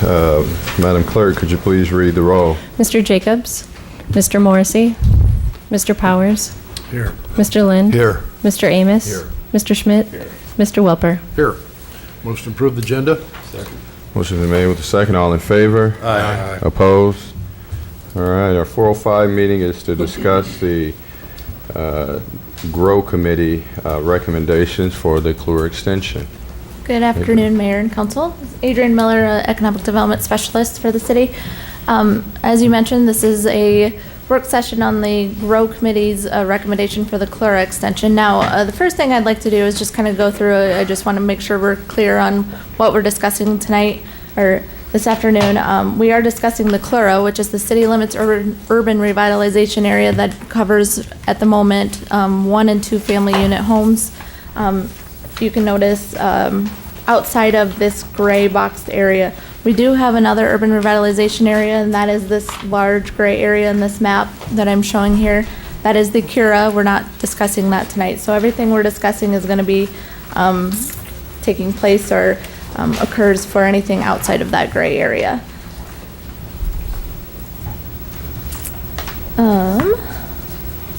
Madam Clerk, could you please read the roll? Mr. Jacobs, Mr. Morrissey, Mr. Powers, Here. Mr. Lind, Here. Mr. Amos, Here. Mr. Schmidt, Mr. Welper. Here. Motion to approve the agenda? Motion been made with the second. All in favor? Aye. Opposed? All right, our 405 meeting is to discuss the GROW Committee recommendations for the CLUR extension. Good afternoon, Mayor and Council. Adrienne Miller, Economic Development Specialist for the city. As you mentioned, this is a work session on the GROW Committee's recommendation for the CLUR extension. Now, the first thing I'd like to do is just kind of go through, I just want to make sure we're clear on what we're discussing tonight, or this afternoon. We are discussing the CLURA, which is the City Limits Urban Revitalization Area that covers, at the moment, 1 and 2 family unit homes. You can notice outside of this gray boxed area, we do have another urban revitalization area, and that is this large gray area in this map that I'm showing here. That is the CURA. We're not discussing that tonight. So everything we're discussing is going to be taking place or occurs for anything outside of that gray area.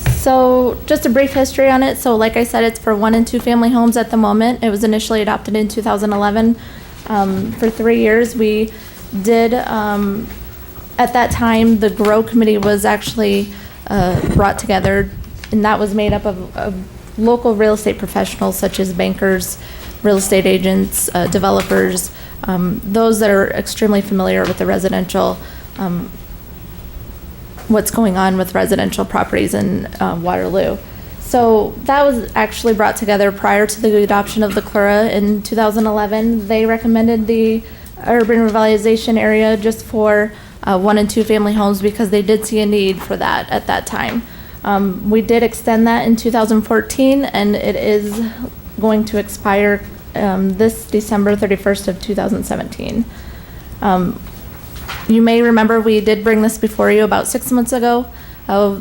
So just a brief history on it. So like I said, it's for 1 and 2 family homes at the moment. It was initially adopted in 2011. For 3 years, we did, at that time, the GROW Committee was actually brought together, and that was made up of local real estate professionals such as bankers, real estate agents, developers, those that are extremely familiar with the residential, what's going on with residential properties in Waterloo. So that was actually brought together prior to the adoption of the CLURA in 2011. They recommended the urban revitalization area just for 1 and 2 family homes because they did see a need for that at that time. We did extend that in 2014, and it is going to expire this December 31st of 2017. You may remember we did bring this before you about 6 months ago.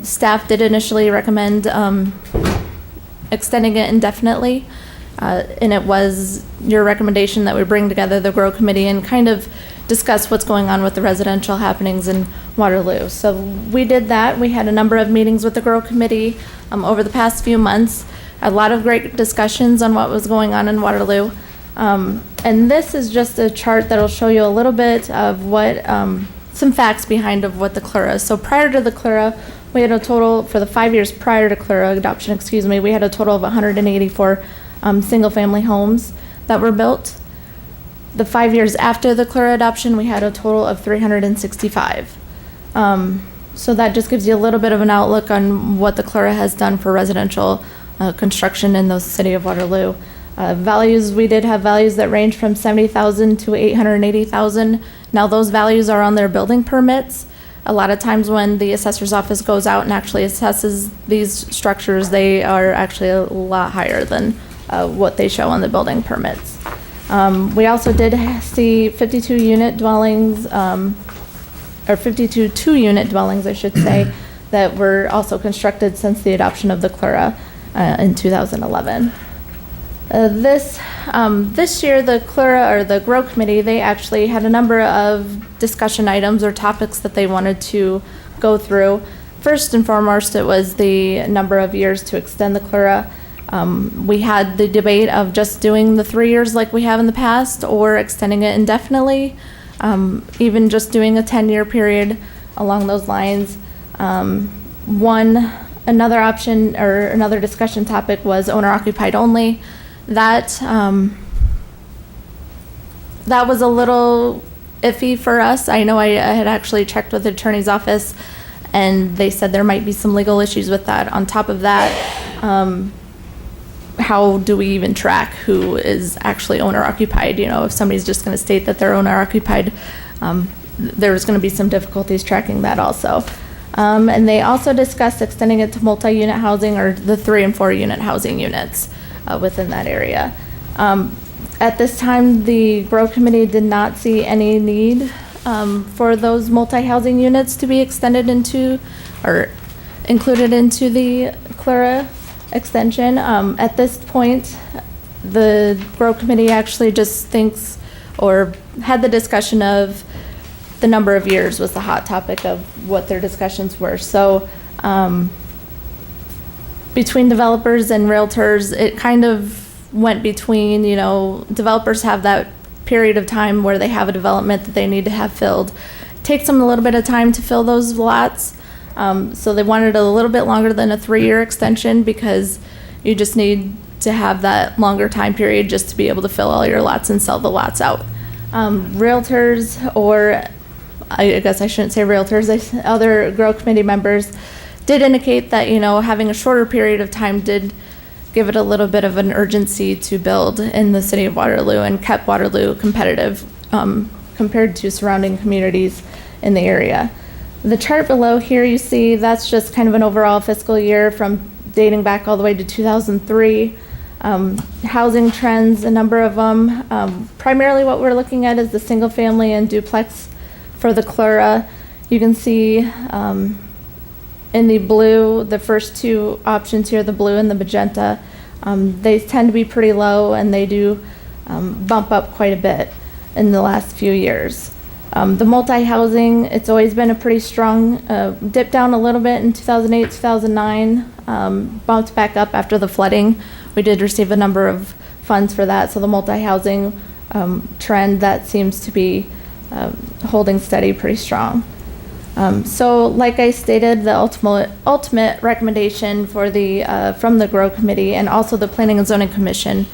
Staff did initially recommend extending it indefinitely, and it was your recommendation that we bring together the GROW Committee and kind of discuss what's going on with the residential happenings in Waterloo. So we did that. We had a number of meetings with the GROW Committee over the past few months. A lot of great discussions on what was going on in Waterloo. And this is just a chart that'll show you a little bit of what, some facts behind of what the CLURA is. So prior to the CLURA, we had a total, for the 5 years prior to CLURA adoption, we had a total of 184 single-family homes that were built. The 5 years after the CLURA adoption, we had a total of 365. So that just gives you a little bit of an outlook on what the CLURA has done for residential construction in the city of Waterloo. Values, we did have values that range from 70,000 to 880,000. Now those values are on their building permits. A lot of times when the assessor's office goes out and actually assesses these structures, they are actually a lot higher than what they show on the building permits. We also did see 52 unit dwellings, or 52 two-unit dwellings, I should say, that were also constructed since the adoption of the CLURA in 2011. This year, the CLURA, or the GROW Committee, they actually had a number of discussion items or topics that they wanted to go through. First and foremost, it was the number of years to extend the CLURA. We had the debate of just doing the 3 years like we have in the past, or extending it indefinitely, even just doing a 10-year period along those lines. Another option or another discussion topic was owner-occupied only. That was a little iffy for us. I know I had actually checked with the attorney's office, and they said there might be some legal issues with that. On top of that, how do we even track who is actually owner-occupied? You know, if somebody's just going to state that they're owner-occupied, there's going to be some difficulties tracking that also. And they also discussed extending it to multi-unit housing, or the 3 and 4 unit housing units within that area. At this time, the GROW Committee did not see any need for those multi-housing units to be extended into or included into the CLURA extension. At this point, the GROW Committee actually just thinks, or had the discussion of the number of years was the hot topic of what their discussions were. So between developers and realtors, it kind of went between, developers have that period of time where they have a development that they need to have filled. It takes them a little bit of time to fill those lots. So they wanted a little bit longer than a 3-year extension because you just need to have that longer time period just to be able to fill all your lots and sell the lots out. Realtors, or I guess I shouldn't say realtors, other Grow Committee members did indicate that, having a shorter period of time did give it a little bit of an urgency to build in the city of Waterloo and kept Waterloo competitive compared to surrounding communities in the area. The chart below here you see that's just kind of an overall fiscal year from dating back all the way to 2003. Housing trends, a number of them. Primarily what we're looking at is the single family and duplex for the CLURA. You can see in the blue, the first two options here, the blue and the magenta, they tend to be pretty low and they do bump up quite a bit in the last few years. The multi-housing, it's always been a pretty strong, dip down a little bit in 2008, 2009, bumped back up after the flooding. We did receive a number of funds for that, so the multi-housing trend, that seems to be holding steady pretty strong. So like I stated, the ultimate recommendation for the from the Grow Committee and also the Planning and Zoning Commission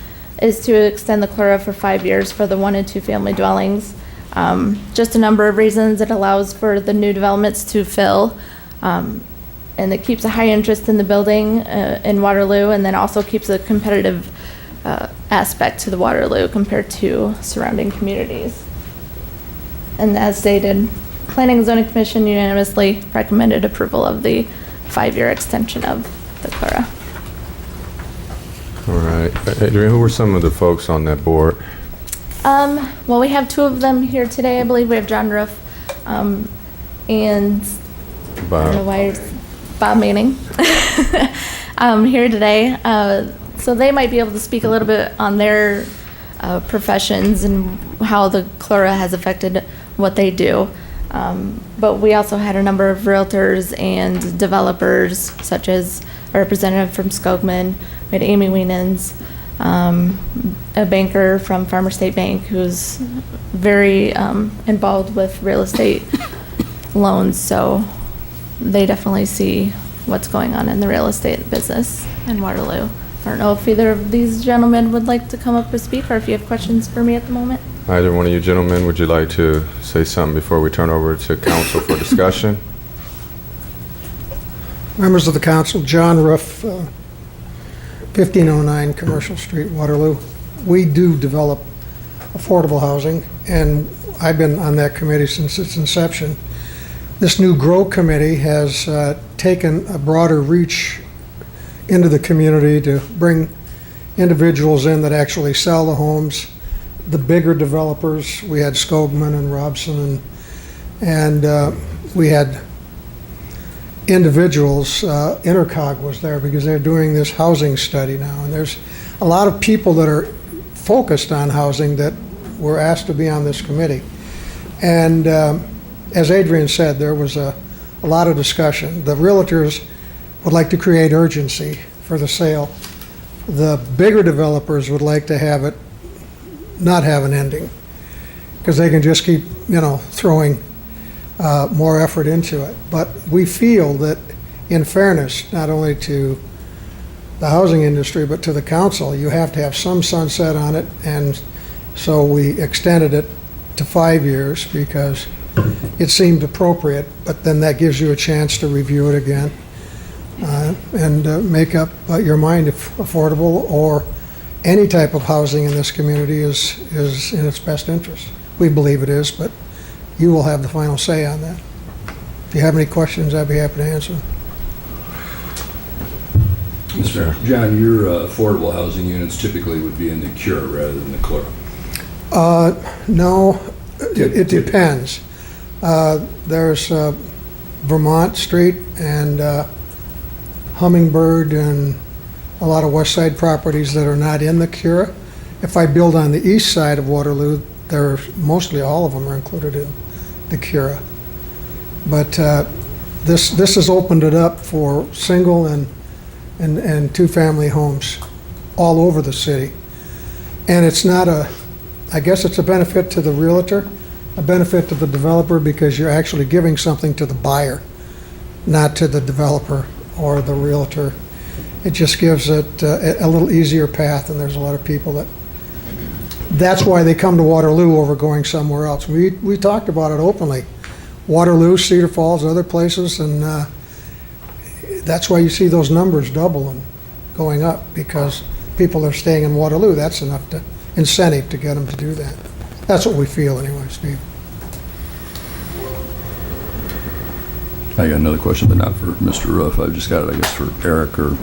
is to extend the CLURA for 5 years for the 1 and 2 family dwellings. Just a number of reasons. It allows for the new developments to fill, and it keeps a high interest in the building in Waterloo, and then also keeps a competitive aspect to the Waterloo compared to surrounding communities. And as stated, Planning and Zoning Commission unanimously recommended approval of the 5-year extension of the CLURA. All right. Adrian, who were some of the folks on that board? Well, we have 2 of them here today. I believe we have John Roof and I don't know why it's Bob Manning here today. So they might be able to speak a little bit on their professions and how the CLURA has affected what they do. But we also had a number of realtors and developers, such as a representative from Skogman. We had Amy Wienens, a banker from Farmer State Bank who's very involved with real estate loans. So they definitely see what's going on in the real estate business in Waterloo. I don't know if either of these gentlemen would like to come up and speak, or if you have questions for me at the moment. Either one of you gentlemen, would you like to say something before we turn over to council for discussion? Members of the council, John Roof, 1509 Commercial Street, Waterloo. We do develop affordable housing, and I've been on that committee since its inception. This new Grow Committee has taken a broader reach into the community to bring individuals in that actually sell the homes. The bigger developers, we had Skogman and Robson, and we had individuals. Intercog was there because they're doing this housing study now, and there's a lot of people that are focused on housing that were asked to be on this committee. And as Adrian said, there was a lot of discussion. The realtors would like to create urgency for the sale. The bigger developers would like to have it not have an ending, because they can just keep, throwing more effort into it. But we feel that, in fairness, not only to the housing industry, but to the council, you have to have some sunset on it, and so we extended it to 5 years because it seemed appropriate, but then that gives you a chance to review it again and make up your mind if affordable or any type of housing in this community is in its best interest. We believe it is, but you will have the final say on that. If you have any questions, I'd be happy to answer. Mr. John, your affordable housing units typically would be in the CURA rather than the CLURA. No, it depends. There's Vermont Street and Hummingbird and a lot of west side properties that are not in the CURA. If I build on the east side of Waterloo, mostly all of them are included in the Cura. But this has opened it up for single and two-family homes all over the city. And it's not I guess it's a benefit to the realtor, a benefit to the developer, because you're actually giving something to the buyer, not to the developer or the realtor. It just gives it a little easier path, and there's a lot of people that's why they come to Waterloo over going somewhere else. We talked about it openly. Waterloo, Cedar Falls, other places, and that's why you see those numbers double and going up, because people are staying in Waterloo. That's enough incentive to get them to do that. That's what we feel anyway, Steve. I got another question, but not for Mr. Ruff. I've just got it, I guess, for Eric or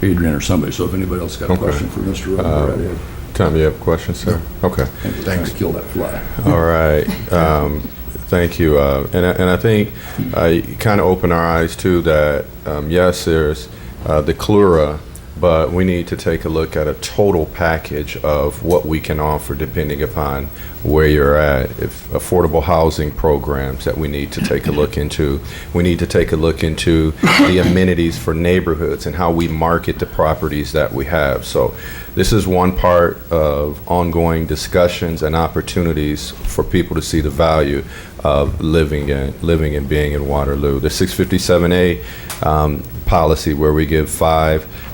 Adrian or somebody. So if anybody else got a Okay. question for Mr. Ruff, go right ahead. Tom, you have questions, sir? Okay. Thanks. Kill that fly. All right. Thank you. And I think I kind of opened our eyes to that. Yes, there's the Clura, but we need to take a look at a total package of what we can offer depending upon where you're at. If affordable housing programs that we need to take a look into. We need to take a look into the amenities for neighborhoods and how we market the properties that we have. So this is one part of ongoing discussions and opportunities for people to see the value of living and being in Waterloo. The 657A policy where we give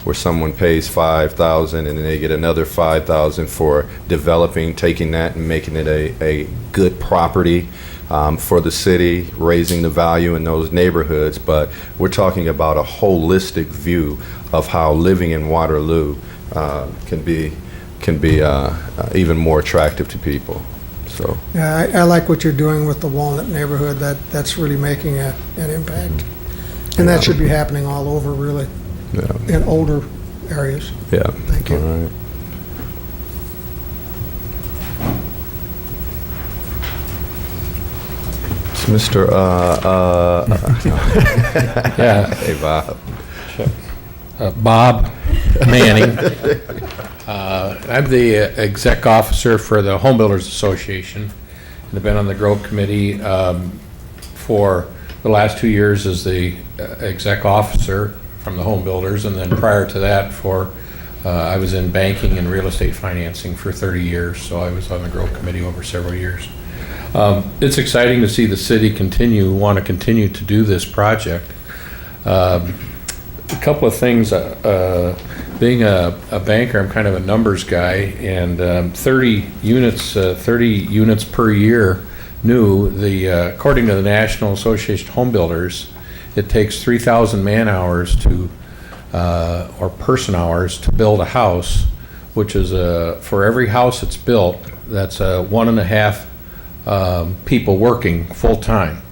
where someone pays $5,000 and then they get another $5,000 for developing, taking that and making it a good property for the city, raising the value in those neighborhoods. But we're talking about a holistic view of how living in Waterloo can be even more attractive to people. So Yeah, I like what you're doing with the Walnut neighborhood. That's really making an impact. And that should be happening all over, really, yeah, in older areas. yeah. Thank you. All right. It's Mr. Yeah, Hey, Bob. Bob Manning. I'm the exec officer for the Home Builders Association, and I've been on the Grove Committee for the last 2 years as the exec officer from the home builders, and then prior to that I was in banking and real estate financing for 30 years, so I was on the Grove Committee over several years. It's exciting to see the city want to continue to do this project. A couple of things, being a banker, I'm kind of a numbers guy, and 30 units per year new. According to the National Association of Home Builders, it takes 3,000 man-hours or person hours to build a house, which is for every house that's built, that's 1.5 people working full-time,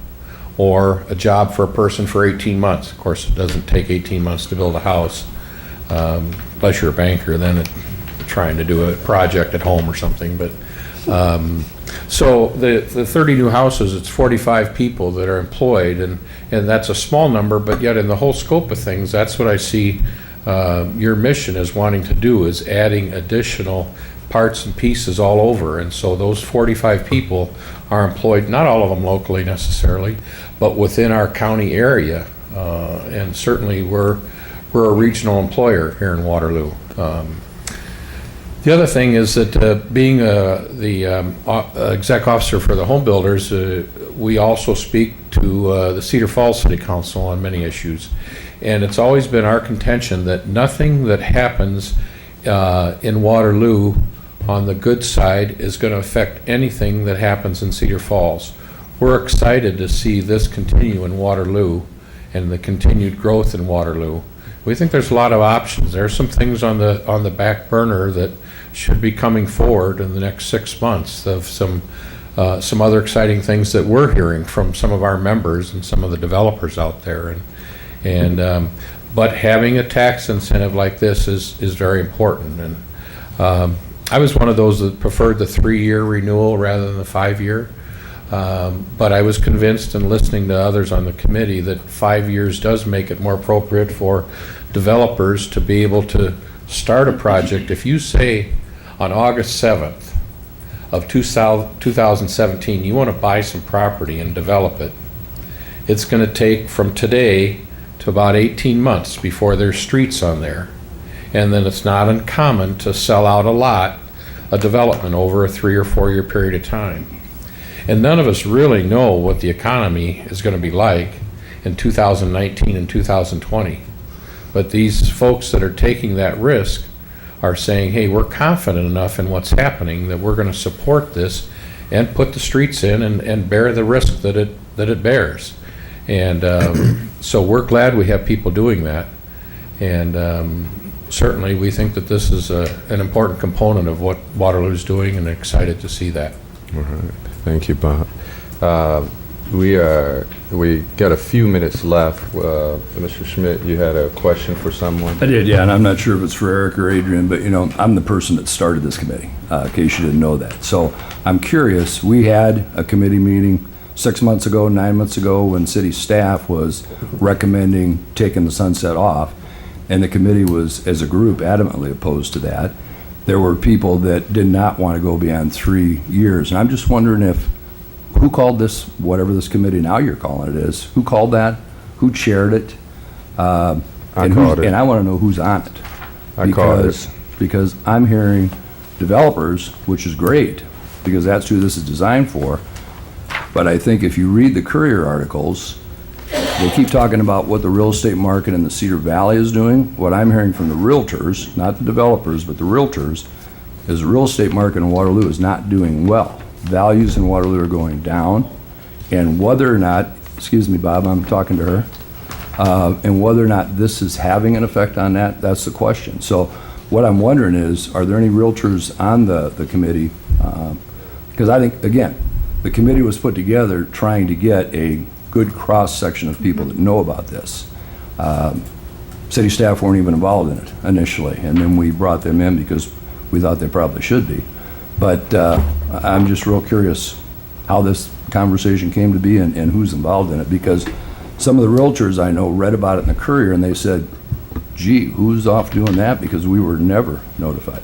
or a job for a person for 18 months. Of course, it doesn't take 18 months to build a house, unless you're a banker, then trying to do a project at home or something. But so the 30 new houses, it's 45 people that are employed, and that's a small number, but yet in the whole scope of things, that's what I see your mission is wanting to do, is adding additional parts and pieces all over. And so those 45 people are employed, not all of them locally necessarily, but within our county area. And certainly we're a regional employer here in Waterloo. The other thing is that being the exec officer for the home builders, we also speak to the Cedar Falls City Council on many issues. And it's always been our contention that nothing that happens in Waterloo on the good side is going to affect anything that happens in Cedar Falls. We're excited to see this continue in Waterloo and the continued growth in Waterloo. We think there's a lot of options. There's some things on the back burner that should be coming forward in the next 6 months of some other exciting things that we're hearing from some of our members and some of the developers out there. But having a tax incentive like this is very important. And I was one of those that preferred the 3-year renewal rather than the 5-year. But I was convinced, in listening to others on the committee, that 5 years does make it more appropriate for developers to be able to start a project. If you say on August 7th, of 2017, you want to buy some property and develop it, it's going to take from today to about 18 months before there's streets on there. And then it's not uncommon to sell out a development over a 3 or 4 year period of time. And none of us really know what the economy is going to be like in 2019 and 2020. But these folks that are taking that risk are saying, hey, we're confident enough in what's happening that we're going to support this and put the streets in and bear the risk that it bears. And so we're glad we have people doing that. And certainly we think that this is an important component of what Waterloo is doing, and excited to see that. All right. Thank you, Bob. We got a few minutes left. Mr. Schmidt, you had a question for someone? I did, yeah, and I'm not sure if it's for Eric or Adrian, but I'm the person that started this committee, in case you didn't know that. So I'm curious, we had a committee meeting 6 months ago, 9 months ago, when city staff was recommending taking the sunset off, and the committee was, as a group, adamantly opposed to that. There were people that did not want to go beyond 3 years, and I'm just wondering who called this, whatever this committee now you're calling it is, who called that? Who chaired it? I called it. And I want to know who's on it. I called it. Because I'm hearing developers, which is great, because that's who this is designed for. But I think if you read the Courier articles, they keep talking about what the real estate market in the Cedar Valley is doing. What I'm hearing from the realtors, not the developers, but the realtors, is the real estate market in Waterloo is not doing well. Values in Waterloo are going down, and whether or not, excuse me, Bob, I'm talking to her, and whether or not this is having an effect on that, that's the question. So what I'm wondering is, are there any realtors on the committee? Because I think, again, the committee was put together trying to get a good cross-section of people that know about this. City staff weren't even involved in it initially, and then we brought them in because we thought they probably should be. But I'm just real curious how this conversation came to be and who's involved in it, because some of the realtors I know read about it in the Courier and they said, gee, who's off doing that, because we were never notified.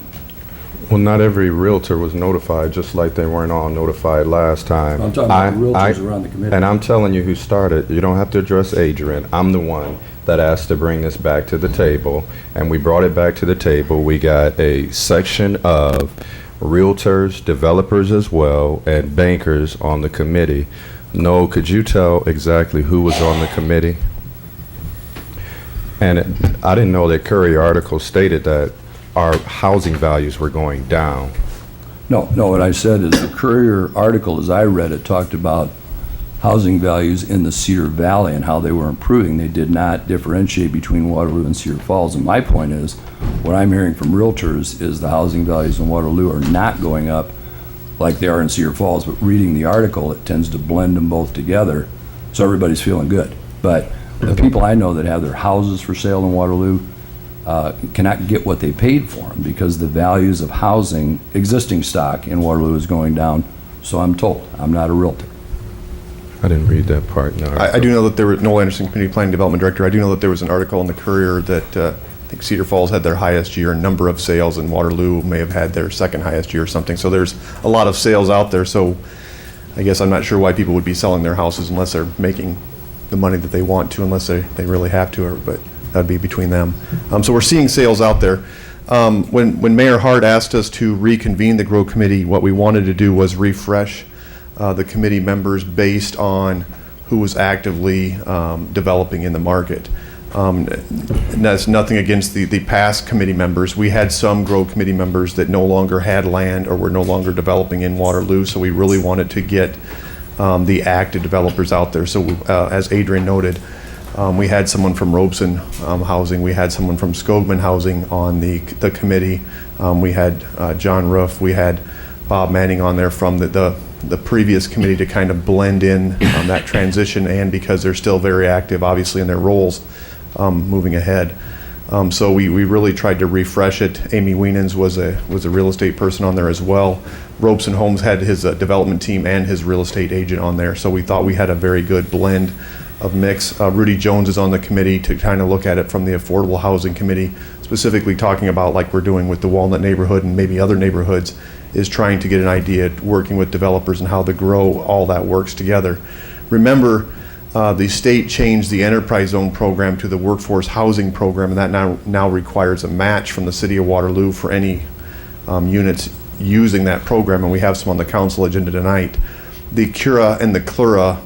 Well, not every realtor was notified, just like they weren't all notified last time. I'm talking about the realtors who are on the committee. And I'm telling you who started. You don't have to address Adrian. I'm the one that asked to bring this back to the table, and we brought it back to the table. We got a section of realtors, developers as well, and bankers on the committee. Noel, could you tell exactly who was on the committee? And I didn't know that Courier article stated that our housing values were going down. No, what I said is the Courier article, as I read it, talked about housing values in the Cedar Valley and how they were improving. They did not differentiate between Waterloo and Cedar Falls. And my point is, what I'm hearing from realtors is the housing values in Waterloo are not going up like they are in Cedar Falls, but reading the article, it tends to blend them both together, so everybody's feeling good. But the people I know that have their houses for sale in Waterloo cannot get what they paid for them because the values of housing, existing stock in Waterloo is going down, so I'm told. I'm not a realtor. I didn't read that part. No. I do know that there was, Noel Anderson, Community Planning Development Director, I do know that there was an article in the Courier that I think Cedar Falls had their highest year in number of sales, and Waterloo may have had their second highest year or something. So there's a lot of sales out there, so I guess I'm not sure why people would be selling their houses unless they're making the money that they want to, unless they really have to, but that'd be between them. So we're seeing sales out there. When Mayor Hart asked us to reconvene the Grow Committee, what we wanted to do was refresh the committee members based on who was actively developing in the market. And that's nothing against the past committee members. We had some Grow Committee members that no longer had land or were no longer developing in Waterloo, so we really wanted to get the active developers out there. So as Adrian noted, we had someone from Robeson Housing, we had someone from Skogman Housing on the committee, we had John Roof, we had Bob Manning on there from the previous committee to kind of blend in that transition, and because they're still very active obviously in their roles moving ahead. So we really tried to refresh it. Amy Wienans was a real estate person on there as well. Robeson Homes had his development team and his real estate agent on there, so we thought we had a very good blend of mix. Rudy Jones is on the committee to kind of look at it from the Affordable Housing Committee, specifically talking about, like we're doing with the Walnut neighborhood and maybe other neighborhoods, is trying to get an idea, working with developers and how the grow, all that works together. Remember, the state changed the enterprise zone program to the workforce housing program, and that now requires a match from the city of Waterloo for any units using that program, and we have some on the council agenda tonight. The CURA and the CLURA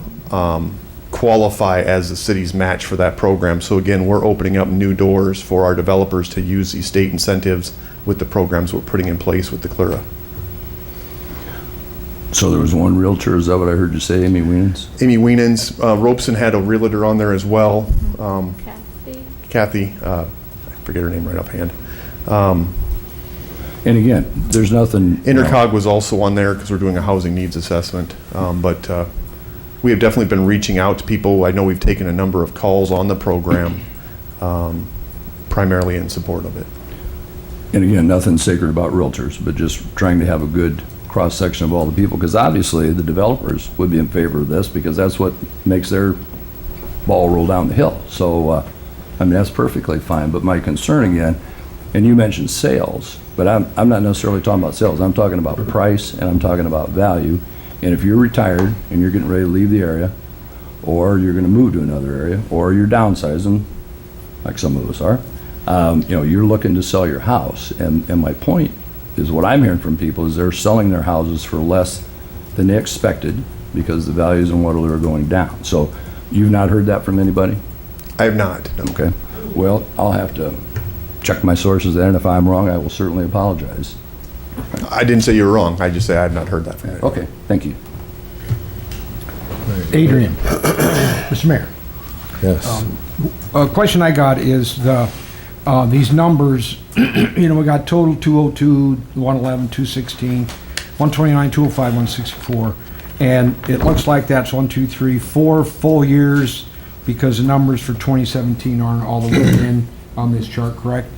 qualify as the city's match for that program. So again, we're opening up new doors for our developers to use these state incentives with the programs we're putting in place with the CLURA. So there was one realtor, is that what I heard you say, Amy Wienans? Amy Wienans, Robeson had a realtor on there as well. Kathy, I forget her name right offhand. And again, there's nothing. Intercog was also on there because we're doing a housing needs assessment. But we have definitely been reaching out to people. I know we've taken a number of calls on the program, primarily in support of it. And again, nothing sacred about realtors, but just trying to have a good cross-section of all the people, because obviously the developers would be in favor of this because that's what makes their ball roll down the hill. So, I mean, that's perfectly fine. But my concern again, and you mentioned sales, but I'm not necessarily talking about sales. I'm talking about price and I'm talking about value. And if you're retired and you're getting ready to leave the area, or you're going to move to another area, or you're downsizing, like some of us are, you're looking to sell your house. And my point is, what I'm hearing from people is they're selling their houses for less than they expected because the values in Waterloo are going down. So you've not heard that from anybody? I have not, no. Okay. Well, I'll have to check my sources then. If I'm wrong, I will certainly apologize. I didn't say you were wrong. I just say I have not heard that from anybody. Okay, thank you. Adrian, Mr. Mayor, Yes. a question I got is these numbers, we got total 202, 111, 216, 129, 205, 164, and it looks like that's 1, 2, 3, 4 full years because the numbers for 2017 aren't all the way in on this chart, correct?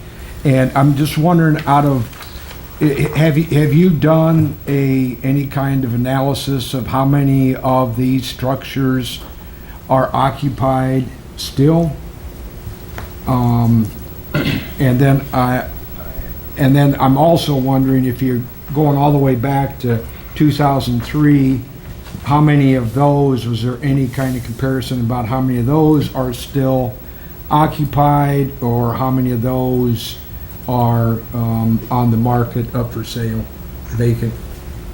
And I'm just wondering, have you done any kind of analysis of how many of these structures are occupied still? And then I'm also wondering, if you're going all the way back to 2003, how many of those, was there any kind of comparison about how many of those are still occupied, or how many of those are on the market, up for sale, vacant,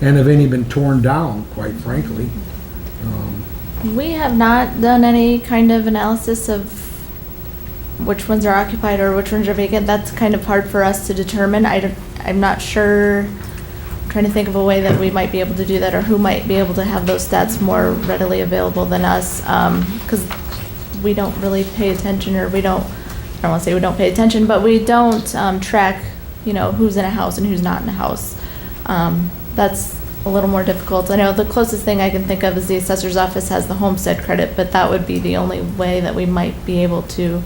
and have any been torn down, quite frankly? We have not done any kind of analysis of which ones are occupied or which ones are vacant. That's kind of hard for us to determine. I'm not sure, I'm trying to think of a way that we might be able to do that, or who might be able to have those stats more readily available than us, because we don't really pay attention, or I don't want to say we don't pay attention, but we don't track, who's in a house and who's not in a house. That's a little more difficult. I know the closest thing I can think of is the assessor's office has the homestead credit, but that would be the only way that we might be able to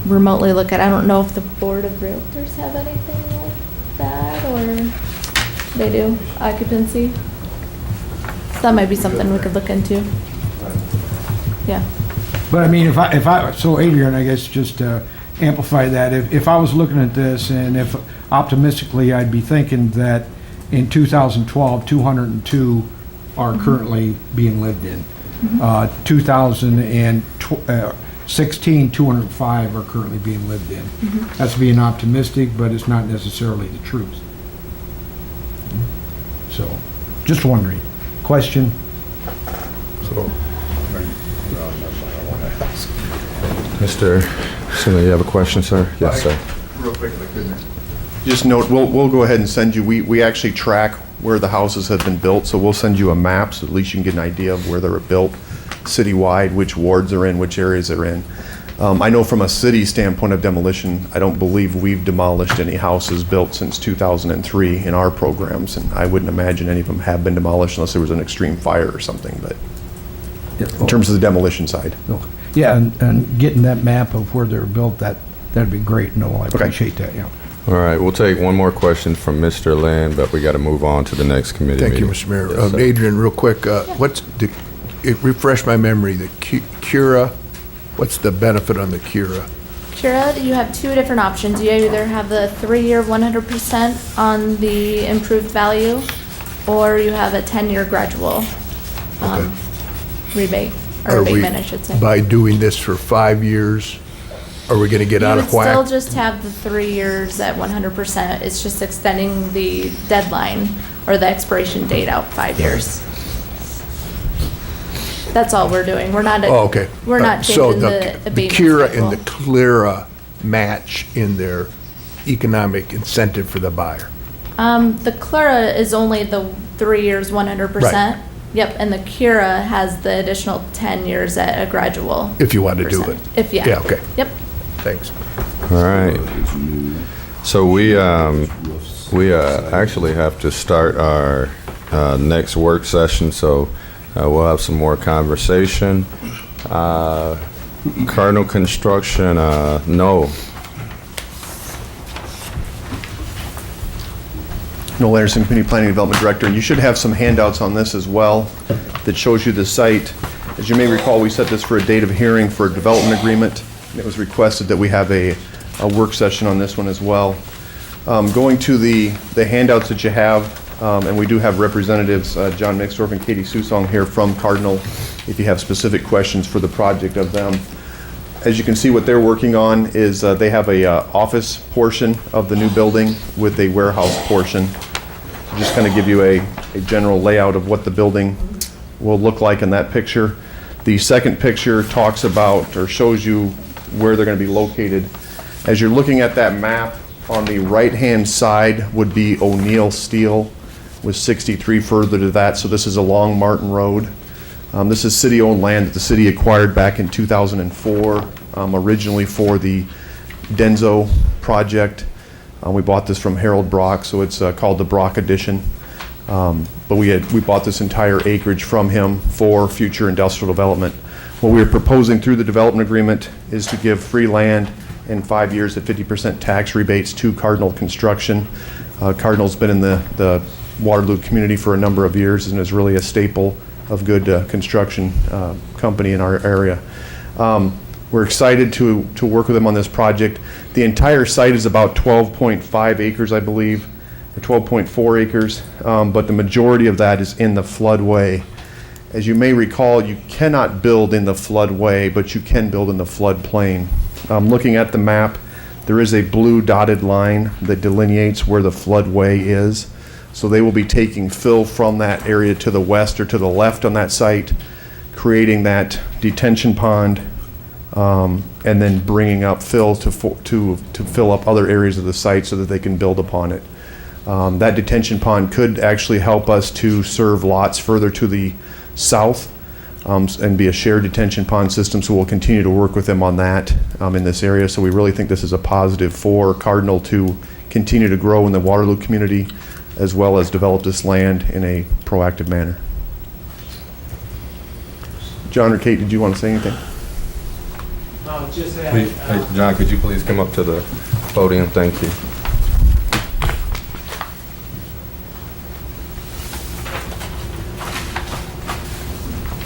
remotely look at. I don't know if the Board of Realtors have anything like that, or they do, occupancy. So that might be something we could look into. Yeah. But I mean, so Adrian, I guess just to amplify that, if I was looking at this, and if optimistically, I'd be thinking that in 2012, 202 are currently being lived in. 2016, 205 are currently being lived in. That's being optimistic, but it's not necessarily the truth. So, just wondering. Question? Mr. Sinley, you have a question, sir? Yes, sir. Real quick, if I could. Just note, we'll go ahead and send you, we actually track where the houses have been built, so we'll send you a map, so at least you can get an idea of where they were built citywide, which wards they're in, which areas they're in. I know from a city standpoint of demolition, I don't believe we've demolished any houses built since 2003 in our programs, and I wouldn't imagine any of them have been demolished unless there was an extreme fire or something, but in terms of the demolition side. Yeah, and getting that map of where they're built, that'd be great. No, I appreciate that, yeah. All right, we'll take one more question from Mr. Lynn, but we got to move on to the next committee Thank meeting. you, Mr. Mayor. Yes, sir. Adrian, real quick, refresh my memory, the CURA, what's the benefit on the CURA? Kira, you have two different options. You either have the 3-year 100% on the improved value, or you have a 10-year gradual rebate, or Are we, abatement, I should say. by doing this for 5 years, are we gonna get out of You would still whack? just have the 3 years at 100%. It's just extending the deadline or the expiration date out 5 years. That's all we're doing. We're not, Oh, okay. we're not So changing the abatement Kira and the schedule. Clara match in their economic incentive for the buyer. The Clara is only the 3 years, 100%. Yep, and the Kira has the additional 10 years at a gradual. If you want to do it. If, yeah. Yeah, okay. Yep. Thanks. All right. So we actually have to start our next work session, so we'll have some more conversation. Cardinal Construction, no. Noel Anderson, Community Planning and Development Director, and you should have some handouts on this as well that shows you the site. As you may recall, we set this for a date of hearing for a development agreement. And it was requested that we have a work session on this one as well. Going to the handouts that you have, and we do have representatives, John Mixdorf and Katie Susong here from Cardinal, if you have specific questions for the project of them. As you can see, what they're working on is they have a office portion of the new building with a warehouse portion. Just kind of give you a general layout of what the building will look like in that picture. The second picture talks about or shows you where they're going to be located. As you're looking at that map, on the right-hand side would be O'Neill Steel with 63 further to that. So this is along Martin Road. This is city-owned land that the city acquired back in 2004, originally for the Denso project. We bought this from Harold Brock, so it's called the Brock Addition. But we bought this entire acreage from him for future industrial development. What we are proposing through the development agreement is to give free land in 5 years at 50% tax rebates to Cardinal Construction. Cardinal's been in the Waterloo community for a number of years and is really a staple of good construction company in our area. We're excited to work with them on this project. The entire site is about 12.5 acres, I believe, or 12.4 acres, but the majority of that is in the floodway. As you may recall, you cannot build in the floodway, but you can build in the floodplain. Looking at the map, there is a blue dotted line that delineates where the floodway is. So they will be taking fill from that area to the west or to the left on that site, creating that detention pond, and then bringing up fill to fill up other areas of the site so that they can build upon it. That detention pond could actually help us to serve lots further to the south and be a shared detention pond system, so we'll continue to work with them on that in this area. So we really think this is a positive for Cardinal to continue to grow in the Waterloo community, as well as develop this land in a proactive manner. John or Kate, did you want to say anything? Just Hey, John, could you please come up to the podium? Thank you.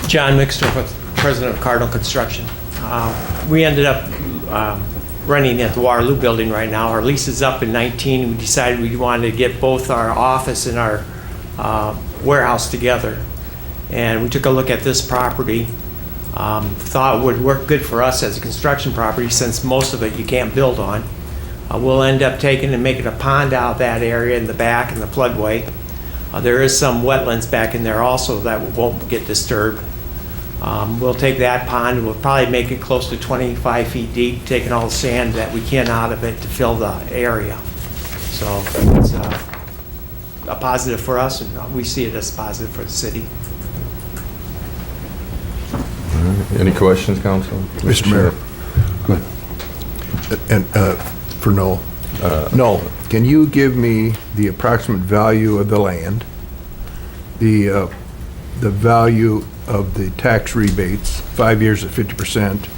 John Mixdorf, President of Cardinal Construction. We ended up running at the Waterloo building right now. Our lease is up in 19. We decided we wanted to get both our office and our warehouse together. And we took a look at this property. Thought it would work good for us as a construction property since most of it you can't build on. We'll end up taking and making a pond out of that area in the back in the floodway. There is some wetlands back in there also that won't get disturbed. We'll take that pond and we'll probably make it close to 25 feet deep, taking all the sand that we can out of it to fill the area. So it's a positive for us, and we see it as positive for the city. Any questions, Council? Mr. Mayor. Go ahead. And for Noel. Noel, can you give me the approximate value of the land, the value of the tax rebates, 5 years at 50%,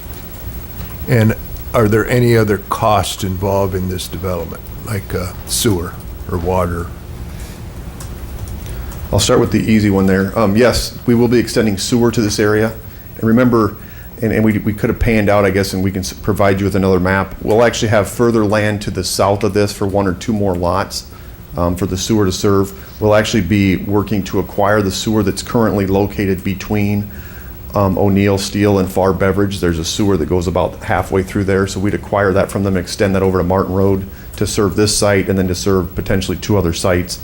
and are there any other costs involved in this development, like sewer or water? I'll start with the easy one there. Yes, we will be extending sewer to this area. And remember, and we could have panned out, I guess, and we can provide you with another map. We'll actually have further land to the south of this for 1 or 2 more lots for the sewer to serve. We'll actually be working to acquire the sewer that's currently located between O'Neill Steel and Far Beverage. There's a sewer that goes about halfway through there, so we'd acquire that from them, extend that over to Martin Road to serve this site, and then to serve potentially 2 other sites,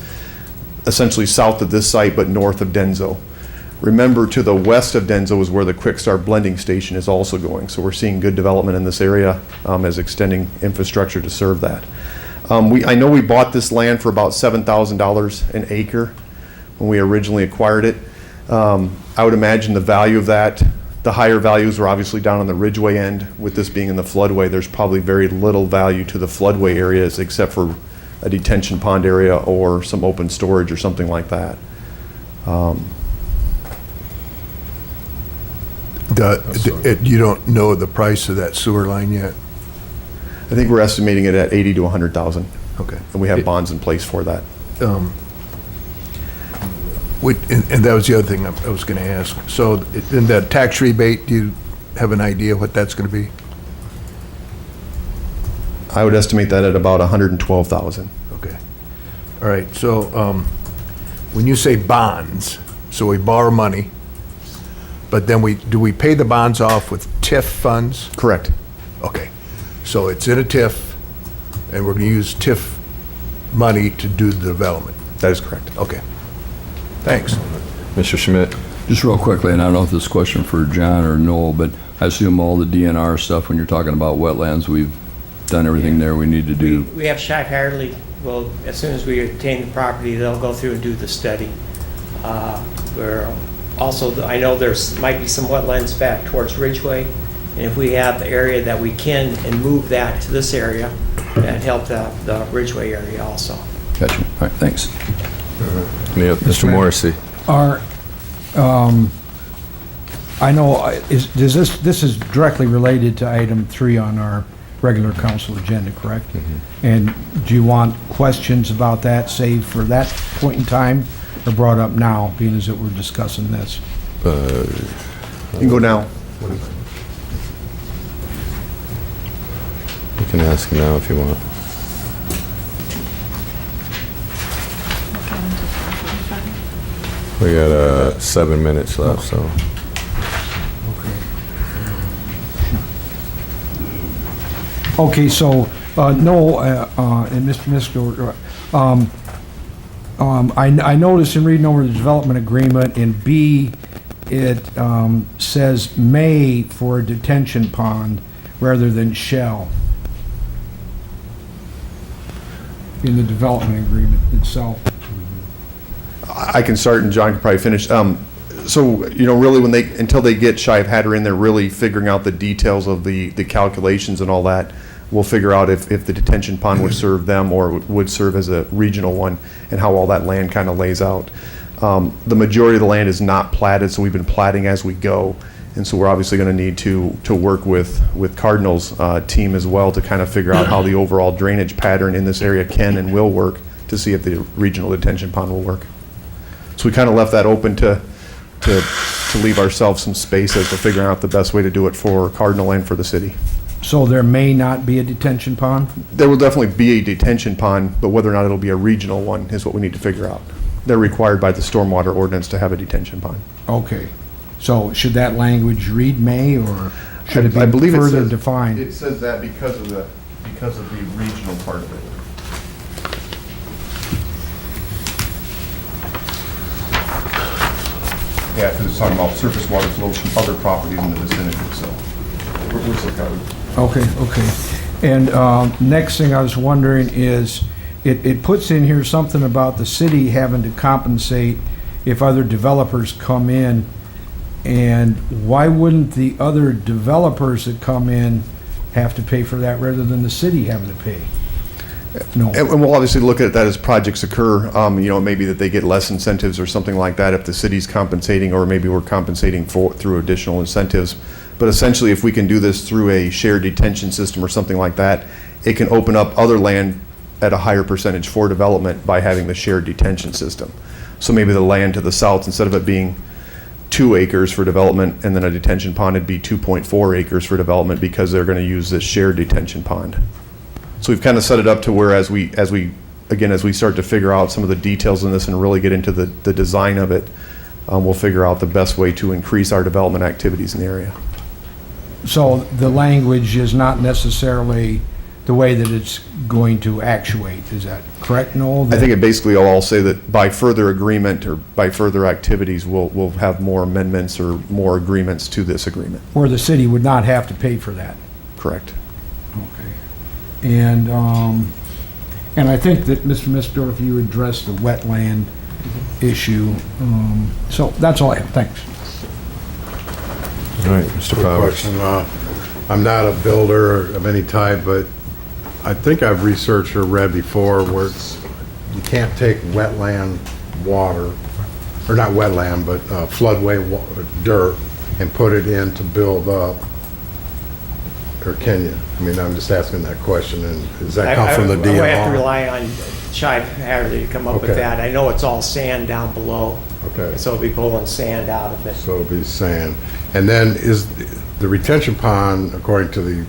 essentially south of this site but north of Denso. Remember, to the west of Denso is where the Quick Start blending station is also going, so we're seeing good development in this area as extending infrastructure to serve that. I know we bought this land for about $7,000 an acre when we originally acquired it. I would imagine the value of that, the higher values are obviously down on the Ridgeway end. With this being in the floodway, there's probably very little value to the floodway areas except for a detention pond area or some open storage or something like that. You don't know the price of that sewer line yet? I think we're estimating it at 80 to 100,000, Okay. and we have bonds in place for that. And that was the other thing I was going to ask. So in that tax rebate, do you have an idea what that's going to be? I would estimate that at about 112,000. Okay. All right, so when you say bonds, so we borrow money, but then do we pay the bonds off with TIF funds? Correct. Okay, so it's in a TIF, and we're going to use TIF money to do the development. That is correct. Okay, thanks. Mr. Schmidt? Just real quickly, and I don't know if this is a question for John or Noel, but I assume all the DNR stuff, when you're talking about wetlands, we've done everything there we need to do. We have Shive Hadley, well, as soon as we obtain the property, they'll go through and do the study. We're also, I know might be some wetlands back towards Ridgeway, and if we have the area that we can and move that to this area, that help the Ridgeway area also. Gotcha. All right, thanks. Mr. Morrissey? I know, this is directly related to item 3 on our regular council agenda, correct? And do you want questions about that saved for that point in time, or brought up now, being as that we're discussing this? You can go now. You can ask now if you want. We got 7 minutes left, so. Okay, so, no, and Mr. I noticed in reading over the development agreement in B, it says may for a detention pond rather than shall in the development agreement itself. I can start and John can probably finish. So, really until they get Shive Hatter in there, really figuring out the details of the calculations and all that, we'll figure out if the detention pond would serve them or would serve as a regional one and how all that land kind of lays out. The majority of the land is not platted, so we've been platting as we go. And so we're obviously going to need to work with Cardinal's team as well to kind of figure out how the overall drainage pattern in this area can and will work to see if the regional detention pond will work. So we kind of left that open to leave ourselves some space as to figuring out the best way to do it for Cardinal and for the city. So there may not be a detention pond? There will definitely be a detention pond, but whether or not it'll be a regional one is what we need to figure out. They're required by the stormwater ordinance to have a detention pond. Okay. So should that language read may, or should it I be believe further says, defined? It says that because of the regional part of it. Yeah, because it's talking about surface water flows from other properties in the vicinity, so we're still covered. Okay. And next thing I was wondering is, it puts in here something about the city having to compensate if other developers come in, and why wouldn't the other developers that come in have to pay for that rather than the city having to pay? No. And we'll obviously look at that as projects occur. Maybe that they get less incentives or something like that if the city's compensating, or maybe we're compensating through additional incentives. But essentially, if we can do this through a shared detention system or something like that, it can open up other land at a higher percentage for development by having the shared detention system. So maybe the land to the south, instead of it being 2 acres for development, and then a detention pond would be 2.4 acres for development because they're going to use this shared detention pond. So we've kind of set it up to where as we start to figure out some of the details in this and really get into the design of it, we'll figure out the best way to increase our development activities in the area. So the language is not necessarily the way that it's going to actuate, is that correct, Noel? I think it basically will all say that by further agreement or by further activities, we'll have more amendments or more agreements to this agreement. Where the city would not have to pay for that. Correct. Okay. And I think that, Mr. Missdorf, you addressed the wetland issue. So that's all I have. Thanks. All right, Mr. Quick Powers. question. I'm not a builder of any type, but I think I've researched or read before where you can't take wetland water, or not wetland, but floodway dirt and put it in to build up, or can you? I mean, I'm just asking that question, and does that come from the DNR? I have to rely on Shai Harry to come up with Okay. that. I know it's all sand down below. Okay. So it'll be pulling sand out of it. So it'll be sand. And then is the retention pond, according to the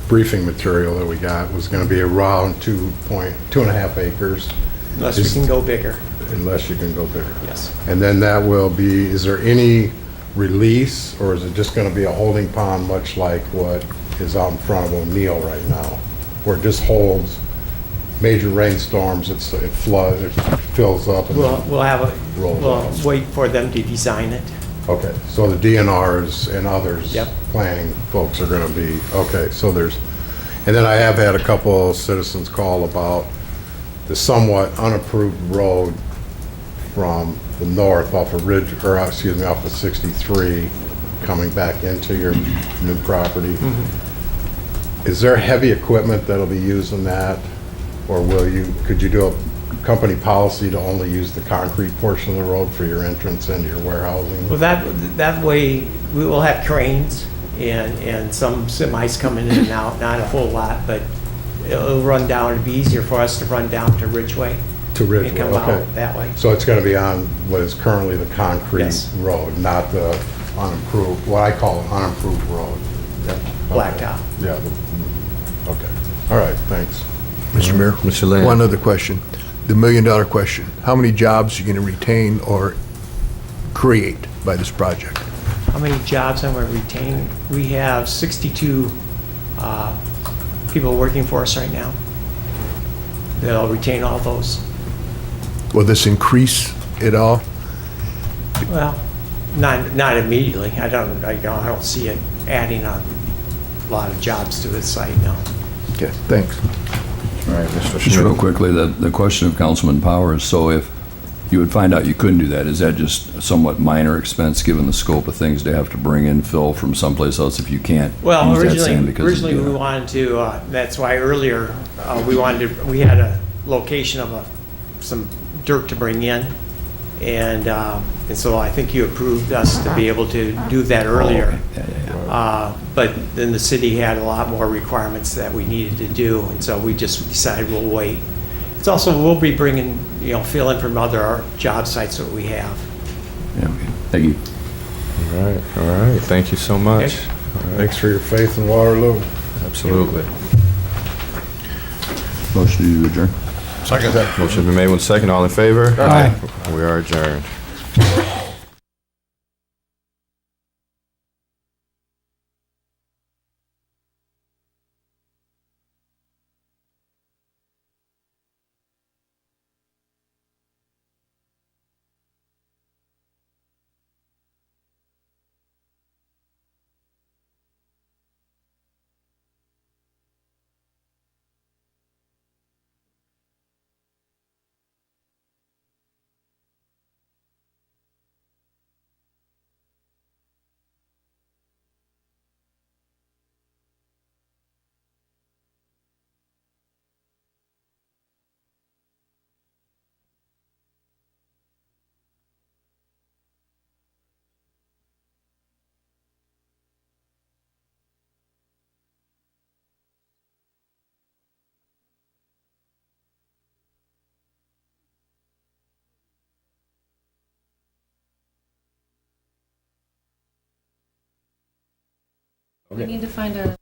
briefing material that we got, was going to be around 2.5 acres, Unless we can go bigger, unless you can go bigger. yes. And then that will be, is there any release, or is it just going to be a holding pond, much like what is out in front of O'Neill right now, where it just holds major rainstorms, it floods, it fills up? And We'll have Roll we'll down. wait for them to design it. Okay, so the DNRs and others, Yep. planning folks are gonna be, okay, so there's, and then I have had a couple citizens call about the somewhat unapproved road from the north off of Ridge, or excuse me, off of 63, coming back into your new property. Is there heavy equipment that'll be used in that? Or could you do a company policy to only use the concrete portion of the road for your entrance into your warehousing? Well, that way, we will have cranes and some semis coming in and out, not a whole lot, but it'll run down, it'd be easier for us to run down to Ridgeway. To Ridgeway, And come okay. out that way. So it's gonna be on what is currently the concrete Yes. road, not the unimproved, what I call an unimproved road? Blacktop. Yeah, okay, all right, thanks. Mr. Mayor? Mr. Lynn. One other question, the million-dollar question. How many jobs are you going to retain or create by this project? How many jobs I'm going to retain? We have 62 people working for us right now. They'll retain all those. Will this increase at all? Well, not immediately. I don't see it adding a lot of jobs to the site, no. Okay, thanks. All right, Mr. Just real Schmidt. quickly, the question of Councilman Powers, so if you would find out you couldn't do that, is that just a somewhat minor expense, given the scope of things to have to bring in fill from someplace else if you can't Well, use that sand because of originally we the- wanted to, that's why earlier, we had a location of some dirt to bring in. And so I think you approved us to be able to do that earlier. But then the city had a lot more requirements that we needed to do, and so we just decided we'll wait. It's also, we'll be bringing, fill in from other job sites that we have. Yeah, okay. Thank you. All right, thank you so much. Okay. All right, Thanks for your faith in Waterloo. absolutely. Motion to adjourn. Motion been made with second, all in favor? Aye. We are adjourned. We need to find a.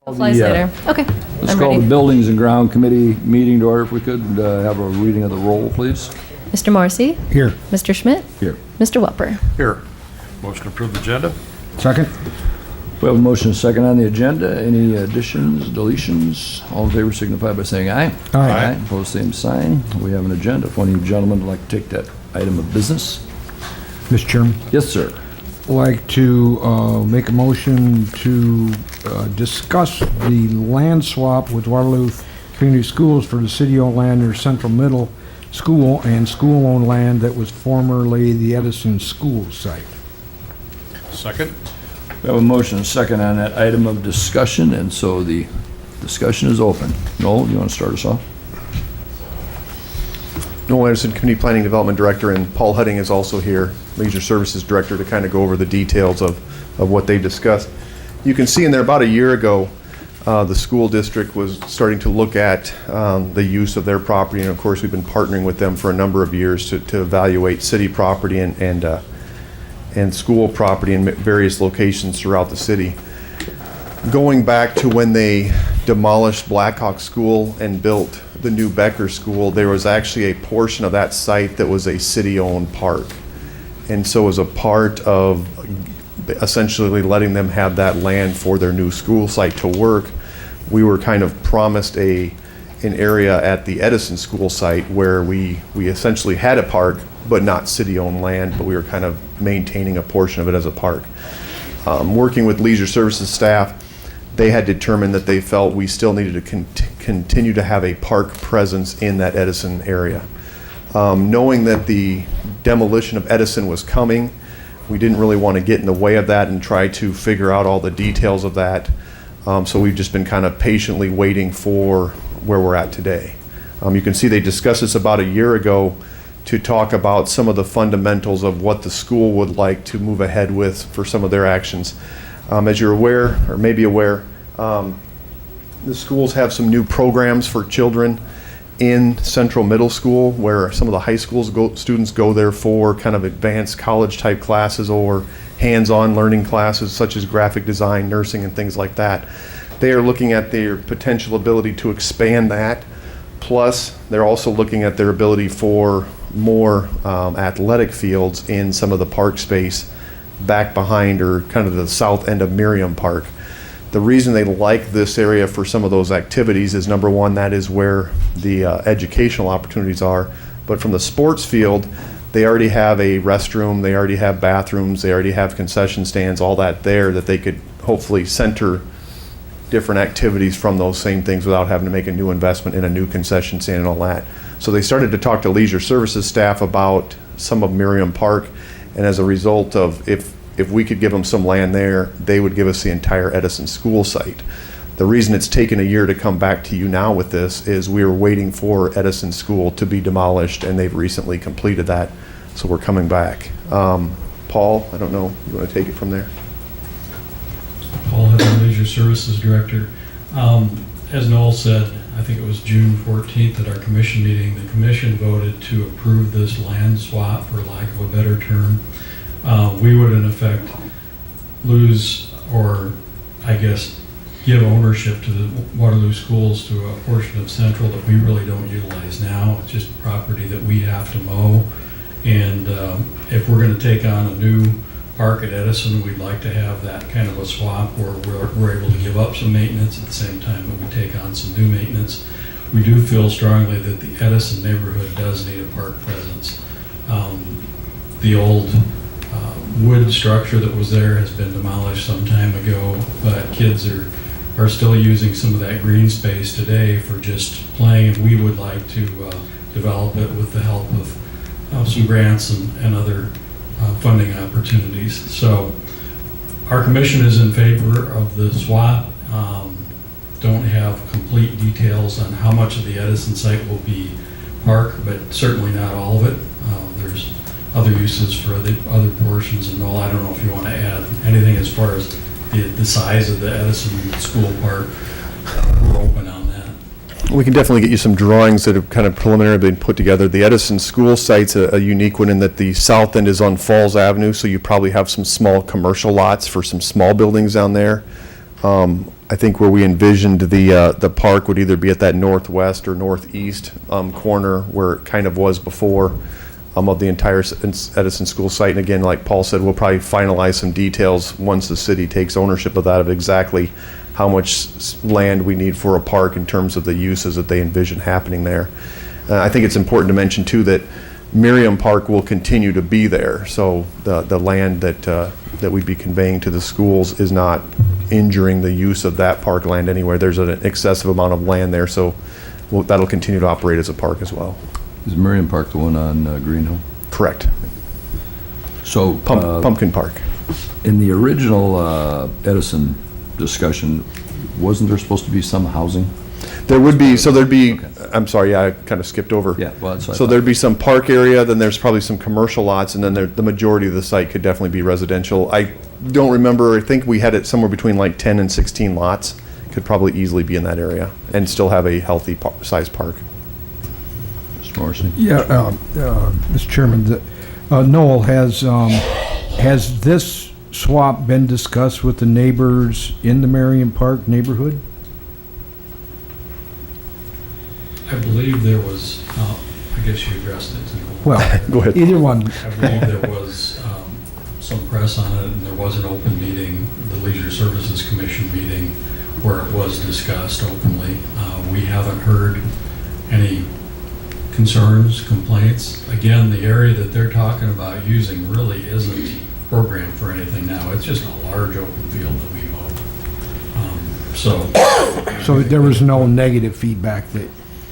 Slides later. Okay, Let's I'm call the ready. Buildings and Ground Committee meeting to order if we could, have a reading of the roll, please. Mr. Morrissey, Here. Mr. Schmidt, Here. Mr. Welper. Here. Motion to approve the agenda? Second? We have a motion and a second on the agenda. Any additions, deletions? All in favor signify by saying aye. Aye. Opposed, same sign. We have an agenda. If one of you gentlemen would like to take that item of business. Mr. Chairman, Yes, sir. like to make a motion to discuss the land swap with Waterloo Community Schools for the city-owned land near Central Middle School and school-owned land that was formerly the Edison School site. Second? We have a motion and a second on that item of discussion, and so the discussion is open. Noel, you want to start us off? Noel Anderson, Community Planning Development Director, and Paul Hudding is also here, Leisure Services Director, to kind of go over the details of what they discussed. You can see in there about a year ago, the school district was starting to look at the use of their property, and of course we've been partnering with them for a number of years to evaluate city property and school property in various locations throughout the city. Going back to when they demolished Blackhawk School and built the new Becker School, there was actually a portion of that site that was a city-owned park. And so as a part of essentially letting them have that land for their new school site to work, we were kind of promised an area at the Edison School site where we essentially had a park, but not city-owned land, but we were kind of maintaining a portion of it as a park. Working with Leisure Services staff, they had determined that they felt we still needed to continue to have a park presence in that Edison area. Knowing that the demolition of Edison was coming, we didn't really want to get in the way of that and try to figure out all the details of that. So we've just been kind of patiently waiting for where we're at today. You can see they discussed this about a year ago to talk about some of the fundamentals of what the school would like to move ahead with for some of their actions. As you're aware, or maybe aware, the schools have some new programs for children in Central Middle School where some of the high schools students go there for kind of advanced college type classes or hands-on learning classes such as graphic design, nursing, and things like that. They are looking at their potential ability to expand that. Plus, they're also looking at their ability for more athletic fields in some of the park space back behind or kind of the south end of Miriam Park. The reason they like this area for some of those activities is, number one, that is where the educational opportunities are. But from the sports field, they already have a restroom, they already have bathrooms, they already have concession stands, all that there that they could hopefully center different activities from those same things without having to make a new investment in a new concession stand and all that. So they started to talk to Leisure Services staff about some of Miriam Park, and as a result of if we could give them some land there, they would give us the entire Edison School site. The reason it's taken a year to come back to you now with this is we were waiting for Edison School to be demolished, and they've recently completed that, so we're coming back. Paul, I don't know, you want to take it from there? Paul Hudding, Leisure Services Director. As Noel said, I think it was June 14th at our commission meeting, the commission voted to approve this land swap, for lack of a better term. We would in effect lose, or I guess give ownership to the Waterloo schools to a portion of Central that we really don't utilize now. It's just property that we have to mow. And if we're going to take on a new park at Edison, we'd like to have that kind of a swap where we're able to give up some maintenance at the same time that we take on some new maintenance. We do feel strongly that the Edison neighborhood does need a park presence. The old wood structure that was there has been demolished some time ago, but kids are still using some of that green space today for just playing, and we would like to develop it with the help of some grants and other funding opportunities. So our commission is in favor of the swap. Don't have complete details on how much of the Edison site will be park, but certainly not all of it. There's other uses for the other portions. And Noel, I don't know if you want to add anything as far as the size of the Edison School Park. We're open on that. We can definitely get you some drawings that have kind of preliminarily been put together. The Edison School site's a unique one in that the south end is on Falls Avenue, so you probably have some small commercial lots for some small buildings down there. I think where we envisioned the park would either be at that northwest or northeast corner where it kind of was before of the entire Edison School site. And again, like Paul said, we'll probably finalize some details once the city takes ownership of that, of exactly how much land we need for a park in terms of the uses that they envision happening there. I think it's important to mention too that Miriam Park will continue to be there. So the land that we'd be conveying to the schools is not injuring the use of that park land anywhere. There's an excessive amount of land there, so that'll continue to operate as a park as well. Is Marion Park the one on Green Hill? Correct. So, Pumpkin Park. in the original Edison discussion, wasn't there supposed to be some housing? There would be, so there'd be, Okay. I'm sorry, yeah, I kind of skipped over. Yeah, well, that's what I So thought. there'd be some park area, then there's probably some commercial lots, and then the majority of the site could definitely be residential. I don't remember, I think we had it somewhere between like 10 and 16 lots, could probably easily be in that area, and still have a healthy size park. Mr. Morrissey? Yeah, Mr. Chairman, Noel, has this swap been discussed with the neighbors in the Marion Park neighborhood? I believe there was, I guess you addressed it to Noel. Well, Go ahead. either one. I believe there was some press on it, and there was an open meeting, the Leisure Services Commission meeting, where it was discussed openly. We haven't heard any concerns, complaints. Again, the area that they're talking about using really isn't programmed for anything now. It's just a large open field that we mow. So there was no negative feedback that,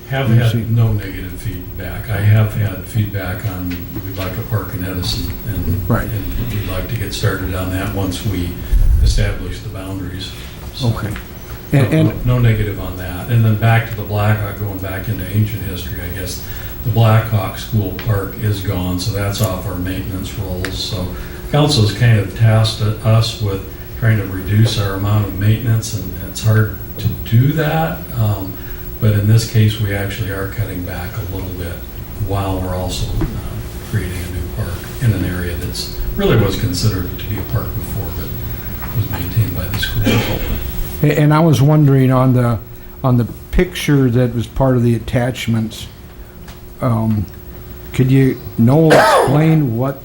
Have had no negative feedback. I have had feedback on, we'd like a park in Edison, and Right. and we'd like to get started on that once we establish the boundaries. So, okay. And, no negative on that. And then back to the Blackhawk, going back into ancient history, I guess, the Blackhawk School Park is gone, so that's off our maintenance rolls. So council's kind of tasked us with trying to reduce our amount of maintenance, and it's hard to do that. But in this case, we actually are cutting back a little bit while we're also creating a new park in an area that's really was considered to be a park before, but was maintained by the school. and I was wondering on the picture that was part of the attachments, could you, Noel, explain what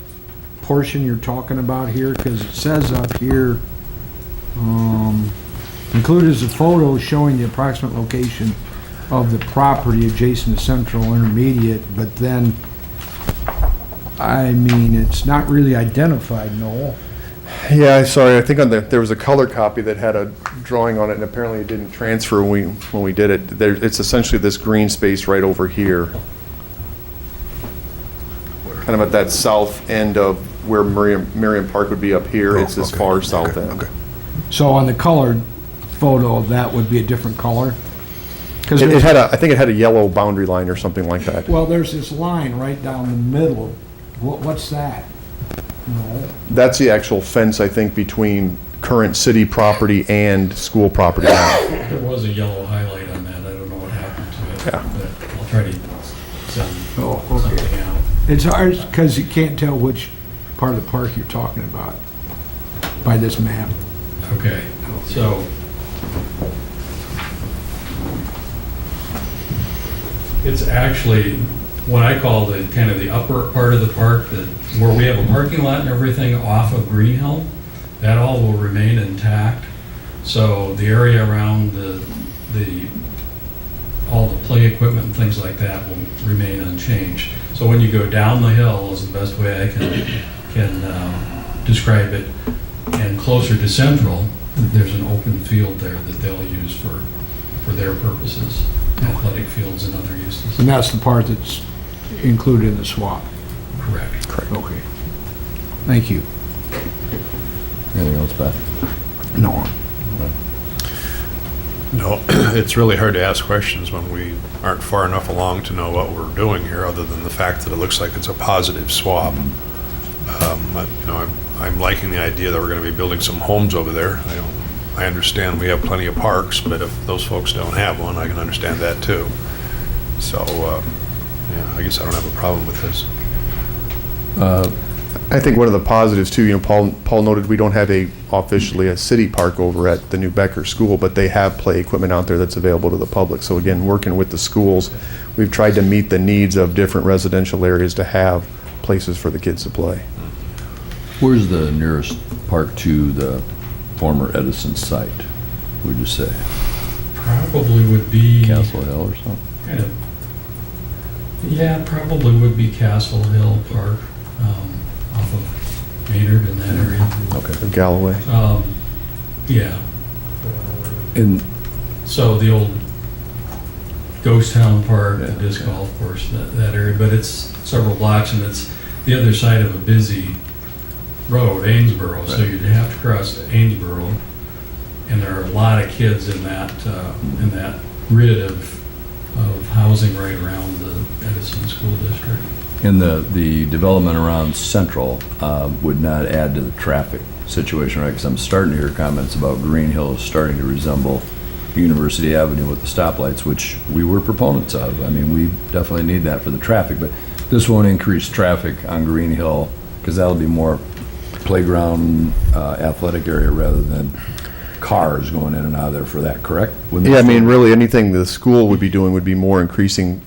portion you're talking about here? Because it says up here, included is a photo showing the approximate location of the property adjacent to Central Intermediate, but then, I mean, it's not really identified, Noel. Yeah, sorry, I think there was a color copy that had a drawing on it, and apparently it didn't transfer when we did it. It's essentially this green space right over here. Kind of at that south end of where Miriam Park would be up here. It's this far south end. Okay. So on the colored photo, that would be a different color? Because It had I think it had a yellow boundary line or something like that. well, there's this line right down the middle. What's that? No. That's the actual fence, I think, between current city property and school property now. There was a yellow highlight on that. I don't know what happened to it, Yeah. but I'll try to send Oh, okay. something out. It's hard because you can't tell which part of the park you're talking about by this map. Okay, so it's actually what I call the kind of the upper part of the park, that where we have a parking lot and everything off of Green Hill. That all will remain intact. So the area around all the play equipment and things like that will remain unchanged. So when you go down the hill is the best way I can describe it. And closer to Central, there's an open field there that they'll use for their purposes, athletic fields and other uses. And that's the part that's included in the swap. Correct. Okay. Thank you. Anything else, Beth? No. No, it's really hard to ask questions when we aren't far enough along to know what we're doing here, other than the fact that it looks like it's a positive swap. I'm liking the idea that we're going to be building some homes over there. I understand we have plenty of parks, but if those folks don't have one, I can understand that too. So, yeah, I guess I don't have a problem with this. I think one of the positives too, Paul noted we don't have officially a city park over at the new Becker School, but they have play equipment out there that's available to the public. So again, working with the schools, we've tried to meet the needs of different residential areas to have places for the kids to play. Where's the nearest park to the former Edison site, would you say? Probably would be. Castle Hill or something? Kind of. Yeah, probably would be Castle Hill Park, off of Maynard in that area. Okay. Or Galloway. Yeah. And So the old Ghost Town Park, the disc golf course, that area, but it's several blocks and it's the other side of a busy road, Amesboro, so you'd have to cross Amesboro. And there are a lot of kids in that grid of housing right around the Edison School District. And the development around Central would not add to the traffic situation, right? Because I'm starting to hear comments about Green Hills starting to resemble University Avenue with the stoplights, which we were proponents of. I mean, we definitely need that for the traffic, but this won't increase traffic on Green Hill because that'll be more playground, athletic area rather than cars going in and out of there for that, correct? Wouldn't Yeah, I that mean, still- really, anything the school would be doing would be more increasing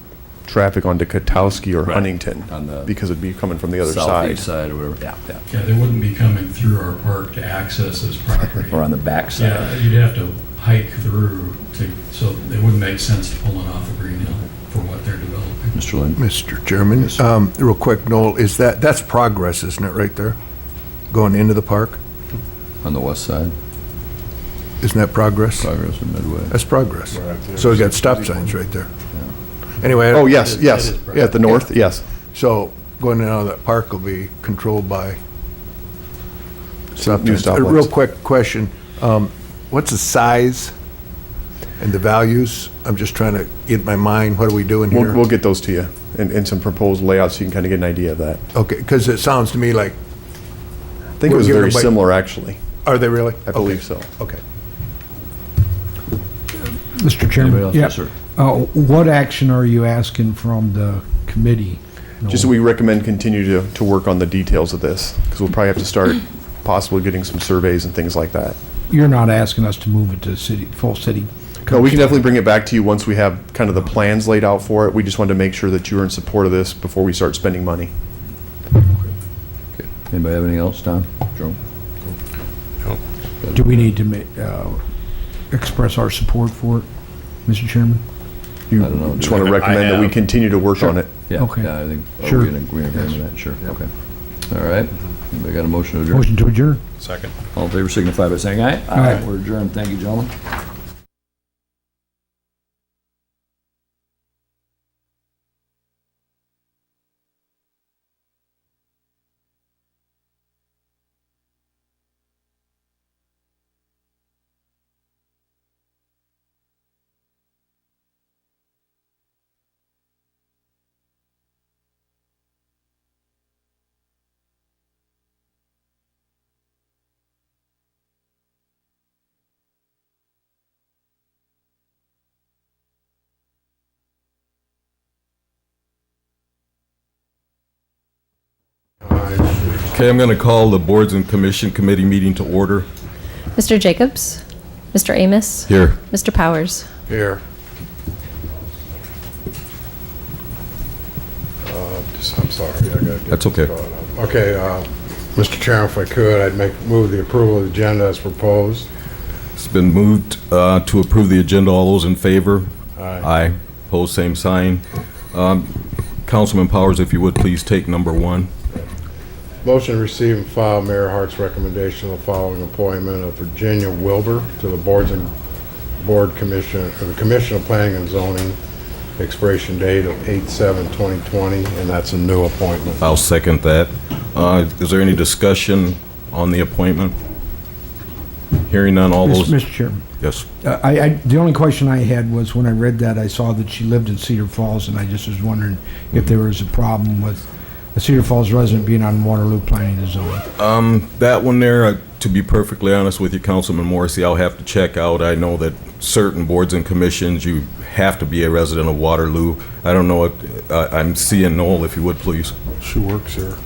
traffic onto Katowski or Right. Huntington, On the because it'd be coming from the other side. southeast side or whatever, yeah. Yeah, they wouldn't be coming through our park to access this property. Or on the back side. Yeah, you'd have to hike through so it wouldn't make sense to pull it off of Green Hill for what they're developing. Mr. Lynn? Mr. Chairman, real quick, Noel, that's Progress, isn't it, right there? Going into the park? On the west side, Isn't that Progress? Progress or Midway? That's Progress. Right there. So we got stop signs right there. Anyway. Oh, yes, yes, is yeah, at the north, yes. So going in and out of that park will be controlled by stop New signs. A stoplights. real quick question, what's the size and the values? I'm just trying to get my mind, what are we doing here? We'll get those to you and some proposed layouts so you can kind of get an idea of that. Okay, because it sounds to me like, I think it was We're very giving similar, actually. are they really? I believe so. Okay. Mr. Anybody Chairman, else? yeah, Yes, sir. what action are you asking from the committee? Just that we recommend continue to work on the details of this, because we'll probably have to start possibly getting some surveys and things like that. You're not asking us to move it to full city? No, we can definitely bring it back to you once we have kind of the plans laid out for it. We just wanted to make sure that you were in support of this before we start spending money. Anybody have anything else, Tom? Joe? Do we need to express our support for it, Mr. Chairman? You I don't know. just want to recommend that we continue to work on it. Yeah, Okay. yeah, I think, Sure. are we in agreement with that? Sure, okay. All right, anybody got a motion to adjourn? Motion to adjourn? Second. All in favor signify by saying aye. Aye. We're adjourned, thank you, gentlemen. Okay, I'm going to call the Boards and Commission Committee meeting to order. Mr. Jacobs? Mr. Amos? Here. Mr. Powers? Here. I'm sorry, I gotta get That's this okay. caught up. Okay, Mr. Chairman, if I could, I'd move the approval of the agenda as proposed. It's been moved to approve the agenda. All those in favor? Aye. Aye. Pose same sign. Councilman Powers, if you would, please take number 1. Motion to receive and file Mayor Hart's recommendation of the following appointment of Virginia Wilbur to the Board Commission, or the Commission of Planning and Zoning, expiration date of 8/7/2020, and that's a new appointment. I'll second that. Is there any discussion on the appointment? Hearing none, all those... Mr. Chairman, Yes. the only question I had was when I read that, I saw that she lived in Cedar Falls, and I just was wondering if there was a problem with a Cedar Falls resident being on Waterloo planning and zoning. That one there, to be perfectly honest with you, Councilman Morrissey, I'll have to check out. I know that certain boards and commissions, you have to be a resident of Waterloo. I don't know if, I'm seeing Noel, if you would, please. She works here.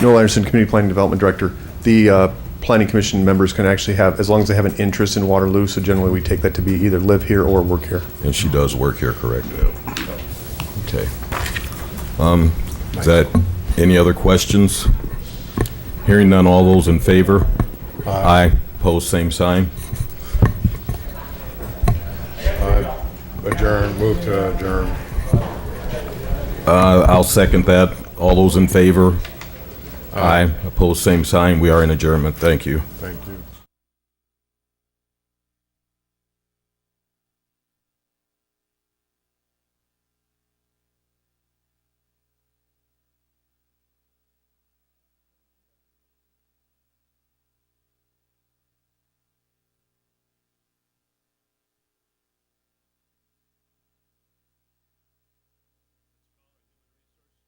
Noel Anderson, Community Planning Development Director. The Planning Commission members can actually have, as long as they have an interest in Waterloo, so generally we take that to be either live here or work here. And she does work here, correct? Okay. Is that, any other questions? Hearing none, all those in favor? Aye. Opposed, same sign. Adjourn, move to adjourn. I'll second that. All those in favor? Aye. Opposed, same sign. We are in adjournment. Thank you. Thank you.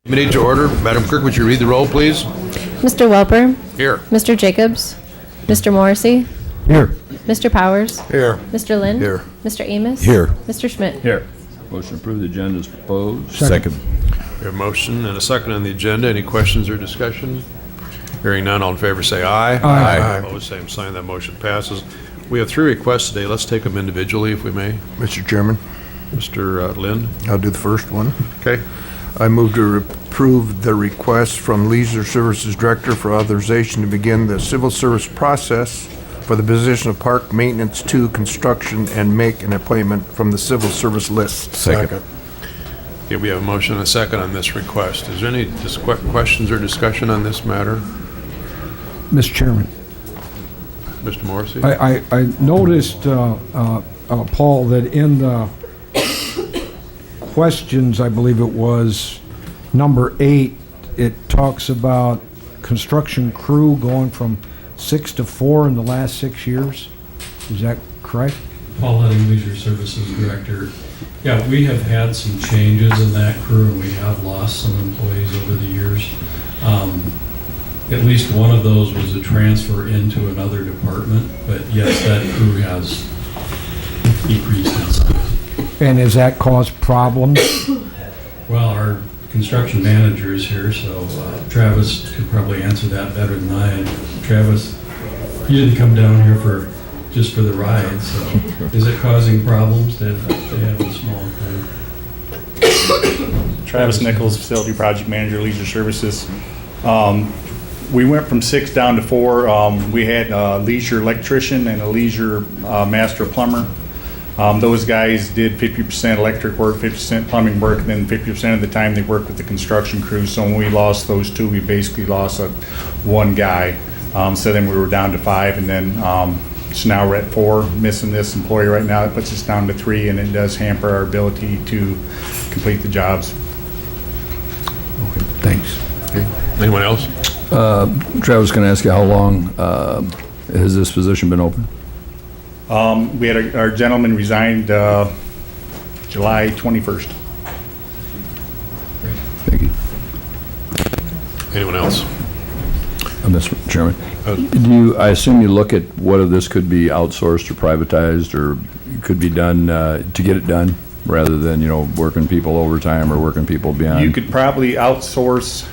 Committee to order. Madam Clerk, would you read the roll, please? Mr. Welper? Here. Mr. Jacobs? Mr. Morrissey? Here. Mr. Powers? Here. Mr. Lind? Here. Mr. Amos? Here. Mr. Schmidt? Here. Motion to approve the agenda is proposed. Second. We have a motion and a second on the agenda. Any questions or discussion? Hearing none, all in favor say aye. Aye. Opposed, same sign. That motion passes. We have 3 requests today. Let's take them individually, if we may. Mr. Chairman, Mr. Lind? I'll do the first one. Okay. I move to approve the request from Leisure Services Director for authorization to begin the civil service process for the position of Park Maintenance 2 Construction and make an appointment from the civil service list. Second. Okay, we have a motion and a second on this request. Is there any questions or discussion on this matter? Mr. Chairman, Mr. Morrissey? I noticed, Paul, that in the questions, I believe it was, number 8, it talks about construction crew going from 6 to 4 in the last 6 years. Is that correct? Paul Heading, Leisure Services Director. Yeah, we have had some changes in that crew, and we have lost some employees over the years. At least one of those was a transfer into another department, but yes, that crew has decreased in size. And has that caused problems? Well, our construction manager is here, so Travis could probably answer that better than I. And Travis, you didn't come down here just for the ride, so is it causing problems to have a small crew? Travis Nichols, Facility Project Manager, Leisure Services. We went from 6 down to 4. We had a leisure electrician and a leisure master plumber. Those guys did 50% electric work, 50% plumbing work, and then 50% of the time they worked with the construction crew. So when we lost those 2, we basically lost one guy. So then we were down to 5, and then so now we're at 4, missing this employee right now. It puts us down to 3, and it does hamper our ability to complete the jobs. Okay, thanks. Okay. Anyone else? Travis, can I ask you how long has this position been open? We had our gentleman resigned July 21st. Thank you. Anyone else? Mr. Chairman, I assume you look at whether this could be outsourced or privatized or could be done to get it done rather than, working people overtime or working people beyond? You could probably outsource,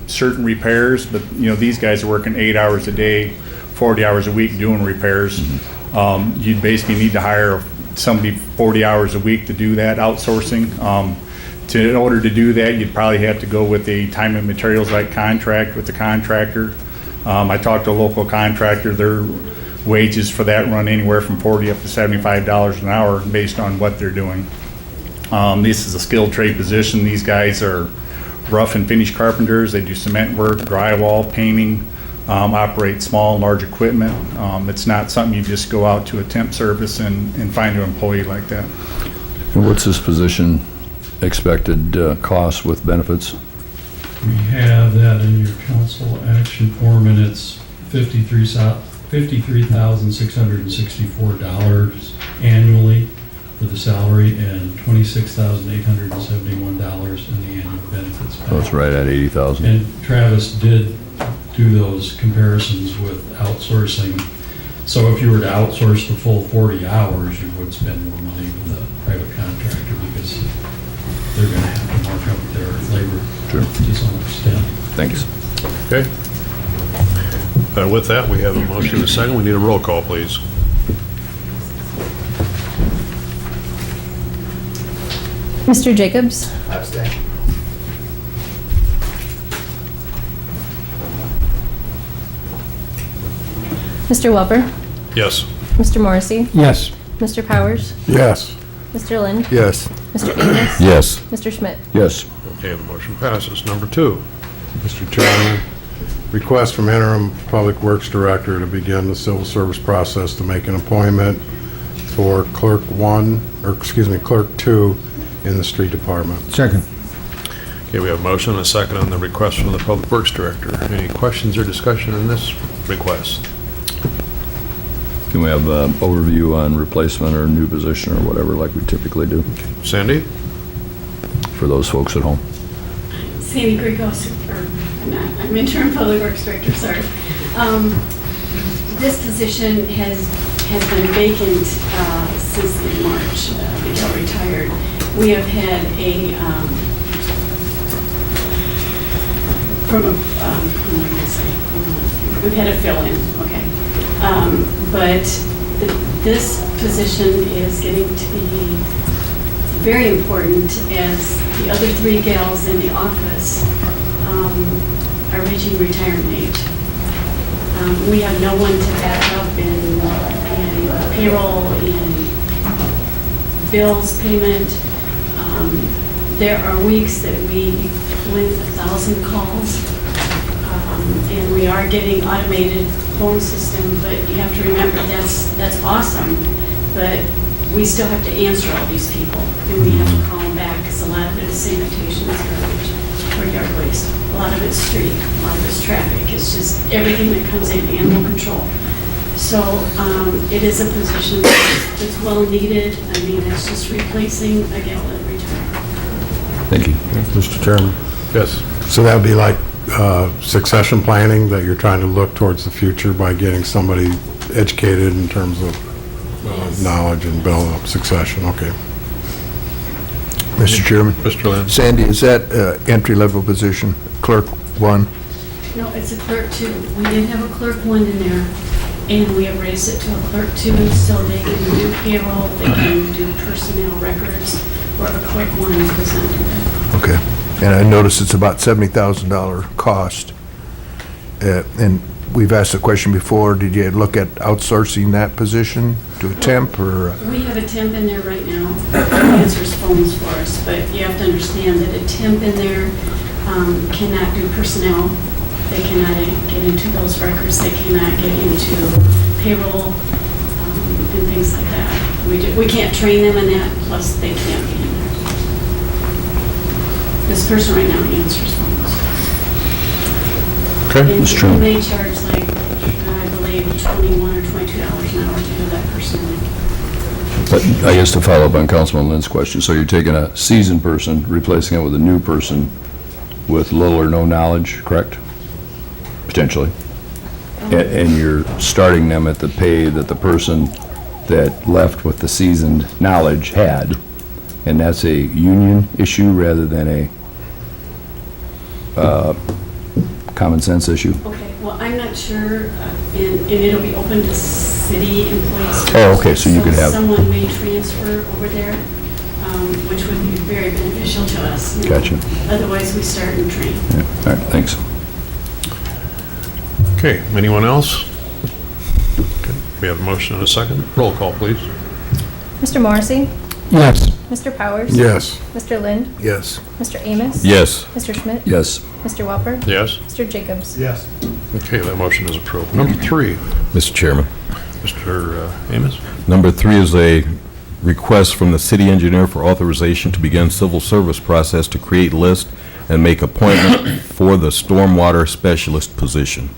certain repairs, but, these guys are working 8 hours a day, 40 hours a week doing repairs. Mm-hmm. You'd basically need to hire somebody 40 hours a week to do that outsourcing. In order to do that, you'd probably have to go with a time and materials like contract with the contractor. I talked to a local contractor. Their wages for that run anywhere from $40 up to $75 an hour based on what they're doing. This is a skilled trade position. These guys are rough and finish carpenters. They do cement work, drywall, painting, operate small and large equipment. It's not something you just go out to a temp service and find an employee like that. And what's this position expected cost with benefits? We have that in your council action form, and it's $53,664 annually for the salary and $26,871 in the annual benefits package. That's right at 80,000. And Travis did do those comparisons with outsourcing. So if you were to outsource the full 40 hours, you would spend more money with a private contractor because they're going to have to mark up their labor Sure. to some extent. Thanks. Okay. With that, we have a motion and a second. We need a roll call, please. Mr. Jacobs? Mr. Welper? Yes. Mr. Morrissey? Yes. Mr. Powers? Yes. Mr. Lind? Yes. Mr. Amos? Yes. Mr. Schmidt? Yes. Okay, the motion passes. Number 2. Mr. Chairman, request from interim Public Works Director to begin the civil service process to make an appointment for Clerk 2 in the Street Department. Second. Okay, we have a motion and a second on the request from the Public Works Director. Any questions or discussion on this request? Can we have an overview on replacement or new position or whatever like we typically do Sandy? for those folks at home? Sandy Grigos, I'm interim public works director, sorry. This position has been vacant since in March, until retired. We have had we've had a fill-in, okay. But this position is getting to be very important as the other 3 gals in the office are reaching retirement age. We have no one to back up in payroll, in bills payment. There are weeks that we win 1,000 calls, and we are getting automated phone system, but you have to remember that's awesome, but we still have to answer all these people, and we have to call them back, because a lot of it is sanitation, it's garbage, or yard waste. A lot of it's street, a lot of it's traffic, it's just everything that comes in, animal control. So it is a position that's well needed. I mean, it's just replacing a gal that retired. Thank you. Mr. Chairman? Yes. So that would be like succession planning, that you're trying to look towards the future by getting somebody educated in terms of knowledge and building up succession. Okay. Mr. Chairman? Mr. Lynn? Sandy, is that entry-level position, clerk 1? No, it's a clerk 2. We did have a clerk 1 in there, and we have raised it to a clerk 2, so they can do payroll, they can do personnel records, or a clerk 1 does not do that. Okay. And I noticed it's about $70,000 cost. And we've asked the question before, did you look at outsourcing that position to a temp or? We have a temp in there right now that answers phones for us, but you have to understand that a temp in there cannot do personnel. They cannot get into those records. They cannot get into payroll and things like that. We can't train them in that, plus they can't get in there. This person right now answers phones. Okay. And That's true. they charge like, I believe, $21 or $22 an hour to do that personally. But I guess to follow up on Councilman Lynn's question, so you're taking a seasoned person, replacing it with a new person with little or no knowledge, correct? Potentially. And you're starting them at the pay that the person that left with the seasoned knowledge had, and that's a union issue rather than a common sense issue? Okay, well, I'm not sure, and it'll be open to city employees. Oh, okay, so you could have- Someone may transfer over there, which would be very beneficial to us. you know. Gotcha. Otherwise, we start and train. Yeah, all right, thanks. Okay, anyone else? Okay, we have a motion and a second. Roll call, please. Mr. Morrissey? Yes. Mr. Powers? Yes. Mr. Lind? Yes. Mr. Amos? Yes. Mr. Schmidt? Yes. Mr. Welper? Yes. Mr. Jacobs? Yes. Okay, that motion is approved. Number 3, Mr. Chairman, Mr. Amos. number 3 is a request from the city engineer for authorization to begin civil service process to create list and make appointment for the stormwater specialist position.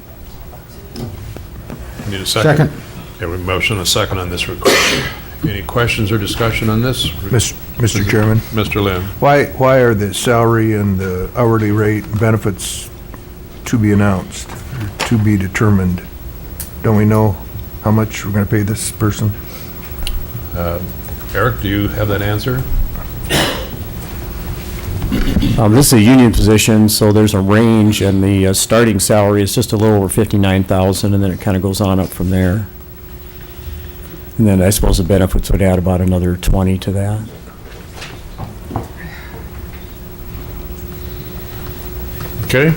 Need a second? Second. Okay, we have a motion and a second on this request. Any questions or discussion on this? Mr. Chairman, Mr. Lynn? why are the salary and the hourly rate and benefits to be announced, or to be determined? Don't we know how much we're going to pay this person? Eric, do you have that answer? This is a union position, so there's a range, and the starting salary is just a little over 59,000, and then it kind of goes on up from there. And then I suppose the benefits would add about another 20 to that. Okay.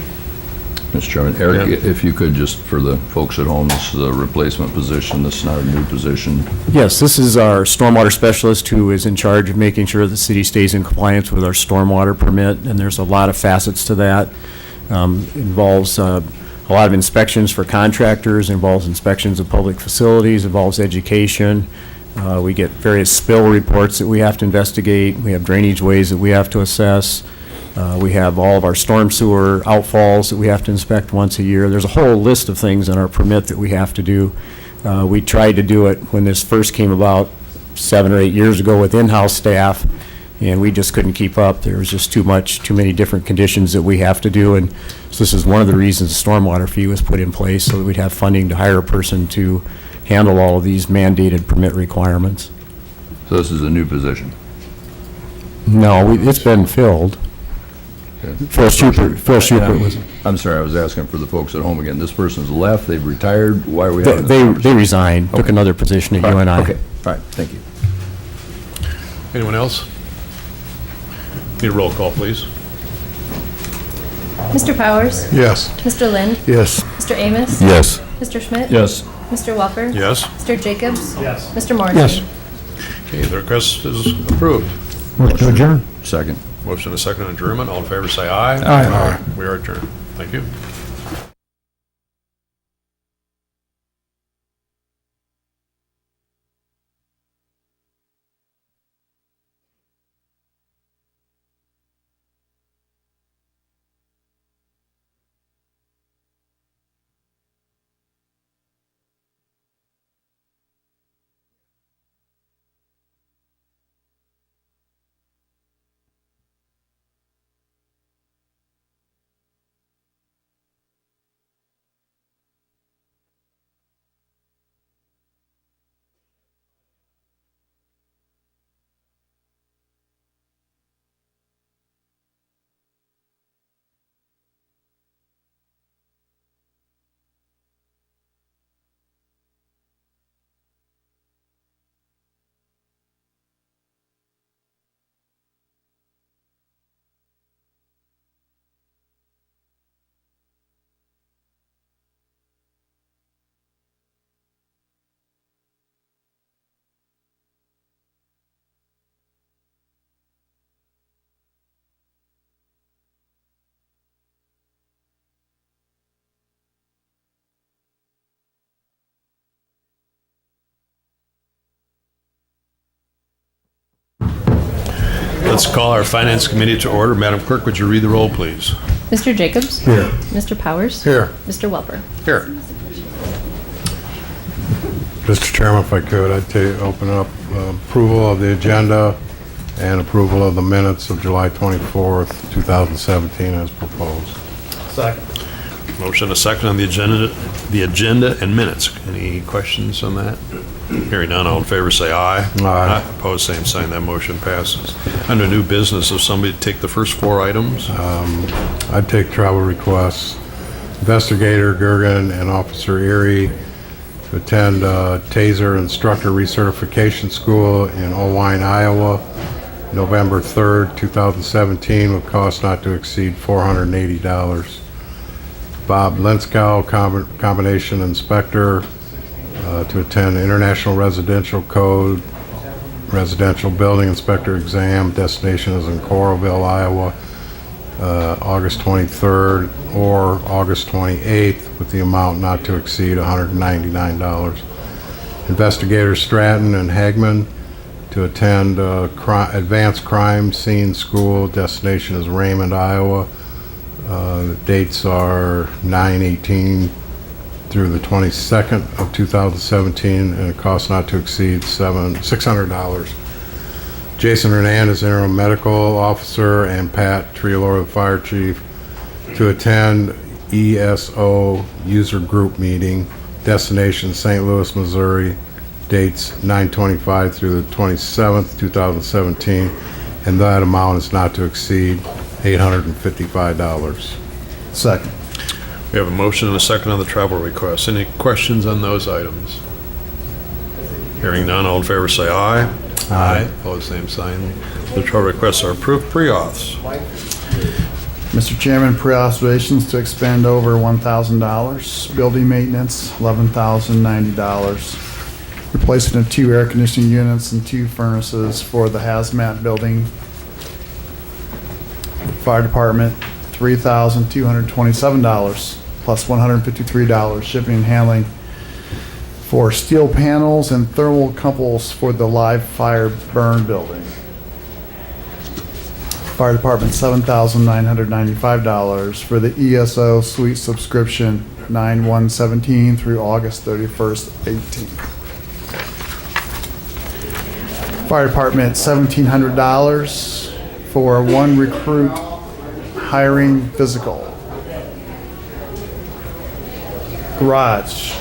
Mr. Chairman, Eric, Yeah. if you could, just for the folks at home, this is a replacement position, this is not a new position. Yes, this is our stormwater specialist who is in charge of making sure the city stays in compliance with our stormwater permit, and there's a lot of facets to that. Involves a lot of inspections for contractors, involves inspections of public facilities, involves education. We get various spill reports that we have to investigate. We have drainage ways that we have to assess. We have all of our storm sewer outfalls that we have to inspect once a year. There's a whole list of things in our permit that we have to do. We tried to do it when this first came about 7 or 8 years ago with in-house staff, and we just couldn't keep up. There was just too many different conditions that we have to do, and so this is one of the reasons the stormwater fee was put in place, so that we'd have funding to hire a person to handle all of these mandated permit requirements. So this is a new position. No, it's been filled. Phil Schubert was. I'm sorry, I was asking for the folks at home again. This person's left, they've retired, why are we having this They conversation? resigned, took Okay. another position at All right, UNI. Okay, all right, thank you. Anyone else? Need a roll call, please. Mr. Powers? Yes. Mr. Lind? Yes. Mr. Amos? Yes. Mr. Schmidt? Yes. Mr. Welper? Yes. Mr. Jacobs? Yes. Mr. Morrissey? Yes. Okay, the request is approved. Motion to adjourn. Second. Motion and a second on adjournment. All in favor, say aye. Aye. We are adjourned. Thank you. Let's call our Finance Committee to order. Madam Clerk, would you read the roll, please? Mr. Jacobs? Here. Mr. Powers? Here. Mr. Welper? Here. Mr. Chairman, if I could, I'd open up approval of the agenda and approval of the minutes of July 24th, 2017 as proposed. Second. Motion and a second on the agenda and minutes. Any questions on that? Hearing none, all in favor say aye. Aye. Opposed, same sign. That motion passes. Under new business, if somebody would take the first 4 items. I'd take travel requests. Investigator Gergen and Officer Erie to attend TASER Instructor Recertification School in Owine, Iowa, November 3rd, 2017, with cost not to exceed $480. Bob Lenskow, Combination Inspector, to attend International Residential Code Residential Building Inspector Exam. Destination is in Coralville, Iowa, August 23rd or August 28th, with the amount not to exceed $199. Investigator Stratton and Hagman to attend Advanced Crime Scene School. Destination is Raymond, Iowa. The dates are 9/18 through through the 22nd of 2017, and a cost not to exceed $600. Jason Hernandez, interim medical officer, and Pat Triolora, the fire chief, to attend ESO user group meeting, destination St. Louis, Missouri, dates 9/25 through the 27th, 2017, and that amount is not to exceed $855. Second. We have a motion and a second on the travel request. Any questions on those items? Hearing none, all in favor say aye. Aye. Opposed, same sign. The travel requests are approved. Pre-auths. Mr. Chairman, pre-authorizations to expend over $1,000. Building maintenance, $11,090. Replacement of 2 air conditioning units and 2 furnaces for the hazmat building. Fire department, $3,227 plus $153 shipping and handling for steel panels and thermal couples for the live fire burn building. Fire department, $7,995 for the ESO suite subscription, 9/1/17 through August 31st, 18. Fire department, $1,700 for 1 recruit hiring physical. Garage,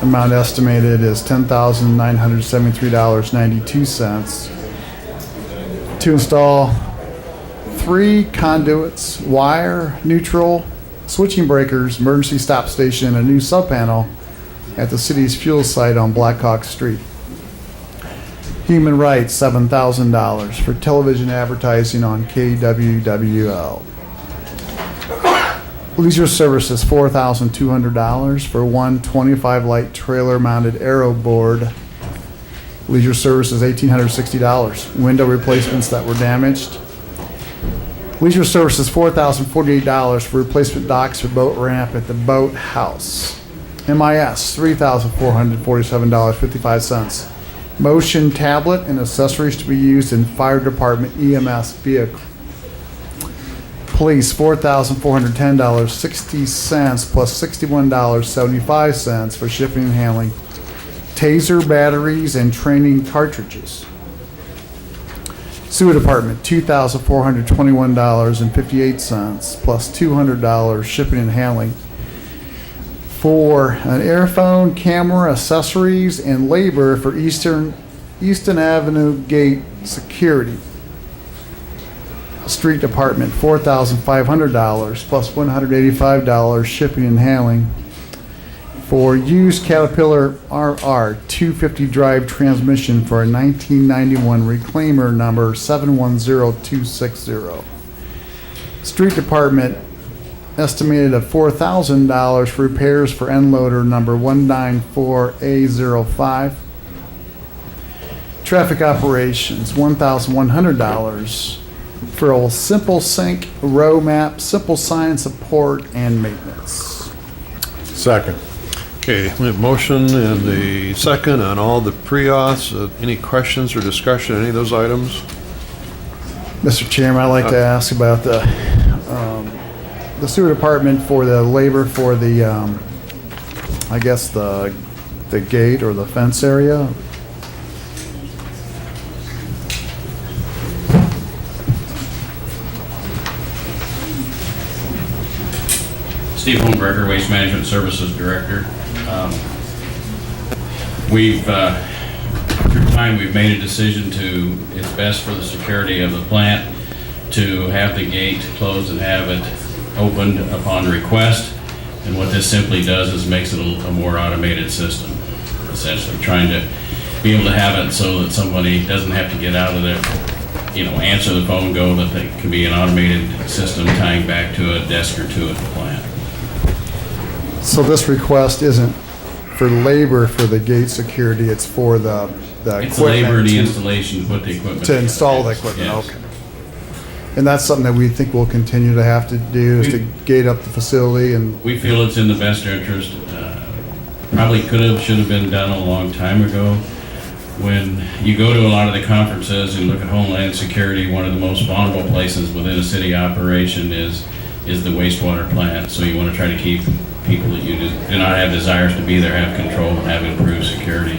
amount estimated is $10,973.92 to install 3 conduits, wire, neutral, switching breakers, emergency stop station, and a new sub-panel at the city's fuel site on Blackhawk Street. Human Rights, $7,000 for television advertising on KWWL. Leisure Services, $4,200 for 1 25 light trailer mounted aero board. Leisure Services, $1,860. Window replacements that were damaged. Leisure Services, $4,048 for replacement docks for boat ramp at the boat house. MIS, $3,447.55. Motion tablet and accessories to be used in fire department EMS vehicle. Police, $4,410.60 plus $61.75 for shipping and handling. Taser batteries and training cartridges. Sewer department, $2,421.58 plus $200 shipping and handling for an earphone, camera, accessories, and labor for Easton Avenue Gate security. Street department, $4,500 plus $185 shipping and handling for used Caterpillar RR 250 drive transmission for a 1991 reclaimer number 710260. Street department estimated of $4,000 for repairs for end loader number 194A05. Traffic operations, $1,100 for a simple sync, row map, simple sign support, and maintenance. Second. Okay, we have motion and the second on all the pre-auths. Any questions or discussion on any of those items? Mr. Chairman, I'd like to ask about the sewer department for the labor for the, I guess the gate or the fence area. Steve Holmberger, Waste Management Services Director. Through time, we've made a decision it's best for the security of the plant to have the gate closed and have it opened upon request. And what this simply does is makes it a more automated system, essentially trying to be able to have it so that somebody doesn't have to get out of their, answer the phone, go, that they can be an automated system tying back to a desk or two at the plant. So this request isn't for labor for the gate security, it's for the equipment. It's the labor and the installation to put the equipment. To install the equipment, Yes. okay. And that's something that we think we'll continue to have to do, is to gate up the facility and. We feel it's in the best interest. Probably should have been done a long time ago. When you go to a lot of the conferences and look at Homeland Security, one of the most vulnerable places within a city operation is the wastewater plant. So you want to try to keep people that you do not have desires to be there have control and have improved security.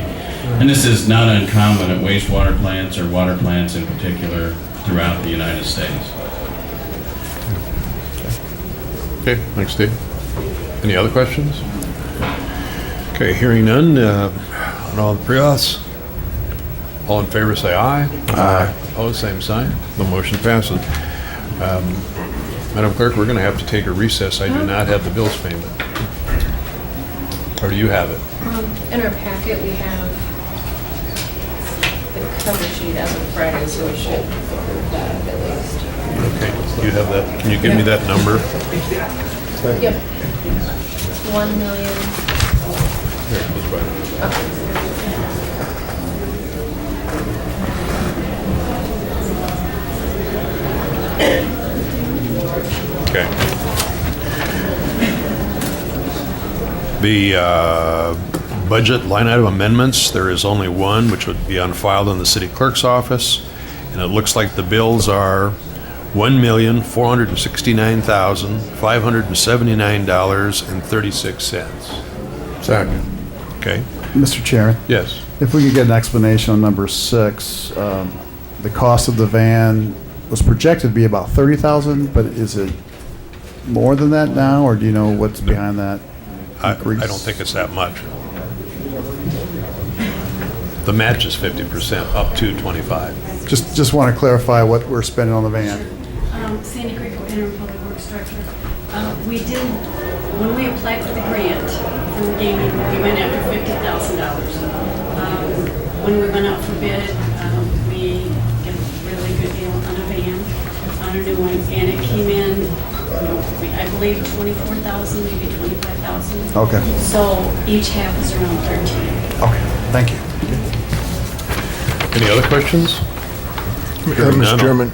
And this is not uncommon at wastewater plants or water plants in particular throughout the United States. Okay, thanks, Steve. Any other questions? Okay, hearing none, on all the pre-auths, all in favor say aye. Aye. Opposed, same sign. The motion passes. Madam Clerk, we're going to have to take a recess. I do not have the bills payment. Or do you have it? In our packet, we have the cover sheet as of Friday, so we should approve that at least. Okay, you have that. Can you give me that number? Yep. 1 million. Here, let's write it. Okay. The budget line item amendments, there is only one, which would be on file in the city clerk's office, and it looks like the bills are $1,469,579.36. Second. Okay. Mr. Chairman? Yes. If we could get an explanation on number 6, the cost of the van was projected to be about $30,000, but is it more than that now, or do you know what's behind that increase? I don't think it's that much. The match is 50%, up to 25. Just want to clarify what we're spending on the van. Sandy Creek, Interim Public Works Director. We did, when we applied for the grant from the gaming, we went after $50,000. When we went out for bid, we got a really good deal on a van, on a new one, and it came in, I believe, $24,000, maybe $25,000. Okay. So each half is around $13,000. Okay, thank you. Any other questions? Mr. Chairman,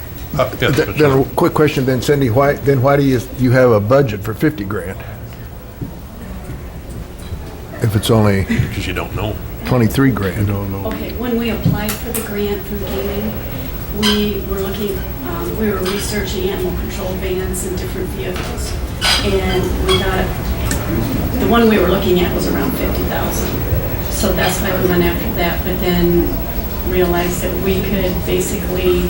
yes, then a quick question then, Cindy, why do you have a budget for 50 grand? If it's only Because you don't know. 23 grand. Okay, when we applied for the grant from gaming, we were looking, we were researching animal control vans and different vehicles. And we got, the one we were looking at was around 50,000. So that's why we went after that, but then realized that we could basically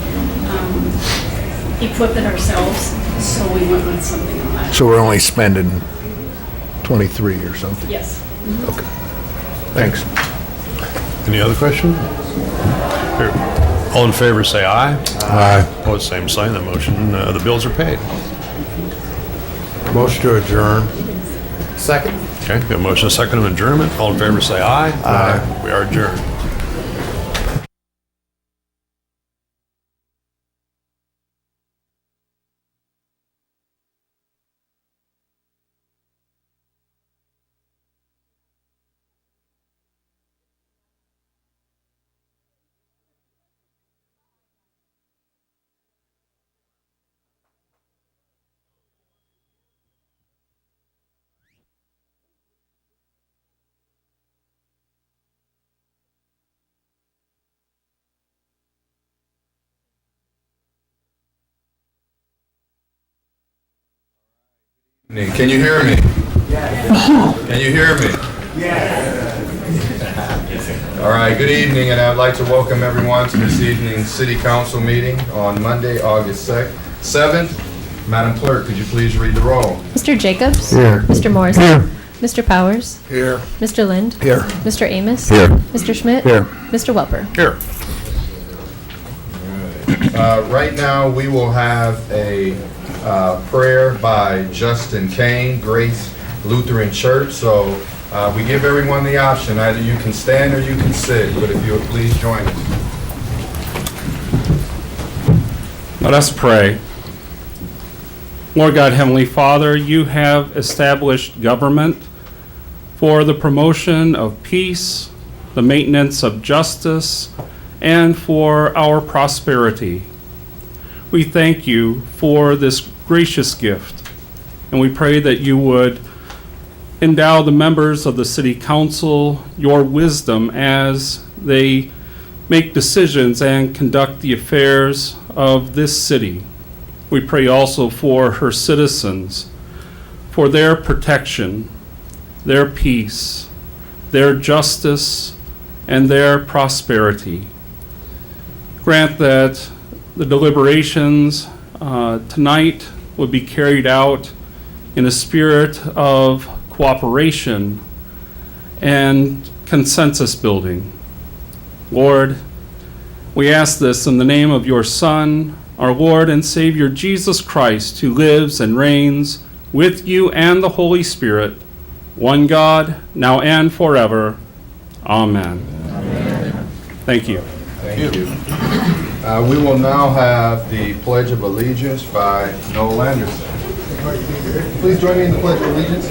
equip it ourselves, so we went with something on that. So we're only spending 23 or something? Yes. Okay. Thanks. Any other question? Here. All in favor say aye. Aye. Opposed, same sign. The motion, the bills are paid. Motion to adjourn. Second. Okay, we have a motion, a second on adjournment. All in favor say aye. Aye. We are adjourned. Can you hear me? Can you hear me? All right, good evening, and I'd like to welcome everyone to this evening's City Council meeting on Monday, August 7th. Madam Clerk, could you please read the roll? Mr. Jacobs? Here. Mr. Morrissey? Here. Mr. Powers? Here. Mr. Lind? Here. Mr. Amos? Here. Mr. Schmidt? Here. Mr. Welper? Here. Right now, we will have a prayer by Justin Kane, Grace Lutheran Church. So we give everyone the option. Either you can stand or you can sit, but if you would please join us. Let us pray. Lord God, Heavenly Father, you have established government for the promotion of peace, the maintenance of justice, and for our prosperity. We thank you for this gracious gift, and we pray that you would endow the members of the City Council your wisdom as they make decisions and conduct the affairs of this city. We pray also for her citizens, for their protection, their peace, their justice, and their prosperity. Grant that the deliberations tonight would be carried out in a spirit of cooperation and consensus building. Lord, we ask this in the name of your Son, our Lord and Savior Jesus Christ, who lives and reigns with you and the Holy Spirit, one God, now and forever. Amen. Amen. Thank you. Thank you. We will now have the Pledge of Allegiance by Noel Anderson. Please join me in the Pledge of Allegiance.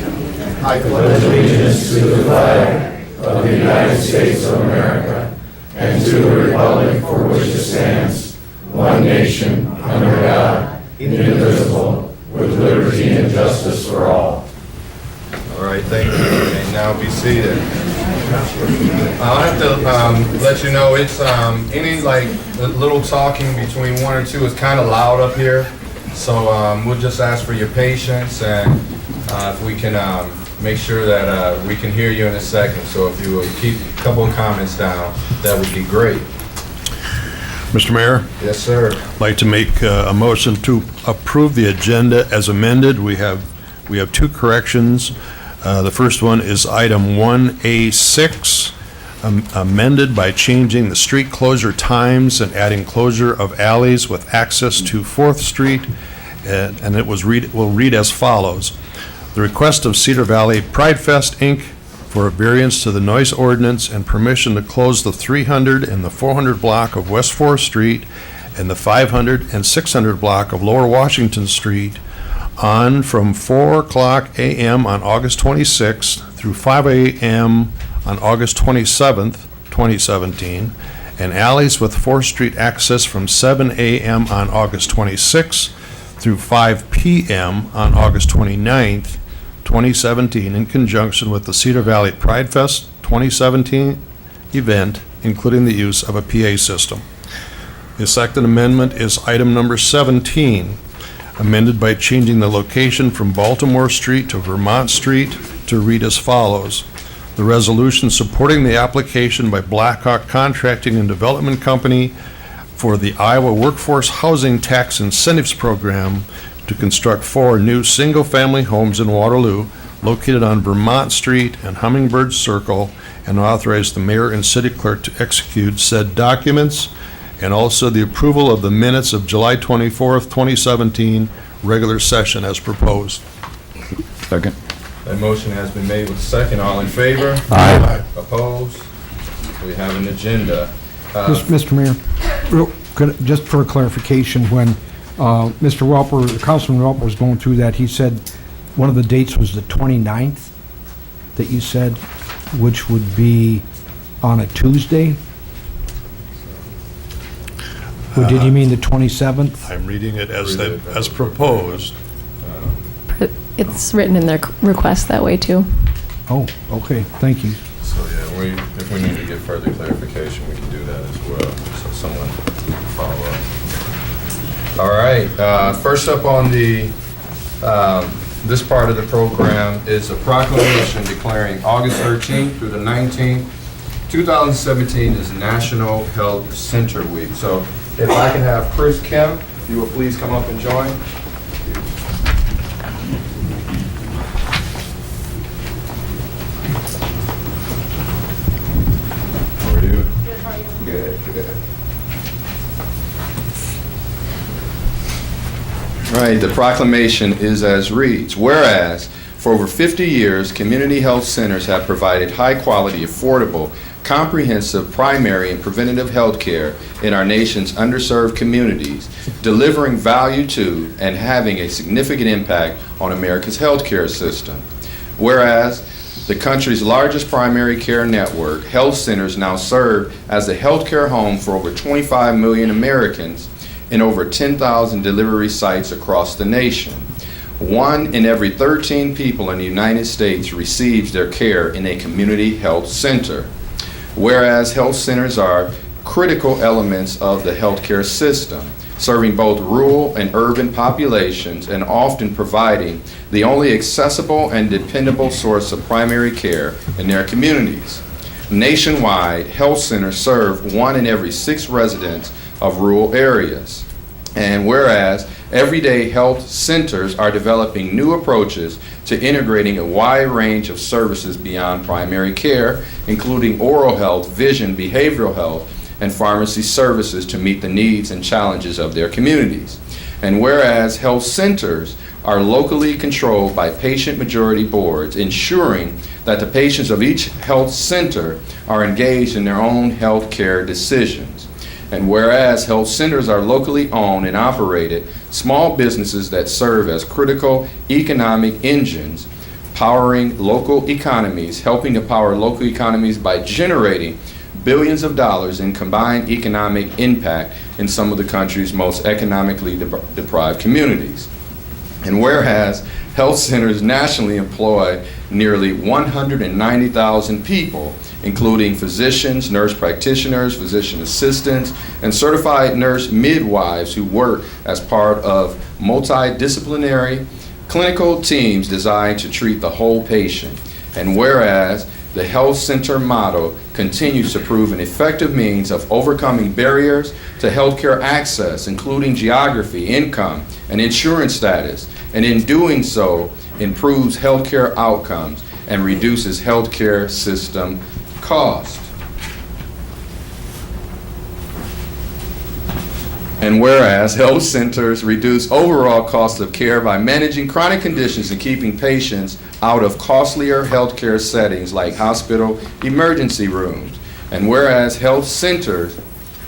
I pledge allegiance to the flag of the United States of America and to the republic for which it stands, one nation, under God, indivisible, with liberty and justice for all. All right, thank you. And now be seated. I'll have to let you know it's any like little talking between one or two is kind of loud up here, so we'll just ask for your patience, and if we can make sure that we can hear you in a second. So if you will keep a couple of comments down, that would be great. Mr. Mayor? Yes, sir. I'd like to make a motion to approve the agenda as amended. We have two corrections. The first one is item 1A6, amended by changing the street closure times and adding closure of alleys with access to 4th Street, and it will read as follows. The request of Cedar Valley Pride Fest, Inc. for a variance to the noise ordinance and permission to close the 300 and the 400 block of West 4th Street and the 500 and 600 block of Lower Washington Street on from 4:00 a.m. on August 26th through 5 a.m. on August 27th, 2017, and alleys with 4th Street access from 7 a.m. on August 26th through 5 p.m. on August 29th, 2017, in conjunction with the Cedar Valley Pride Fest 2017 event, including the use of a PA system. The second amendment is item number 17, amended by changing the location from Baltimore Street to Vermont Street to read as follows. The resolution supporting the application by Blackhawk Contracting and Development Company for the Iowa Workforce Housing Tax Incentives Program to construct 4 new single-family homes in Waterloo located on Vermont Street and Hummingbird Circle, and authorize the mayor and city clerk to execute said documents, and also the approval of the minutes of July 24th, 2017 regular session as proposed. Second. That motion has been made with a second. All in favor? Aye. Opposed? We have an agenda. Mr. Mayor, just for clarification, when Mr. Welper, Councilman Welper was going through that, he said one of the dates was the 29th that you said, which would be on a Tuesday? Or did you mean the 27th? I'm reading it as proposed. It's written in their request that way, too. Oh, okay, thank you. So, yeah, if we need to get further clarification, we can do that as well. So someone can follow up. All right, first up on the this part of the program is a proclamation declaring August 13th through the 19th, 2017 is National Health Center Week. So if I can have Chris Kemp, if you will please come up and join. How are you? Good, how are you? Good, good. Right, the proclamation is as reads. Whereas, for over 50 years, community health centers have provided high-quality, affordable, comprehensive primary and preventative health care in our nation's underserved communities, delivering value to and having a significant impact on America's healthcare system. Whereas, the country's largest primary care network, health centers now serve as a healthcare home for over 25 million Americans in over 10,000 delivery sites across the nation. 1 in every 13 people in the United States receives their care in a community health center. Whereas health centers are critical elements of the healthcare system, serving both rural and urban populations and often providing the only accessible and dependable source of primary care in their communities. Nationwide, health centers serve 1 in every 6 residents of rural areas. And whereas everyday health centers are developing new approaches to integrating a wide range of services beyond primary care, including oral health, vision, behavioral health, and pharmacy services to meet the needs and challenges of their communities. And whereas health centers are locally controlled by patient majority boards, ensuring that the patients of each health center are engaged in their own health care decisions. And whereas health centers are locally owned and operated, small businesses that serve as critical economic engines, powering local economies, helping to power local economies by generating billions of dollars in combined economic impact in some of the country's most economically deprived communities. And whereas health centers nationally employ nearly 190,000 people, including physicians, nurse practitioners, physician assistants, and certified nurse midwives who work as part of multidisciplinary clinical teams designed to treat the whole patient. And whereas the health center model continues to prove an effective means of overcoming barriers to healthcare access, including geography, income, and insurance status, and in doing so, improves healthcare outcomes and reduces healthcare system cost. And whereas health centers reduce overall cost of care by managing chronic conditions and keeping patients out of costlier healthcare settings like hospital emergency rooms. And whereas health centers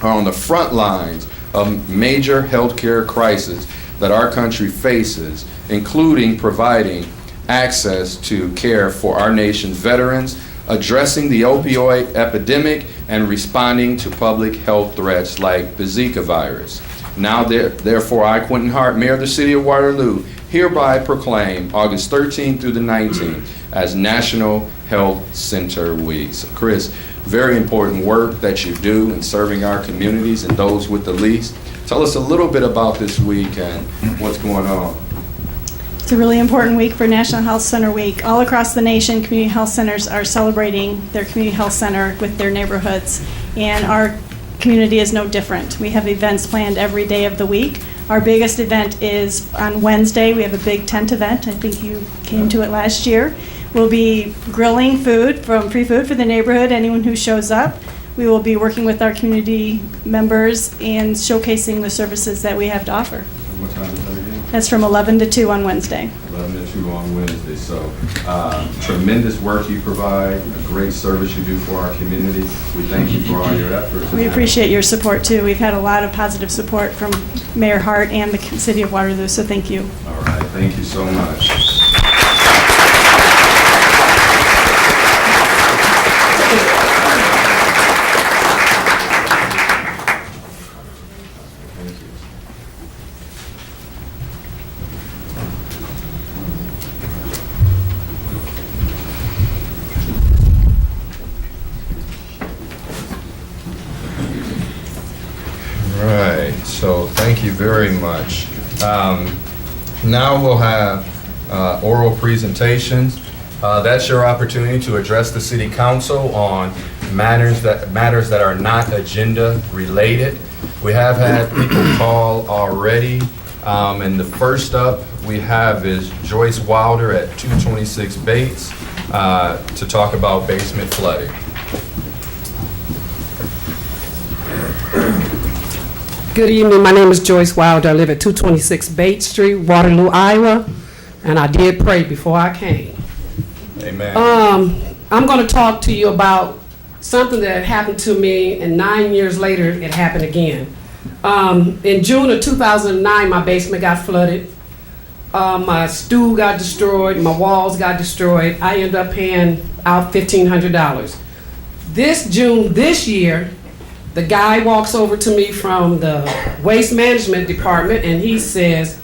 are on the front lines of major healthcare crises that our country faces, including providing access to care for our nation's veterans, addressing the opioid epidemic, and responding to public health threats like the Zika virus. Now, therefore, I, Quentin Hart, Mayor of the City of Waterloo, hereby proclaim August 13th through the 19th as National Health Center Week. So, Chris, very important work that you do in serving our communities and those with the least. Tell us a little bit about this week and what's going on. It's a really important week for National Health Center Week. All across the nation, community health centers are celebrating their community health center with their neighborhoods, and our community is no different. We have events planned every day of the week. Our biggest event is on Wednesday. We have a big tent event. I think you came to it last year. We'll be grilling food, free food for the neighborhood, anyone who shows up. We will be working with our community members and showcasing the services that we have to offer. What time is that again? That's from 11 to 2 on Wednesday. 11 to 2 on Wednesday. So tremendous work you provide, a great service you do for our community. We thank you for all your efforts. We appreciate your support too. We've had a lot of positive support from Mayor Hart and the City of Waterloo, so thank you. All right, thank you so much. Right, so thank you very much. Now we'll have oral presentations. That's your opportunity to address the City Council on matters that are not agenda related. We have had people call already, and the first up we have is Joyce Wilder at 226 Bates to talk about basement flooding. Good evening. My name is Joyce Wilder. I live at 226 Bates Street, Waterloo, Iowa, and I did pray before I came. Amen. I'm going to talk to you about something that happened to me, and 9 years later, it happened again. In June of 2009, my basement got flooded. My stool got destroyed. My walls got destroyed. I ended up paying out $1,500. This June this year, the guy walks over to me from the waste management department and he says,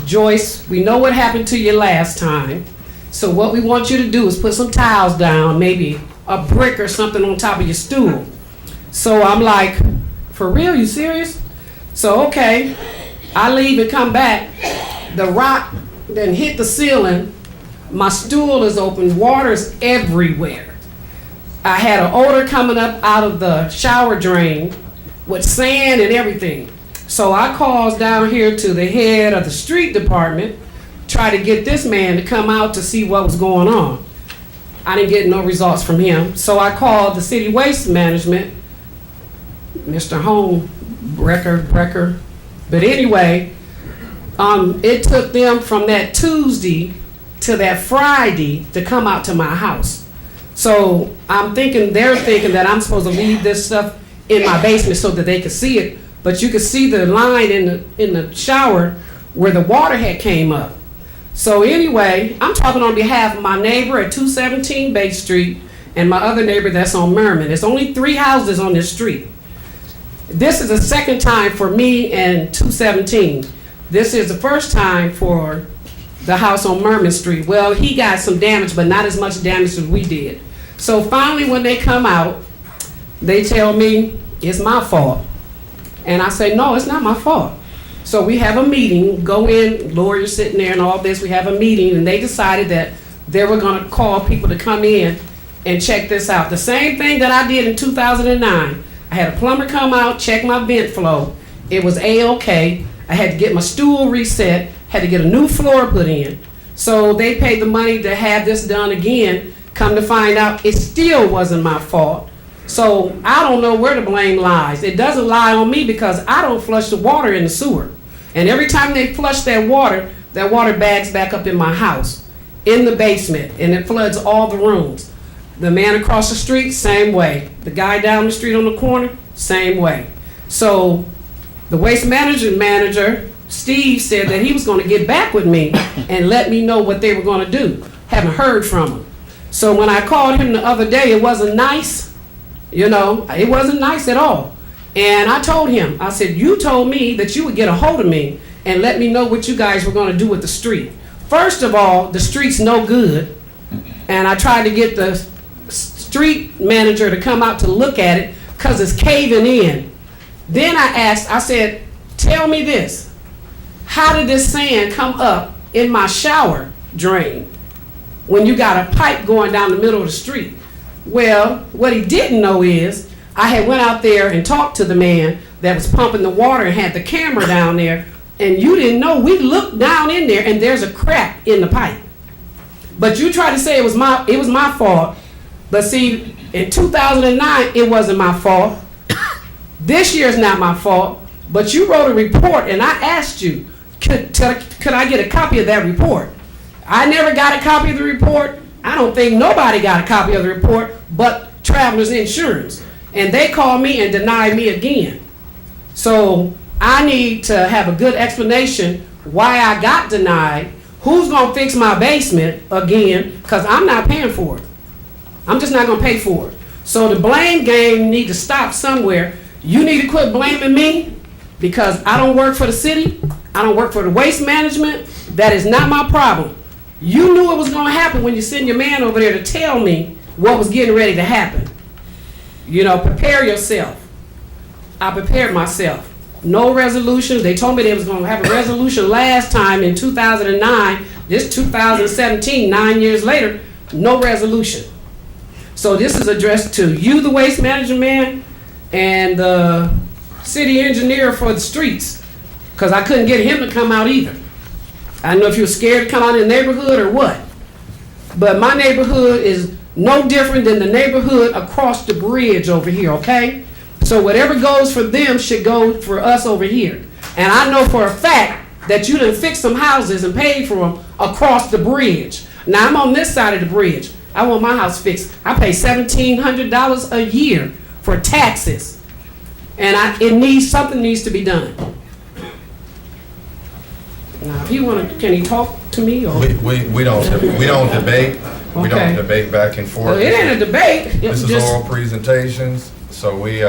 Joyce, we know what happened to you last time. So what we want you to do is put some tiles down, maybe a brick or something on top of your stool. So I'm like, for real, you serious? So, okay, I leave and come back. The rock then hit the ceiling. My stool is open. Water's everywhere. I had an odor coming up out of the shower drain with sand and everything. So I calls down here to the head of the street department, try to get this man to come out to see what was going on. I didn't get no results from him. So I called the city waste management, Mr. Brecker. But anyway, it took them from that Tuesday to that Friday to come out to my house. So I'm thinking, they're thinking that I'm supposed to leave this stuff in my basement so that they could see it. But you could see the line in the shower where the water had came up. So anyway, I'm talking on behalf of my neighbor at 217 Bay Street and my other neighbor that's on Merriman. There's only 3 houses on this street. This is the second time for me and 217. This is the first time for the house on Merriman Street. Well, he got some damage, but not as much damage as we did. So finally, when they come out, they tell me it's my fault. And I say, no, it's not my fault. So we have a meeting, go in, lawyers sitting there and all this, we have a meeting, and they decided that they were gonna call people to come in and check this out. The same thing that I did in 2009. I had a plumber come out, check my vent flow. It was A-okay. I had to get my stool reset, had to get a new floor put in. So they paid the money to have this done again. Come to find out, it still wasn't my fault. So I don't know where the blame lies. It doesn't lie on me because I don't flush the water in the sewer. And every time they flush that water bags back up in my house, in the basement, and it floods all the rooms. The man across the street, same way. The guy down the street on the corner, same way. So the waste manager, Steve, said that he was gonna get back with me and let me know what they were gonna do. Haven't heard from him. So when I called him the other day, it wasn't nice. You know, it wasn't nice at all. And I told him, I said, you told me that you would get a hold of me and let me know what you guys were gonna do with the street. First of all, the street's no good. And I tried to get the street manager to come out to look at it because it's caving in. Then I asked, I said, tell me this. How did this sand come up in my shower drain when you got a pipe going down the middle of the street? Well, what he didn't know is I had went out there and talked to the man that was pumping the water and had the camera down there, and you didn't know. We looked down in there and there's a crack in the pipe. But you tried to say it was my fault. But see, in 2009, it wasn't my fault. This year is not my fault. But you wrote a report and I asked you, could I get a copy of that report? I never got a copy of the report. I don't think nobody got a copy of the report but Travelers Insurance. And they called me and denied me again. So I need to have a good explanation why I got denied. Who's gonna fix my basement again? Because I'm not paying for it. I'm just not gonna pay for it. So the blame game need to stop somewhere. You need to quit blaming me because I don't work for the city. I don't work for the waste management. That is not my problem. You knew it was gonna happen when you sent your man over there to tell me what was getting ready to happen. You know, prepare yourself. I prepared myself. No resolution. They told me they was gonna have a resolution last time in 2009. This 2017, 9 years later, no resolution. So this is addressed to you, the waste management man, and the city engineer for the streets, because I couldn't get him to come out either. I don't know if you were scared to come out in the neighborhood or what, but my neighborhood is no different than the neighborhood across the bridge over here, okay? So whatever goes for them should go for us over here. And I know for a fact that you done fixed some houses and paid for them across the bridge. Now I'm on this side of the bridge. I want my house fixed. I pay $1,700 a year for taxes. And something needs to be done. Now, if you want to, can you talk to me or? We don't debate. We Okay. don't debate back and forth. Well, it ain't a debate. This is Just- oral presentations, so we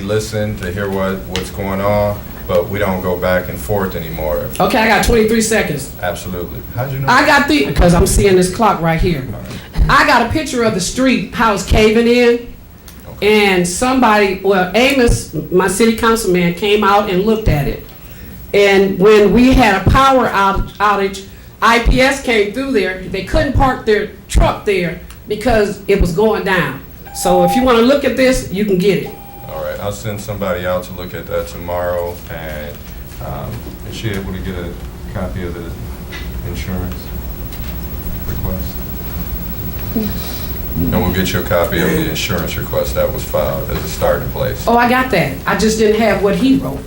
listen to hear what's going on, but we don't go back and forth anymore. Okay, I got 23 seconds. Absolutely. How'd you know? I got because I'm seeing this clock right here. I got a picture of the street, how it's caving in. And somebody, well, Amos, my city councilman, came out and looked at it. And when we had a power outage, IPS came through there. They couldn't park their truck there because it was going down. So if you want to look at this, you can get it. All right, I'll send somebody out to look at that tomorrow, and is she able to get a copy of the insurance request? And we'll get you a copy of the insurance request that was filed as a starting place. Oh, I got that. I just didn't have what he wrote.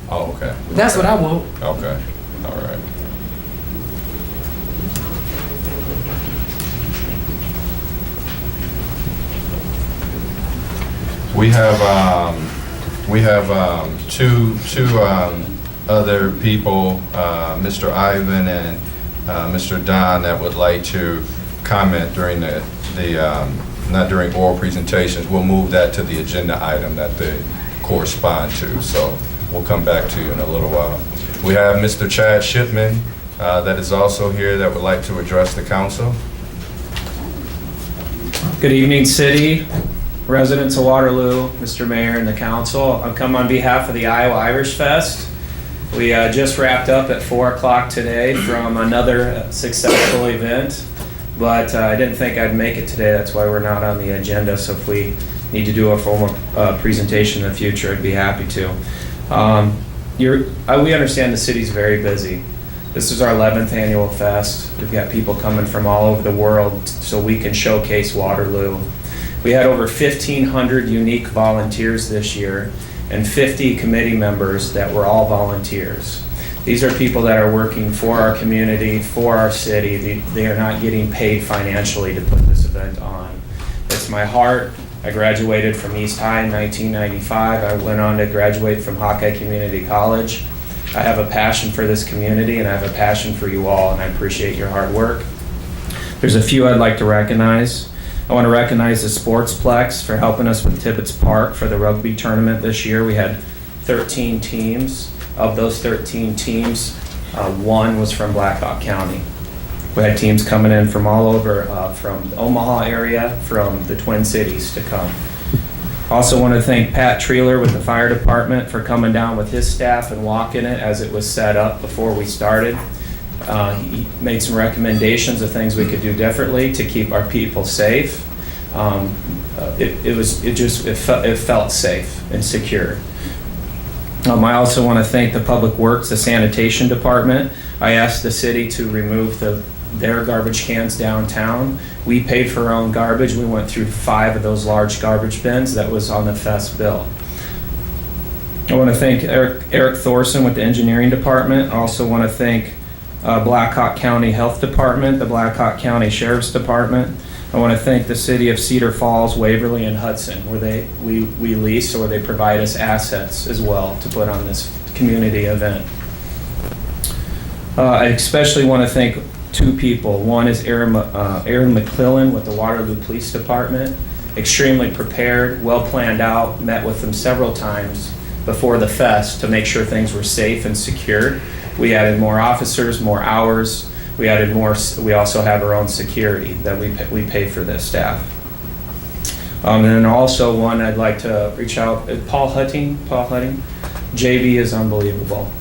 Oh, okay. That's what I want. Okay, all right. We have two other people, Mr. Ivan and Mr. Don, that would like to comment during not during oral presentations. We'll move that to the agenda item that they correspond to. So we'll come back to you in a little while. We have Mr. Chad Shipman that is also here that would like to address the council. Good evening, City, residents of Waterloo, Mr. Mayor, and the council. I've come on behalf of the Iowa Irish Fest. We just wrapped up at 4 o'clock today from another successful event, but I didn't think I'd make it today. That's why we're not on the agenda. So if we need to do a formal presentation in the future, I'd be happy to. We understand the city's very busy. This is our 11th annual fest. We've got people coming from all over the world so we can showcase Waterloo. We had over 1,500 unique volunteers this year and 50 committee members that were all volunteers. These are people that are working for our community, for our city. They are not getting paid financially to put this event on. It's my heart. I graduated from East High in 1995. I went on to graduate from Hawkeye Community College. I have a passion for this community and I have a passion for you all, and I appreciate your hard work. There's a few I'd like to recognize. I want to recognize the Sportsplex for helping us with Tibbetts Park for the rugby tournament this year. We had 13 teams. Of those 13 teams, one was from Black Hawk County. We had teams coming in from all over, from the Omaha area, from the Twin Cities to come. Also want to thank Pat Treeler with the fire department for coming down with his staff and walking it as it was set up before we started. He made some recommendations of things we could do differently to keep our people safe. It felt safe and secure. I also want to thank the Public Works, the Sanitation Department. I asked the city to remove their garbage cans downtown. We paid for our own garbage. We went through 5 of those large garbage bins that was on the fest bill. I want to thank Eric Thorson with the Engineering Department. I also want to thank Black Hawk County Health Department, the Black Hawk County Sheriff's Department. I want to thank the city of Cedar Falls, Waverly, and Hudson, where we lease or they provide us assets as well to put on this community event. I especially want to thank 2 people. One is Aaron McClellan with the Waterloo Police Department. Extremely prepared, well planned out, met with them several times before the fest to make sure things were safe and secure. We added more officers, more hours. We added more. We also have our own security that we pay for this staff. And then also one I'd like to reach out, Paul Hutting. JV is unbelievable.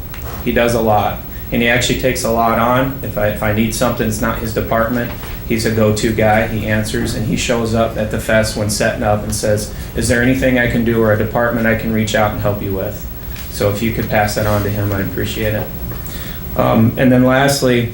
He does a lot, and he actually takes a lot on. If I need something, it's not his department. He's a go-to guy. He answers, and he shows up at the fest when setting up and says, "Is there anything I can do or a department I can reach out and help you with?" So if you could pass that on to him, I'd appreciate it. And then lastly,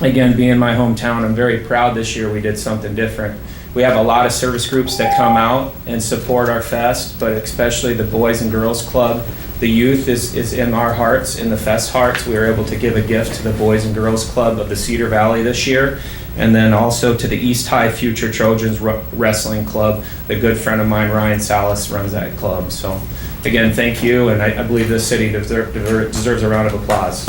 again, being my hometown, I'm very proud this year we did something different. We have a lot of service groups that come out and support our fest, but especially the Boys and Girls Club. The youth is in our hearts, in the fest hearts. We were able to give a gift to the Boys and Girls Club of the Cedar Valley this year, and then also to the East High Future Trojans Wrestling Club. A good friend of mine, Ryan Salas, runs that club. So again, thank you, and I believe this city deserves a round of applause.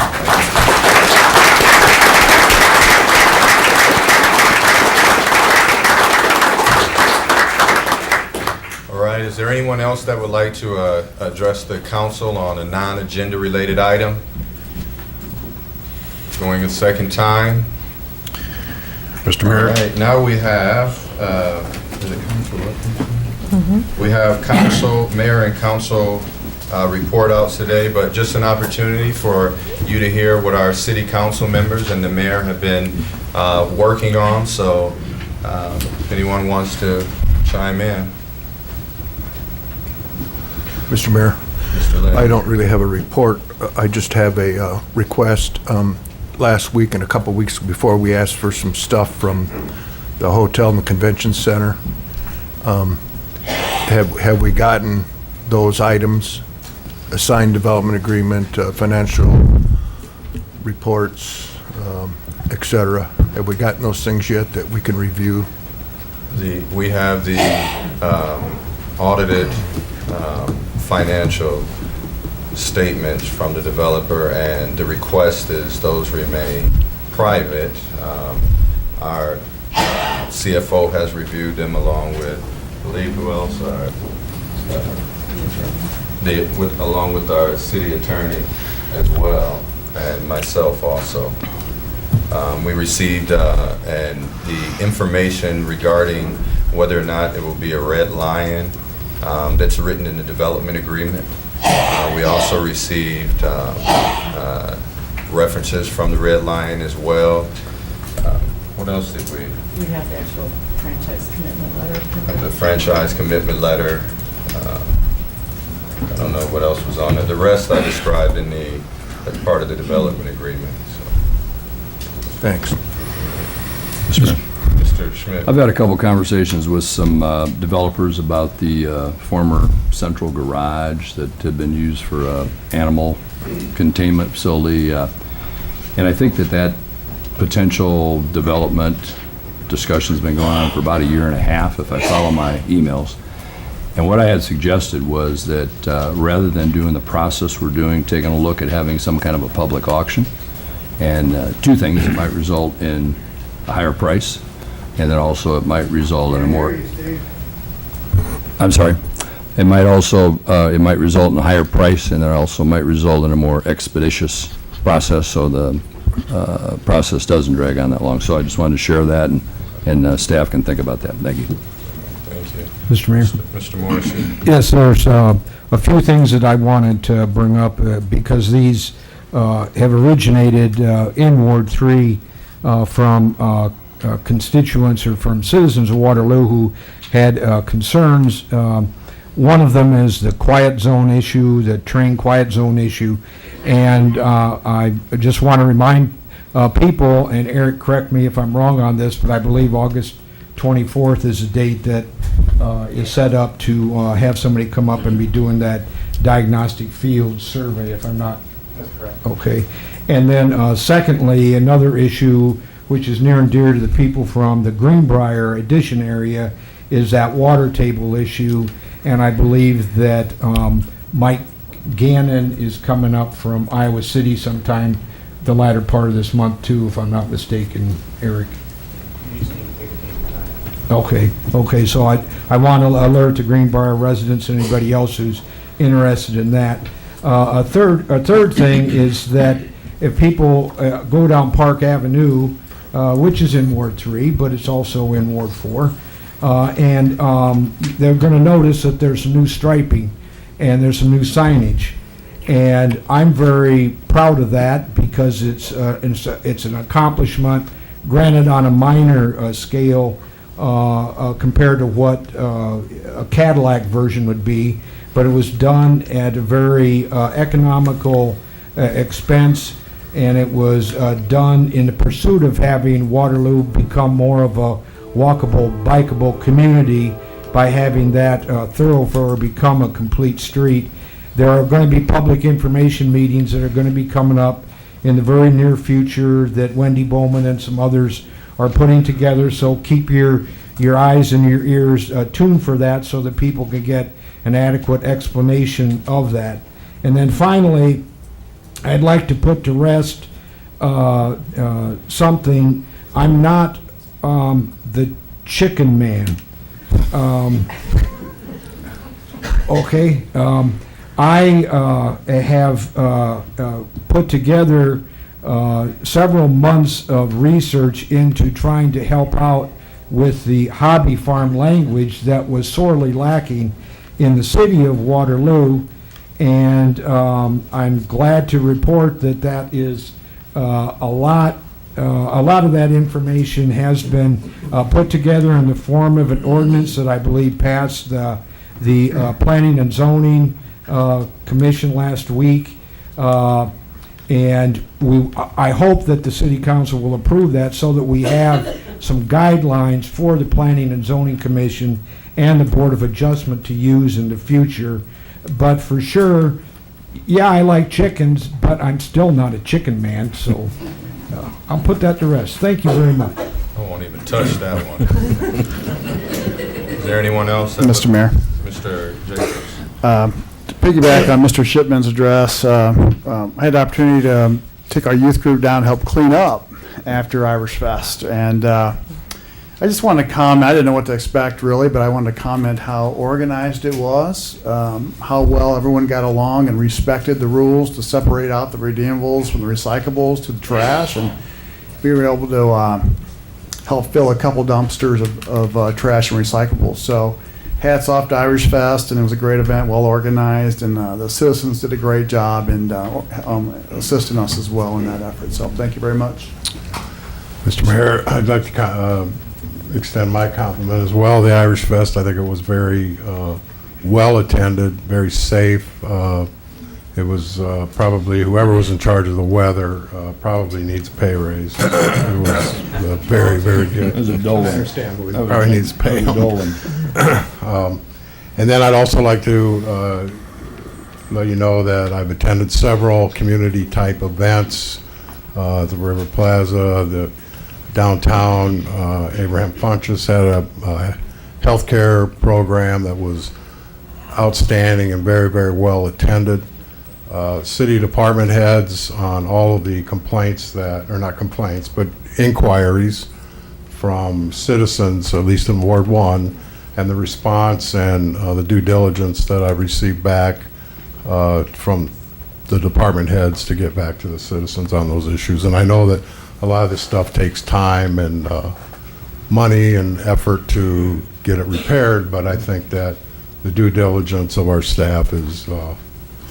Is there anyone else that would like to address the council on a non-agenda related item? Going a second time. Mr. Mayor. All right, now we have, is it council? We have council, mayor and council report outs today, but just an opportunity for you to hear what our city council members and the mayor have been working on. So if anyone wants to chime in. Mr. Mayor, Mr. Lynn. I don't really have a report. I just have a request. Last week and a couple weeks before, we asked for some stuff from the hotel and the convention center. Have we gotten those items? A signed development agreement, financial reports, et cetera. Have we gotten those things yet that we can review? We have the audited financial statements from the developer, and the request is those remain private. Our CFO has reviewed them along with, I believe, who else? Along with our city attorney as well, and myself also. We received and the information regarding whether or not it will be a red lion that's written in the development agreement. We also received references from the red lion as well. What else did we? We have the actual franchise commitment letter. The franchise commitment letter. I don't know what else was on it. The rest I described as part of the development agreement. So. Thanks. Mr. Schmidt. I've had a couple conversations with some developers about the former central garage that had been used for animal containment facility. And I think that potential development discussion's been going on for about a year and a half, if I follow my emails. And what I had suggested was that rather than doing the process we're doing, taking a look at having some kind of a public auction, and two things, it might result in a higher price, and then also it might result in a more, I'm sorry, it might also, it might result in a higher price, and then also might result in a more expeditious process, so the process doesn't drag on that long. So I just wanted to share that, and staff can think about that. Thank you. Thank you. Mr. Mayor? Mr. Morrissey. Yes, there's a few things that I wanted to bring up because these have originated in Ward 3 from constituents or from citizens of Waterloo who had concerns. One of them is the quiet zone issue, the train quiet zone issue, and I just want to remind people, and Eric, correct me if I'm wrong on this, but I believe August 24th is the date that is set up to have somebody come up and be doing that diagnostic field survey, if I'm not. That's correct. Okay. And then secondly, another issue which is near and dear to the people from the Greenbrier Addition area is that water table issue. And I believe that Mike Gannon is coming up from Iowa City sometime the latter part of this month too, if I'm not mistaken, Eric. Okay, so I want to alert the Greenbrier residents and anybody else who's interested in that. A third thing is that if people go down Park Avenue, which is in Ward 3, but it's also in Ward 4, and they're going to notice that there's some new striping and there's some new signage. And I'm very proud of that because it's an accomplishment, granted on a minor scale, compared to what a Cadillac version would be, but it was done at a very economical expense, and it was done in the pursuit of having Waterloo become more of a walkable, bikeable community by having that thoroughfare become a complete street. There are going to be public information meetings that are going to be coming up in the very near future that Wendy Bowman and some others are putting together, so keep your eyes and your ears tuned for that so that people can get an adequate explanation of that. And then finally, I'd like to put to rest something. I'm not the chicken man. Okay, I have put together several months of research into trying to help out with the hobby farm language that was sorely lacking in the city of Waterloo. And I'm glad to report that that is a lot of that information has been put together in the form of an ordinance that I believe passed the Planning and Zoning Commission last week. And I hope that the City Council will approve that so that we have some guidelines for the Planning and Zoning Commission and the Board of Adjustment to use in the future. But for sure, yeah, I like chickens, but I'm still not a chicken man, so I'll put that to rest. Thank you very much. I won't even touch that one. Is there anyone else? Mr. Mayor. Mr. Jacobs. To piggyback on Mr. Shipman's address, I had the opportunity to take our youth group down and help clean up after Irish Fest. And I just wanted to comment, I didn't know what to expect really, but I wanted to comment how organized it was, how well everyone got along and respected the rules to separate out the redeemables from the recyclables to the trash. And we were able to help fill a couple dumpsters of trash and recyclables. So hats off to Irish Fest, and it was a great event, well organized, and the citizens did a great job in assisting us as well in that effort. So thank you very much. Mr. Mayor, I'd like to extend my compliment as well. The Irish Fest, I think it was very well attended, very safe. It was probably, whoever was in charge of the weather probably needs a pay raise. It was very, very good. It was a dole. Understandably, probably needs to pay him. And then I'd also like to let you know that I've attended several community-type events, the River Plaza, the downtown. Abraham Funchess had a healthcare program that was outstanding and very, very well attended. City department heads on all of the complaints that, or not complaints, but inquiries from citizens, at least in Ward 1, and the response and the due diligence that I've received back from the department heads to get back to the citizens on those issues. And I know that a lot of this stuff takes time and money and effort to get it repaired, but I think that the due diligence of our staff is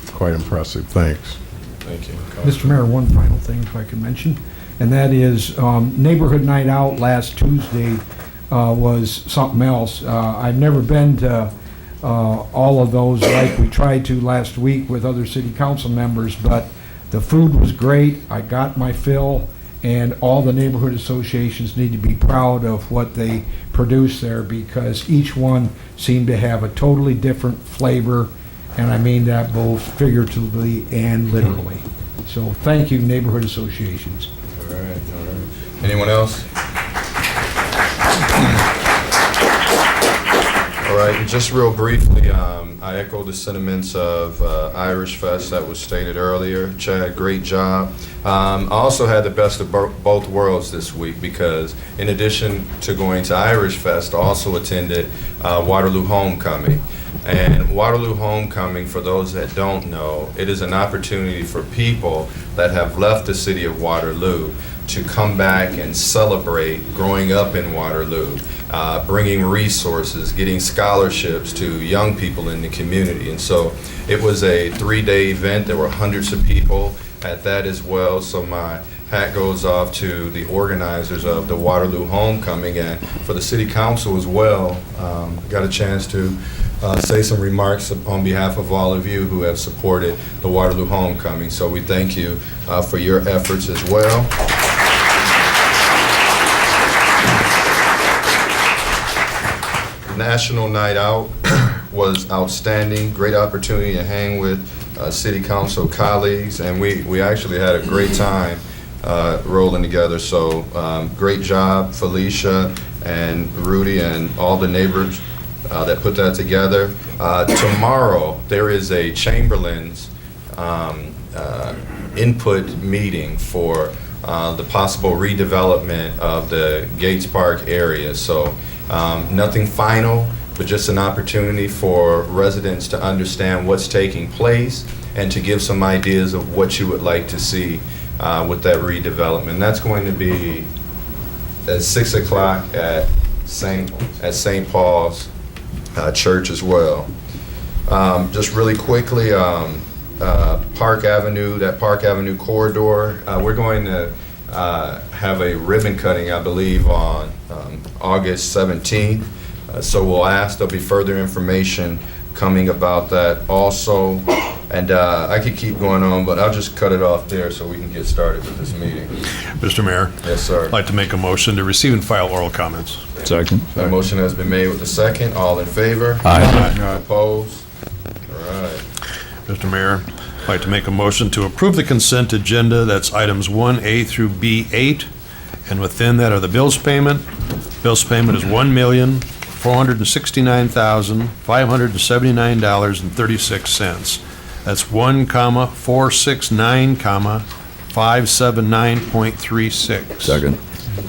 quite impressive. Thanks. Thank you. Mr. Mayor, one final thing if I could mention, and that is Neighborhood Night Out last Tuesday was something else. I've never been to all of those like we tried to last week with other city council members, but the food was great. I got my fill, and all the neighborhood associations need to be proud of what they produce there because each one seemed to have a totally different flavor, and I mean that both figuratively and literally. So thank you, neighborhood associations. All right, all right. Anyone else? All right, and just real briefly, I echo the sentiments of Irish Fest that was stated earlier. Chad, great job. I also had the best of both worlds this week because in addition to going to Irish Fest, I also attended Waterloo Homecoming. And Waterloo Homecoming, for those that don't know, it is an opportunity for people that have left the city of Waterloo to come back and celebrate growing up in Waterloo, bringing resources, getting scholarships to young people in the community. And so it was a 3-day event. There were hundreds of people at that as well. So my hat goes off to the organizers of the Waterloo Homecoming and for the City Council as well. Got a chance to say some remarks on behalf of all of you who have supported the Waterloo Homecoming. So we thank you for your efforts as well. National Night Out was outstanding. Great opportunity to hang with City Council colleagues, and we actually had a great time rolling together. So great job, Felicia and Rudy and all the neighbors that put that together. Tomorrow there is a Chamberlain's input meeting for the possible redevelopment of the Gates Park area. So nothing final, but just an opportunity for residents to understand what's taking place and to give some ideas of what you would like to see with that redevelopment. That's going to be at 6 o'clock at at St. Paul's Church as well. Just really quickly, Park Avenue, that Park Avenue corridor, we're going to have a ribbon cutting, I believe, on August 17th. So we'll ask, there'll be further information coming about that also. And I could keep going on, but I'll just cut it off there so we can get started with this meeting. Mr. Mayor? Yes, sir. I'd like to make a motion to receive and file oral comments. Second. That motion has been made with the second. All in favor? Aye. Opposed? All right. Mr. Mayor, I'd like to make a motion to approve the consent agenda. That's items 1A through B8. And within that are the bills payment. Bills payment is $1,469,579.36. That's 1,469,579.36. Second.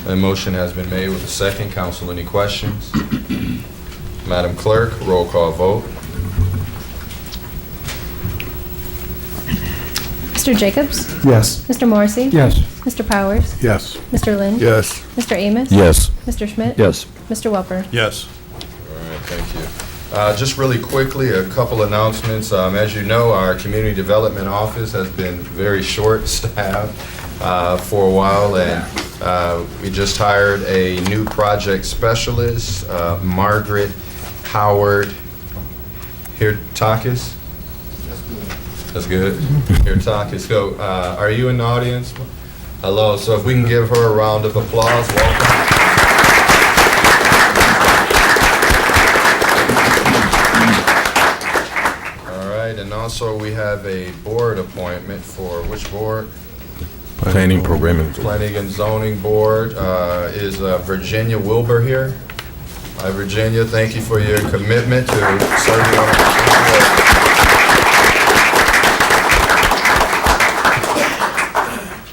A motion has been made with the second. Council, any questions? Madam Clerk, roll call vote. Mr. Jacobs? Yes. Mr. Morrissey? Yes. Mr. Powers? Yes. Mr. Lind? Yes. Mr. Amos? Yes. Mr. Schmidt? Yes. Mr. Welper? Yes. All right, thank you. Just really quickly, a couple announcements. As you know, our Community Development Office has been very short-staffed for a while, and we just hired a new project specialist, Margaret Howard Hirtakis. That's good. Hirtakis. So, are you in the audience? Hello. So, if we can give her a round of applause, welcome. And also, we have a board appointment for which board? Planning, Programming. Planning and Zoning Board. Is Virginia Wilbur here? Hi, Virginia. Thank you for your commitment to serving on the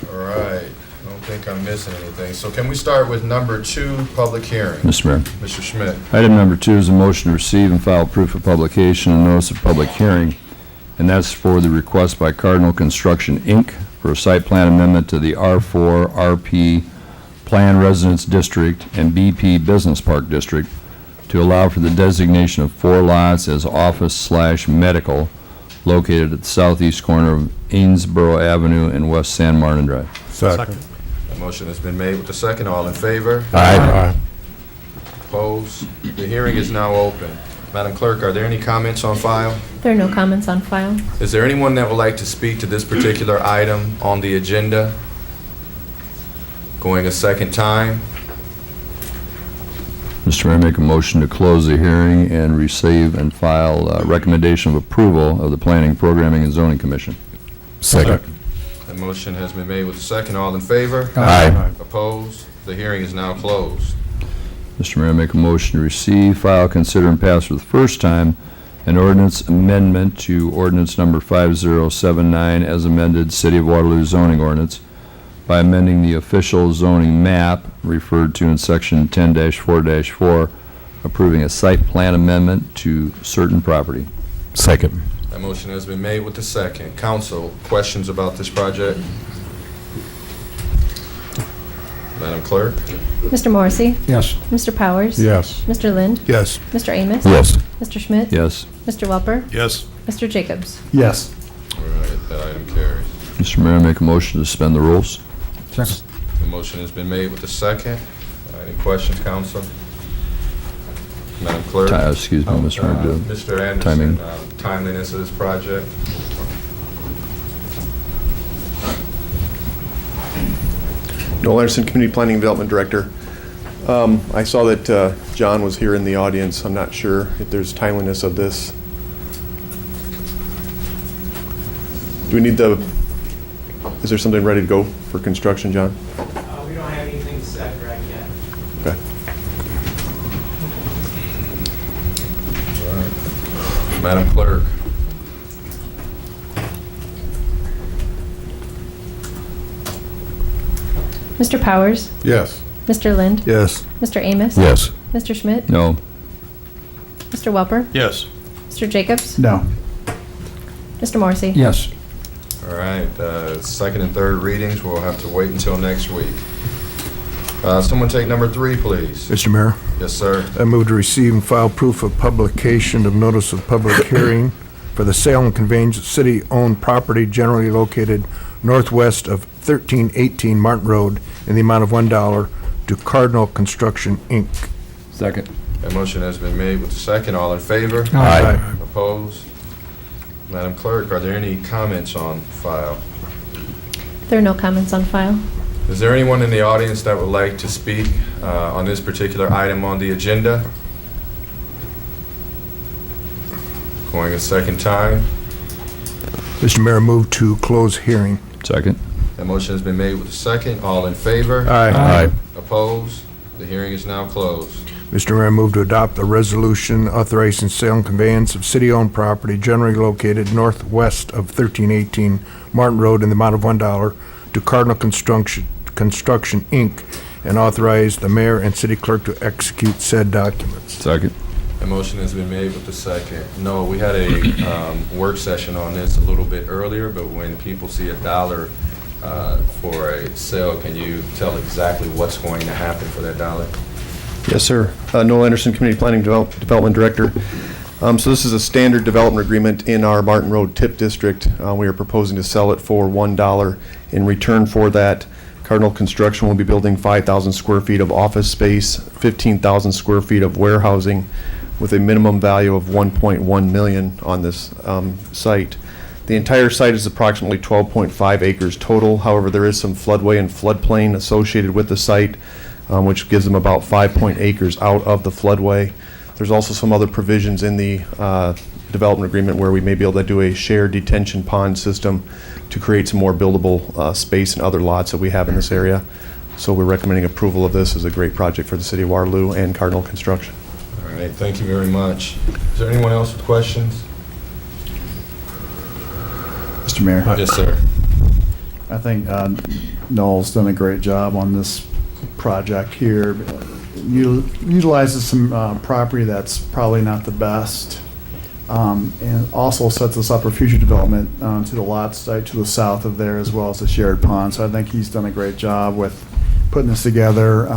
board. All right. I don't think I'm missing anything. So can we start with number 2, public hearing? Mr. Mayor. Mr. Schmidt. Item number 2 is a motion to receive and file proof of publication and notice of public hearing, and that's for the request by Cardinal Construction, Inc. for a site plan amendment to the R4 RP Plan Residence District and BP Business Park District to allow for the designation of 4 lots as office/medical located at the southeast corner of Amesboro Avenue and West San Martin Drive. Second. The motion has been made with the second. All in favor? Aye. Opposed? The hearing is now open. Madam Clerk, are there any comments on file? There are no comments on file. Is there anyone that would like to speak to this particular item on the agenda? Going a second time. Mr. Mayor, make a motion to close the hearing and receive and file a recommendation of approval of the Planning, Programming, and Zoning Commission. Second. The motion has been made with the second. All in favor? Aye. Opposed? The hearing is now closed. Mr. Mayor, make a motion to receive, file, consider, and pass for the first time an ordinance amendment to ordinance number 5079 as amended City of Waterloo zoning ordinance by amending the official zoning map referred to in section 10-4-4, approving a site plan amendment to certain property. Second. That motion has been made with the second. Council, questions about this project? Madam Clerk? Mr. Morrissey? Yes. Mr. Powers? Yes. Mr. Lind? Yes. Mr. Amos? Yes. Mr. Schmidt? Yes. Mr. Welper? Yes. Mr. Jacobs? Yes. All right, that item carries. Mr. Mayor, make a motion to suspend the rules. Second. The motion has been made with the second. Any questions, Council? Madam Clerk? Excuse me, Mr. Mayor. Mr. Anderson, Timing. timeliness of this project? Noel Anderson, Community Planning and Development Director. I saw that John was here in the audience. I'm not sure if there's timeliness of this. Do we need is there something ready to go for construction, John? We don't have anything set right yet. Okay. All right. Madam Clerk? Mr. Powers? Yes. Mr. Lind? Yes. Mr. Amos? Yes. Mr. Schmidt? No. Mr. Welper? Yes. Mr. Jacobs? No. Mr. Morrissey? Yes. All right, second and third readings, we'll have to wait until next week. Someone take number 3, please. Mr. Mayor, Yes, sir. I move to receive and file proof of publication of notice of public hearing for the sale and conveyance of city-owned property generally located northwest of 1318 Martin Road in the amount of $1 to Cardinal Construction, Inc. Second. That motion has been made with the second. All in favor? Aye. Opposed? Madam Clerk, are there any comments on file? There are no comments on file. Is there anyone in the audience that would like to speak on this particular item on the agenda? Going a second time. Mr. Mayor, move to close hearing. Second. That motion has been made with the second. All in favor? Aye. Opposed? The hearing is now closed. Mr. Mayor, move to adopt a resolution authorizing sale and conveyance of city-owned property generally located northwest of 1318 Martin Road in the amount of $1 to Cardinal Construction, Inc., and authorize the mayor and city clerk to execute said documents. Second. The motion has been made with the second. No, we had a work session on this a little bit earlier, but when people see $1 for a sale, can you tell exactly what's going to happen for that $1? Yes, sir. Noel Anderson, Community Planning Development Director. So this is a standard development agreement in our Martin Road TIP district. We are proposing to sell it for $1. In return for that, Cardinal Construction will be building 5,000 square feet of office space, 15,000 square feet of warehousing, with a minimum value of $1.1 million on this site. The entire site is approximately 12.5 acres total. However, there is some floodway and floodplain associated with the site, which gives them about 5 acres out of the floodway. There's also some other provisions in the development agreement where we may be able to do a shared detention pond system to create some more buildable space in other lots that we have in this area. So we're recommending approval of this as a great project for the city of Waterloo and Cardinal Construction. All right, thank you very much. Is there anyone else with questions? Mr. Mayor. Yes, sir. I think Noel's done a great job on this project here. Utilizes some property that's probably not the best, and also sets us up for future development to the lot site to the south of there, as well as the shared pond. So I think he's done a great job with putting this together,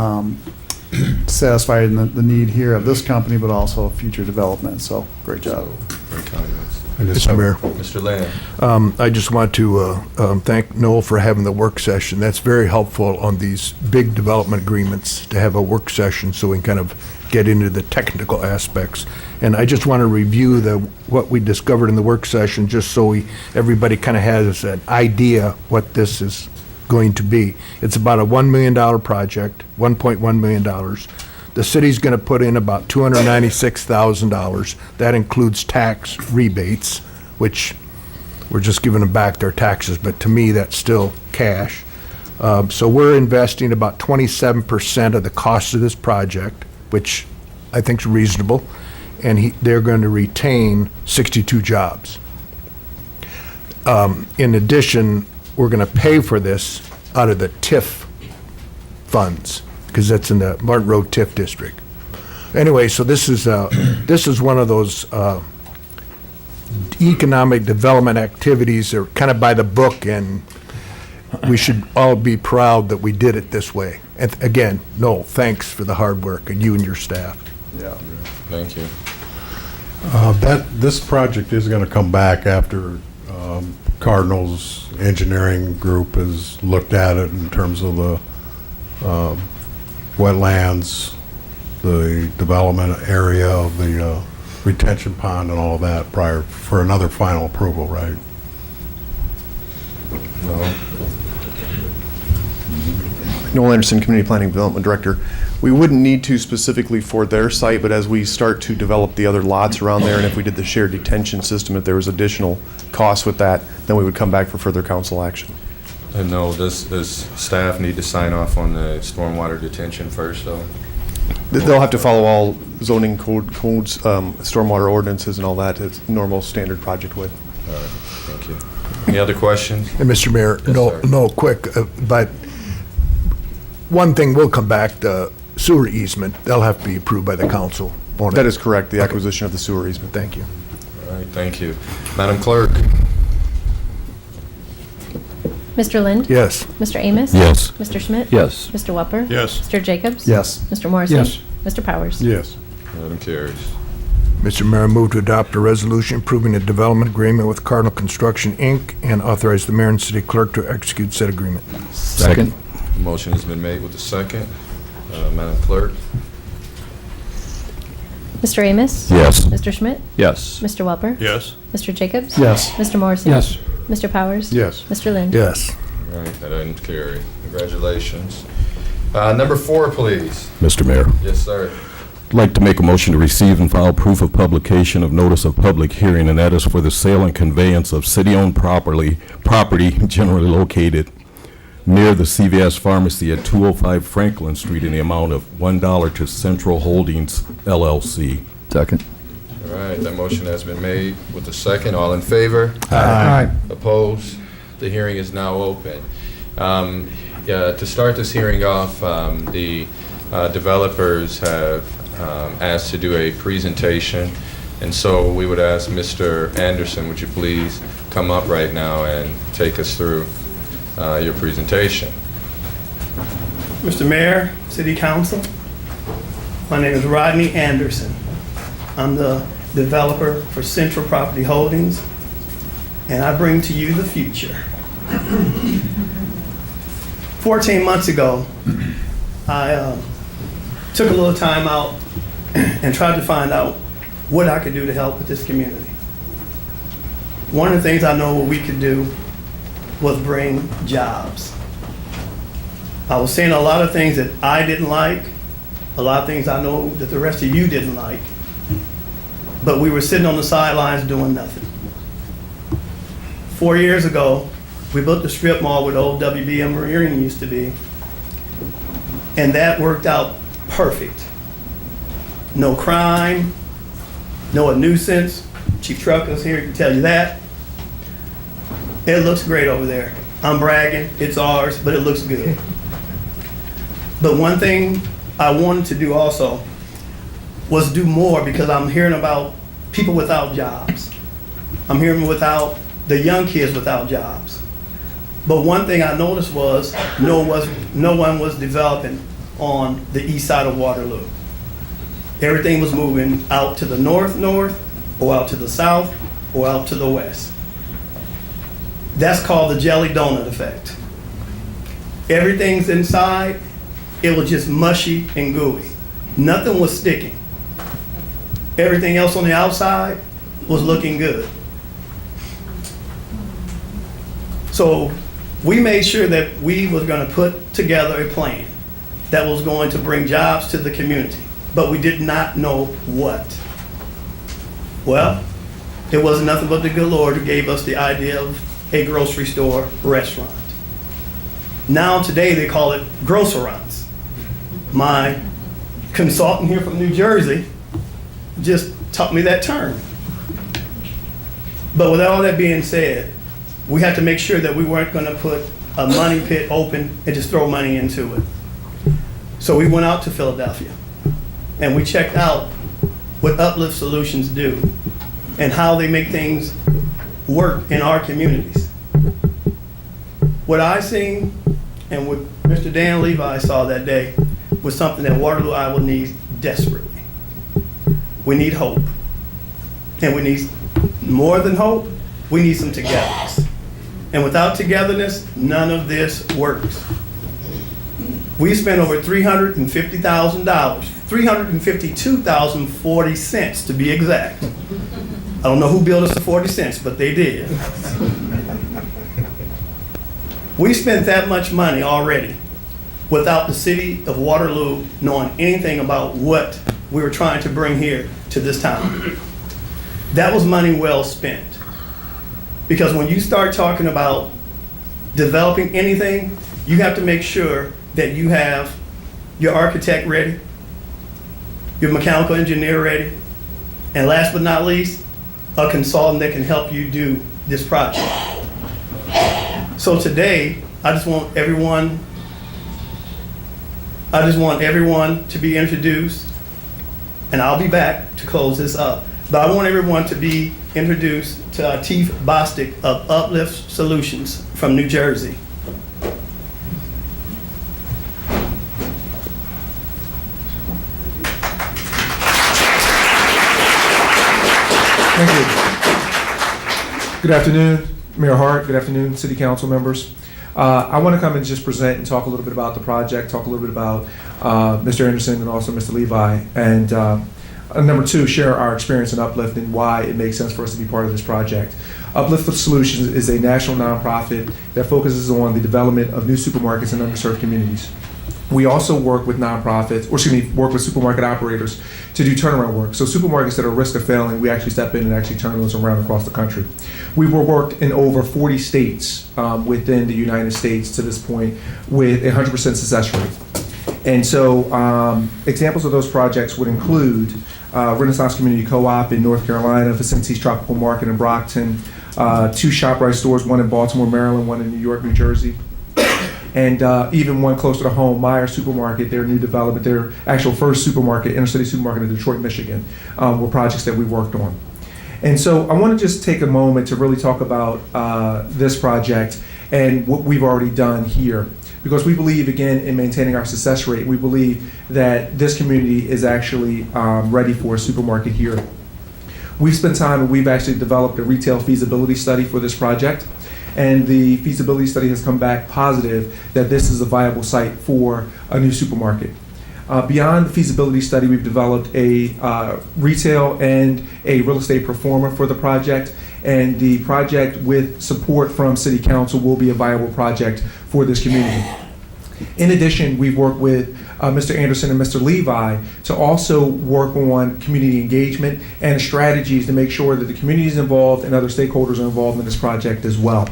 satisfying the need here of this company, but also future development. So great job. Great comments. Mr. Mayor. Mr. Lamb. I just want to thank Noel for having the work session. That's very helpful on these big development agreements to have a work session so we can kind of get into the technical aspects. And I just want to review what we discovered in the work session, just so everybody kind of has an idea what this is going to be. It's about a $1 million project, $1.1 million. The city's going to put in about $296,000. That includes tax rebates, which we're just giving them back their taxes, but to me, that's still cash. So we're investing about 27% of the cost of this project, which I think is reasonable, and they're going to retain 62 jobs. In addition, we're going to pay for this out of the TIF funds, because that's in the Martin Road TIF district. Anyway, so this is one of those economic development activities that are kind of by the book, and we should all be proud that we did it this way. And again, Noel, thanks for the hard work, and you and your staff. Yeah. Thank you. This project is going to come back after Cardinal's engineering group has looked at it in terms of the wetlands, the development area of the retention pond and all of that prior for another final approval, right? No. Noel Anderson, Community Planning Development Director. We wouldn't need to specifically for their site, but as we start to develop the other lots around there, and if we did the shared detention system, if there was additional costs with that, then we would come back for further council action. And no, does staff need to sign off on the stormwater detention first, though? They'll have to follow all zoning codes, stormwater ordinances and all that. It's normal standard project way. All right, thank you. Any other questions? And Mr. Mayor, Yes, no, quick, but one thing will come back, the sewer easement, they'll have to be approved by the council. won't it? That is correct, the acquisition of the sewer easement. Thank you. All right, thank you. Madam Clerk? Mr. Lind? Yes. Mr. Amos? Yes. Mr. Schmidt? Yes. Mr. Wupper? Yes. Mr. Jacobs? Yes. Mr. Morrissey? Yes. Mr. Powers? Yes. Item carries. Mr. Mayor, I move to adopt a resolution approving a development agreement with Cardinal Construction, Inc., and authorize the mayor and city clerk to execute said agreement. Second. Motion has been made with the second. Madam Clerk? Mr. Amos? Yes. Mr. Schmidt? Yes. Mr. Welper? Yes. Mr. Jacobs? Yes. Mr. Morrissey? Yes. Mr. Powers? Yes. Mr. Lind? Yes. All right, that item's carried. Congratulations. Number 4, please. Mr. Mayor, Yes, sir. I'd like to make a motion to receive and file proof of publication of notice of public hearing, and that is for the sale and conveyance of city-owned property generally located near the CVS Pharmacy at 205 Franklin Street in the amount of $1 to Central Holdings LLC. Second. All right, that motion has been made with the second. All in favor? Aye. Opposed? The hearing is now open. To start this hearing off, the developers have asked to do a presentation, and so we would ask Mr. Anderson, would you please come up right now and take us through your presentation? Mr. Mayor, City Council, my name is Rodney Anderson. I'm the developer for Central Property Holdings, and I bring to you the future. 14 months ago, I took a little time out and tried to find out what I could do to help with this community. One of the things I know what we could do was bring jobs. I was saying a lot of things that I didn't like, a lot of things I know that the rest of you didn't like, but we were sitting on the sidelines doing nothing. 4 years ago, we built the strip mall where the old WBM Marine used to be, and that worked out perfect. No crime, no nuisance. Chief Trucker's here to tell you that. It looks great over there. I'm bragging, it's ours, but it looks good. But one thing I wanted to do also was do more, because I'm hearing about people without jobs. I'm hearing without the young kids without jobs. But one thing I noticed was no one was developing on the east side of Waterloo. Everything was moving out to the north, or out to the south, or out to the west. That's called the jelly donut effect. Everything's inside, it was just mushy and gooey. Nothing was sticking. Everything else on the outside was looking good. So we made sure that we was going to put together a plan that was going to bring jobs to the community, but we did not know what. Well, it wasn't nothing but the good Lord who gave us the idea of a grocery store restaurant. Now today they call it grocerants. My consultant here from New Jersey just taught me that term. But with all that being said, we had to make sure that we weren't going to put a money pit open and just throw money into it. So we went out to Philadelphia and we checked out what Uplift Solutions do and how they make things work in our communities. What I seen and what Mr. Dan Levi saw that day was something that Waterloo, Iowa needs desperately. We need hope. And we need more than hope, we need some togetherness. And without togetherness, none of this works. We spent over $350,000, $352,040 to be exact. I don't know who billed us the 40 cents, but they did. We spent that much money already without the city of Waterloo knowing anything about what we were trying to bring here to this town. That was money well spent. Because when you start talking about developing anything, you have to make sure that you have your architect ready, your mechanical engineer ready, and last but not least, a consultant that can help you do this project. So today, I just want everyone to be introduced, and I'll be back to close this up. But I want everyone to be introduced to Atif Bostic of Uplift Solutions from New Jersey. Good afternoon, Mayor Hart. Good afternoon, City Council members. I want to come and just present and talk a little bit about the project, talk a little bit about Mr. Anderson and also Mr. Levi, and number two, share our experience in Uplift and why it makes sense for us to be part of this project. Uplift Solutions is a national nonprofit that focuses on the development of new supermarkets in underserved communities. We also work with nonprofits, or excuse me, work with supermarket operators to do turnaround work. So supermarkets that are at risk of failing, we actually step in and actually turn those around across the country. We've worked in over 40 states within the United States to this point with a 100% success rate. And so examples of those projects would include Renaissance Community Co-op in North Carolina, Vicinity's Tropical Market in Brockton, 2 ShopRite stores, one in Baltimore, Maryland, one in New York, New Jersey. And even one closer to home, Meyer Supermarket, their new development, their actual first supermarket, inner city supermarket in Detroit, Michigan, were projects that we worked on. And so I want to just take a moment to really talk about this project and what we've already done here. Because we believe, again, in maintaining our success rate. We believe that this community is actually ready for a supermarket here. We've spent time and we've actually developed a retail feasibility study for this project. And the feasibility study has come back positive that this is a viable site for a new supermarket. Beyond the feasibility study, we've developed a retail and a real estate pro forma for the project. And the project, with support from City Council, will be a viable project for this community. In addition, we've worked with Mr. Anderson and Mr. Levi to also work on community engagement and strategies to make sure that the community is involved and other stakeholders are involved in this project as well.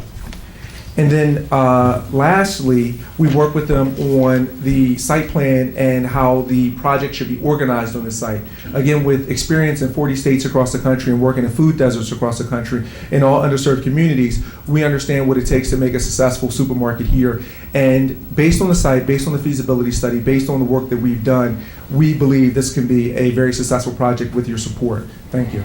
And then lastly, we work with them on the site plan and how the project should be organized on the site. Again, with experience in 40 states across the country and working in food deserts across the country in all underserved communities, we understand what it takes to make a successful supermarket here. And based on the site, based on the feasibility study, based on the work that we've done, we believe this can be a very successful project with your support. Thank you.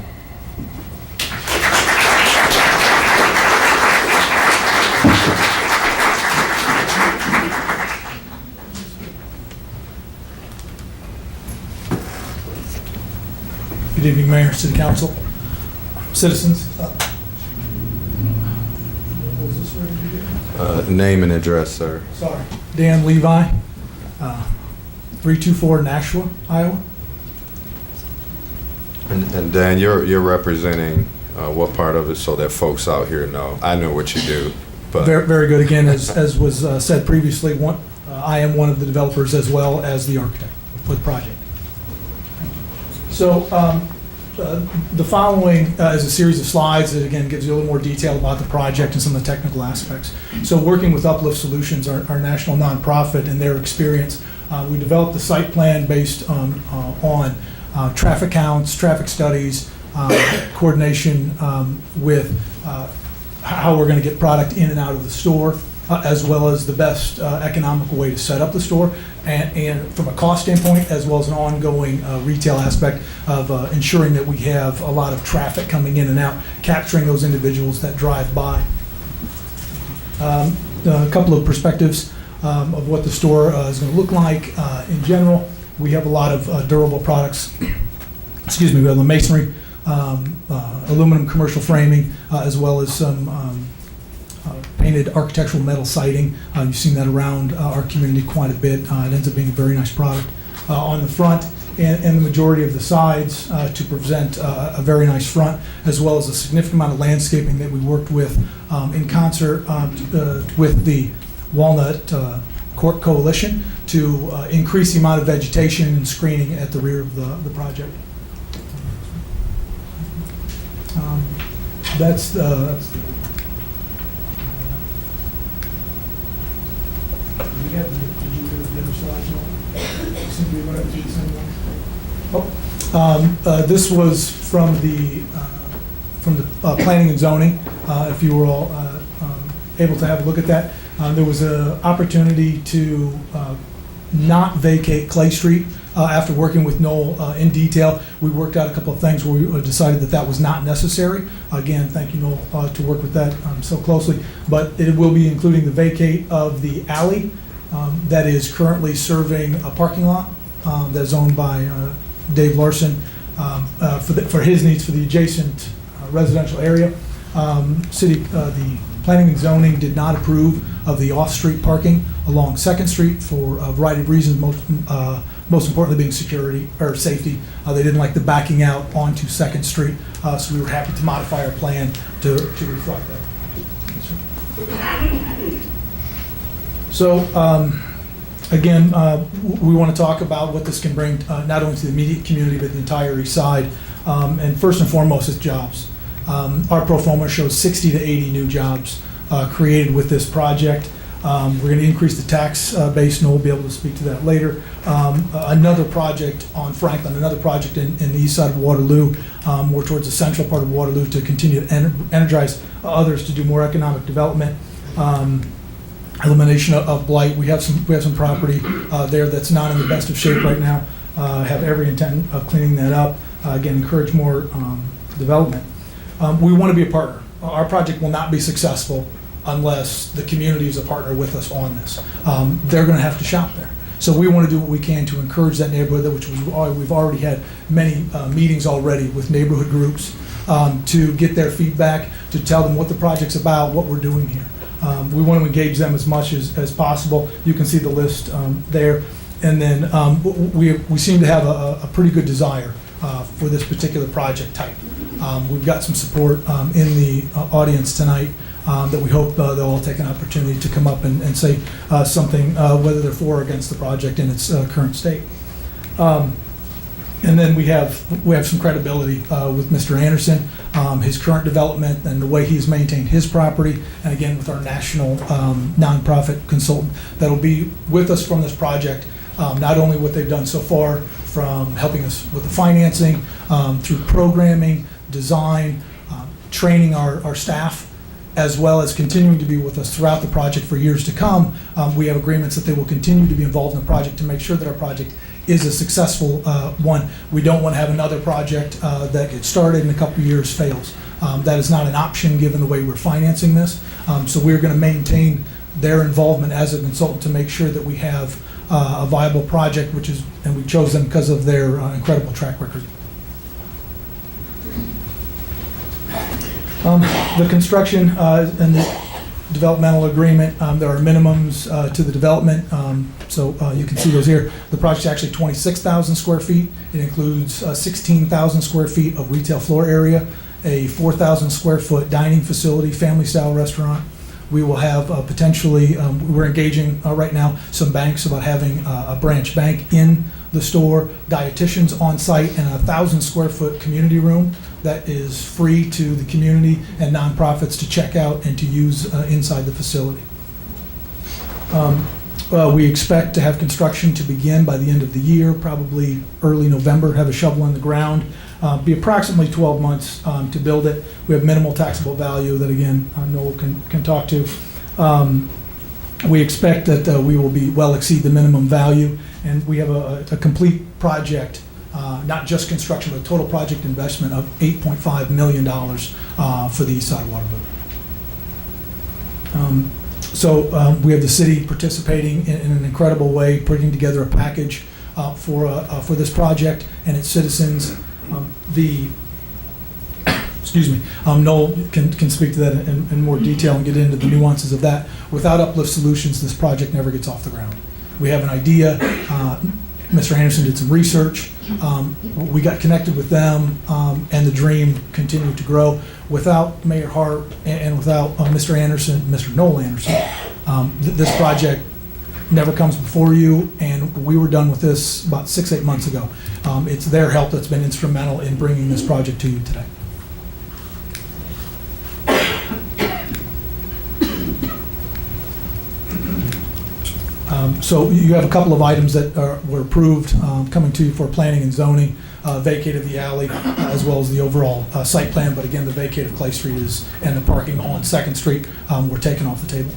Good evening, Mayor, City Council, citizens. Name and address, sir. Sorry. Dan Levi, 324 Nashua, Iowa. And Dan, you're representing what part of it so that folks out here know? I know what you do, but Very, very good. Again, as was said previously, I am one of the developers as well as the architect for the project. So the following is a series of slides that, again, gives you a little more detail about the project and some of the technical aspects. So working with Uplift Solutions, our national nonprofit, and their experience, we developed the site plan based on traffic counts, traffic studies, coordination with how we're going to get product in and out of the store, as well as the best economical way to set up the store, and from a cost standpoint, as well as an ongoing retail aspect of ensuring that we have a lot of traffic coming in and out, capturing those individuals that drive by. A couple of perspectives of what the store is going to look like. In general, we have a lot of durable products. Excuse me, we have the masonry, aluminum commercial framing, as well as some painted architectural metal siding. You've seen that around our community quite a bit. It ends up being a very nice product on the front and the majority of the sides to present a very nice front, as well as a significant amount of landscaping that we worked with in concert with the Walnut Court Coalition to increase the amount of vegetation and screening at the rear of the project. That's the this was from the planning and zoning. If you were all able to have a look at that, there was an opportunity to not vacate Clay Street. After working with Noel in detail, we worked out a couple of things where we decided that that was not necessary. Again, thank you, Noel, to work with that so closely. But it will be including the vacate of the alley that is currently serving a parking lot that is owned by Dave Larson for his needs for the adjacent residential area. The Planning and Zoning did not approve of the off-street parking along Second Street for a variety of reasons, most importantly being security or safety. They didn't like the backing out onto Second Street, so we were happy to modify our plan to reflect that. So, again, we want to talk about what this can bring not only to the immediate community, but the entire east side. And first and foremost, it's jobs. Our pro forma shows 60 to 80 new jobs created with this project. We're going to increase the tax base, and we'll be able to speak to that later. Another project on Franklin, another project in the east side of Waterloo, more towards the central part of Waterloo to continue to energize others to do more economic development. Elimination of blight. We have some property there that's not in the best of shape right now. Have every intent of cleaning that up. Again, encourage more development. We want to be a partner. Our project will not be successful unless the community is a partner with us on this. They're going to have to shop there. So we want to do what we can to encourage that neighborhood, which we've already had many meetings already with neighborhood groups to get their feedback, to tell them what the project's about, what we're doing here. We want to engage them as much as possible. You can see the list there. And then we seem to have a pretty good desire for this particular project type. We've got some support in the audience tonight that we hope they'll all take an opportunity to come up and say something, whether they're for or against the project in its current state. And then we have some credibility with Mr. Anderson, his current development and the way he's maintained his property, and again with our national nonprofit consultant that'll be with us from this project. Not only what they've done so far from helping us with the financing, through programming, design, training our staff, as well as continuing to be with us throughout the project for years to come. We have agreements that they will continue to be involved in the project to make sure that our project is a successful one. We don't want to have another project that gets started and a couple of years fails. That is not an option given the way we're financing this. So we're going to maintain their involvement as a consultant to make sure that we have a viable project, and we chose them because of their incredible track record. The construction and the developmental agreement, there are minimums to the development, so you can see those here. The project's actually 26,000 square feet. It includes 16,000 square feet of retail floor area, a 4,000 square foot dining facility, family-style restaurant. We will have potentially, we're engaging right now some banks about having a branch bank in the store, dietitians on site, and a 1,000 square foot community room that is free to the community and nonprofits to check out and to use inside the facility. We expect to have construction to begin by the end of the year, probably early November, have a shovel in the ground. Be approximately 12 months to build it. We have minimal taxable value that, again, Noel can talk to. We expect that we will well exceed the minimum value, and we have a complete project, not just construction, but total project investment of $8.5 million for the east side of Waterloo. So we have the city participating in an incredible way, putting together a package for this project and its citizens. Noel can speak to that in more detail and get into the nuances of that. Without Uplift Solutions, this project never gets off the ground. We have an idea. Mr. Anderson did some research. We got connected with them, and the dream continued to grow. Without Mayor Hart and without Mr. Anderson, Mr. Noel Anderson, this project never comes before you, and we were done with this about 6-8 months ago. It's their help that's been instrumental in bringing this project to you today. So you have a couple of items that were approved coming to you for planning and zoning, vacate of the alley, as well as the overall site plan. But again, the vacate of Clay Street and the parking on 2nd Street were taken off the table.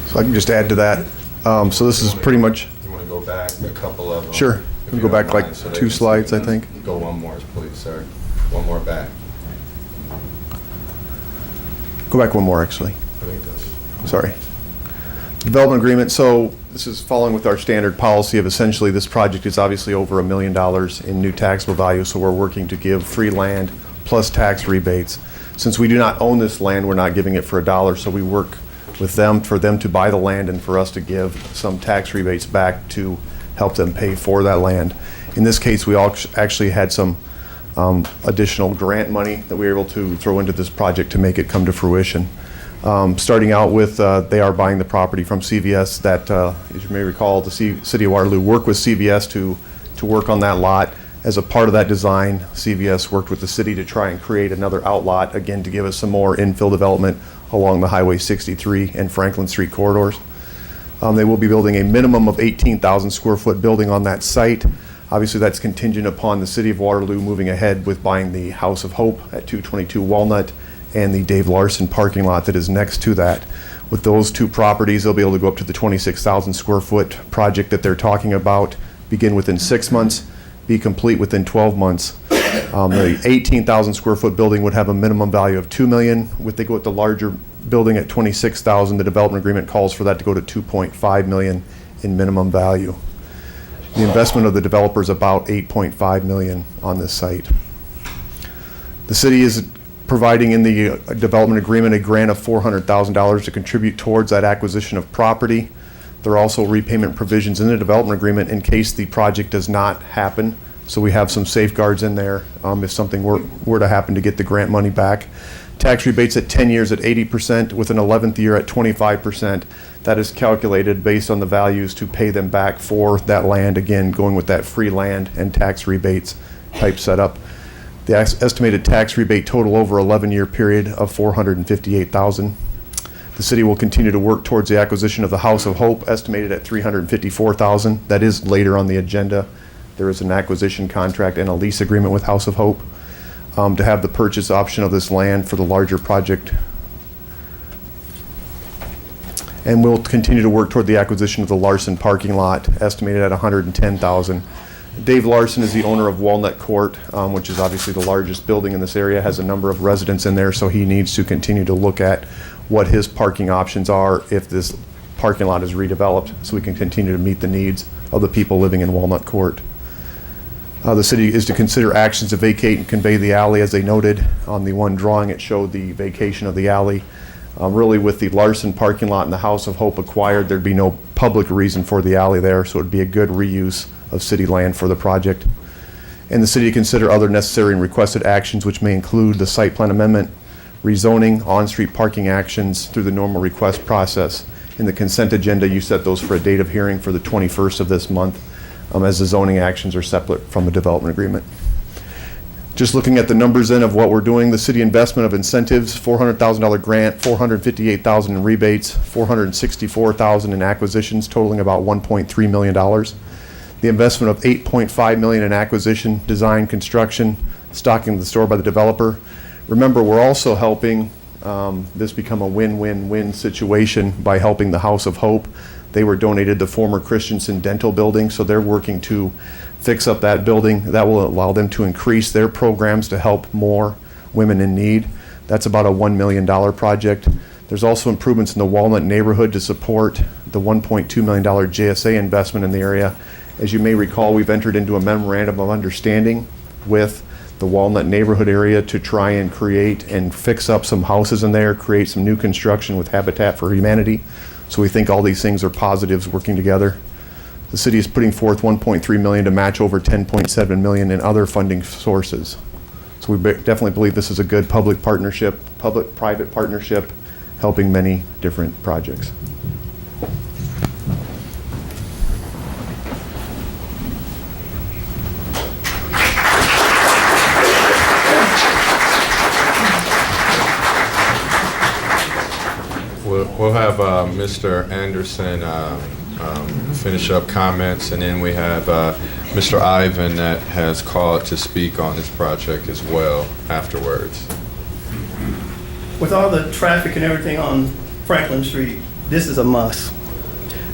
So I can just add to that. So this is pretty much. You want to go back a couple of them? Sure. We can go back like 2 slides, I think. Go one more, please, sir. One more back. Go back one more, actually. I think that's. Sorry. Development agreement. So This is following with our standard policy of essentially this project is obviously over $1 million in new taxable value, so we're working to give free land plus tax rebates. Since we do not own this land, we're not giving it for $1, so we work with them for them to buy the land and for us to give some tax rebates back to help them pay for that land. In this case, we actually had some additional grant money that we were able to throw into this project to make it come to fruition. Starting out with, they are buying the property from CVS that, as you may recall, the City of Waterloo worked with CVS to work on that lot. As a part of that design, CVS worked with the city to try and create another outlot, again, to give us some more infill development along the Highway 63 and Franklin Street corridors. They will be building a minimum of 18,000 square foot building on that site. Obviously, that's contingent upon the City of Waterloo moving ahead with buying the House of Hope at 222 Walnut and the Dave Larson parking lot that is next to that. With those two properties, they'll be able to go up to the 26,000 square foot project that they're talking about, begin within 6 months, be complete within 12 months. The 18,000 square foot building would have a minimum value of $2 million. If they go with the larger building at 26,000, the development agreement calls for that to go to $2.5 million in minimum value. The investment of the developer is about $8.5 million on this site. The city is providing in the development agreement a grant of $400,000 to contribute towards that acquisition of property. There are also repayment provisions in the development agreement in case the project does not happen. So we have some safeguards in there if something were to happen to get the grant money back. Tax rebates at 10 years at 80% with an 11th year at 25%. That is calculated based on the values to pay them back for that land, again, going with that free land and tax rebates type setup. The estimated tax rebate total over 11-year period of $458,000. The city will continue to work towards the acquisition of the House of Hope, estimated at $354,000. That is later on the agenda. There is an acquisition contract and a lease agreement with House of Hope to have the purchase option of this land for the larger project. And we'll continue to work toward the acquisition of the Larson parking lot, estimated at $110,000. Dave Larson is the owner of Walnut Court, which is obviously the largest building in this area, has a number of residents in there, so he needs to continue to look at what his parking options are if this parking lot is redeveloped, so we can continue to meet the needs of the people living in Walnut Court. The city is to consider actions to vacate and convey the alley. As they noted on the one drawing, it showed the vacation of the alley. Really, with the Larson parking lot and the House of Hope acquired, there'd be no public reason for the alley there, so it'd be a good reuse of city land for the project. And the city to consider other necessary and requested actions, which may include the site plan amendment, rezoning, on-street parking actions through the normal request process. In the consent agenda, you set those for a date of hearing for the 21st of this month, as the zoning actions are separate from the development agreement. Just looking at the numbers then of what we're doing, the city investment of incentives, $400,000 grant, $458,000 in rebates, $464,000 in acquisitions, totaling about $1.3 million. The investment of $8.5 million in acquisition, design, construction, stocking the store by the developer. Remember, we're also helping this become a win-win-win situation by helping the House of Hope. They were donated the former Christensen Dental Building, so they're working to fix up that building. That will allow them to increase their programs to help more women in need. That's about a $1 million project. There's also improvements in the Walnut neighborhood to support the $1.2 million JSA investment in the area. As you may recall, we've entered into a memorandum of understanding with the Walnut neighborhood area to try and create and fix up some houses in there, create some new construction with Habitat for Humanity. So we think all these things are positives working together. The city is putting forth $1.3 million to match over $10.7 million in other funding sources. So we definitely believe this is a good public partnership, public-private partnership, helping many different projects. We'll have Mr. Anderson finish up comments, and then we have Mr. Ivan that has called to speak on this project as well afterwards. With all the traffic and everything on Franklin Street, this is a must.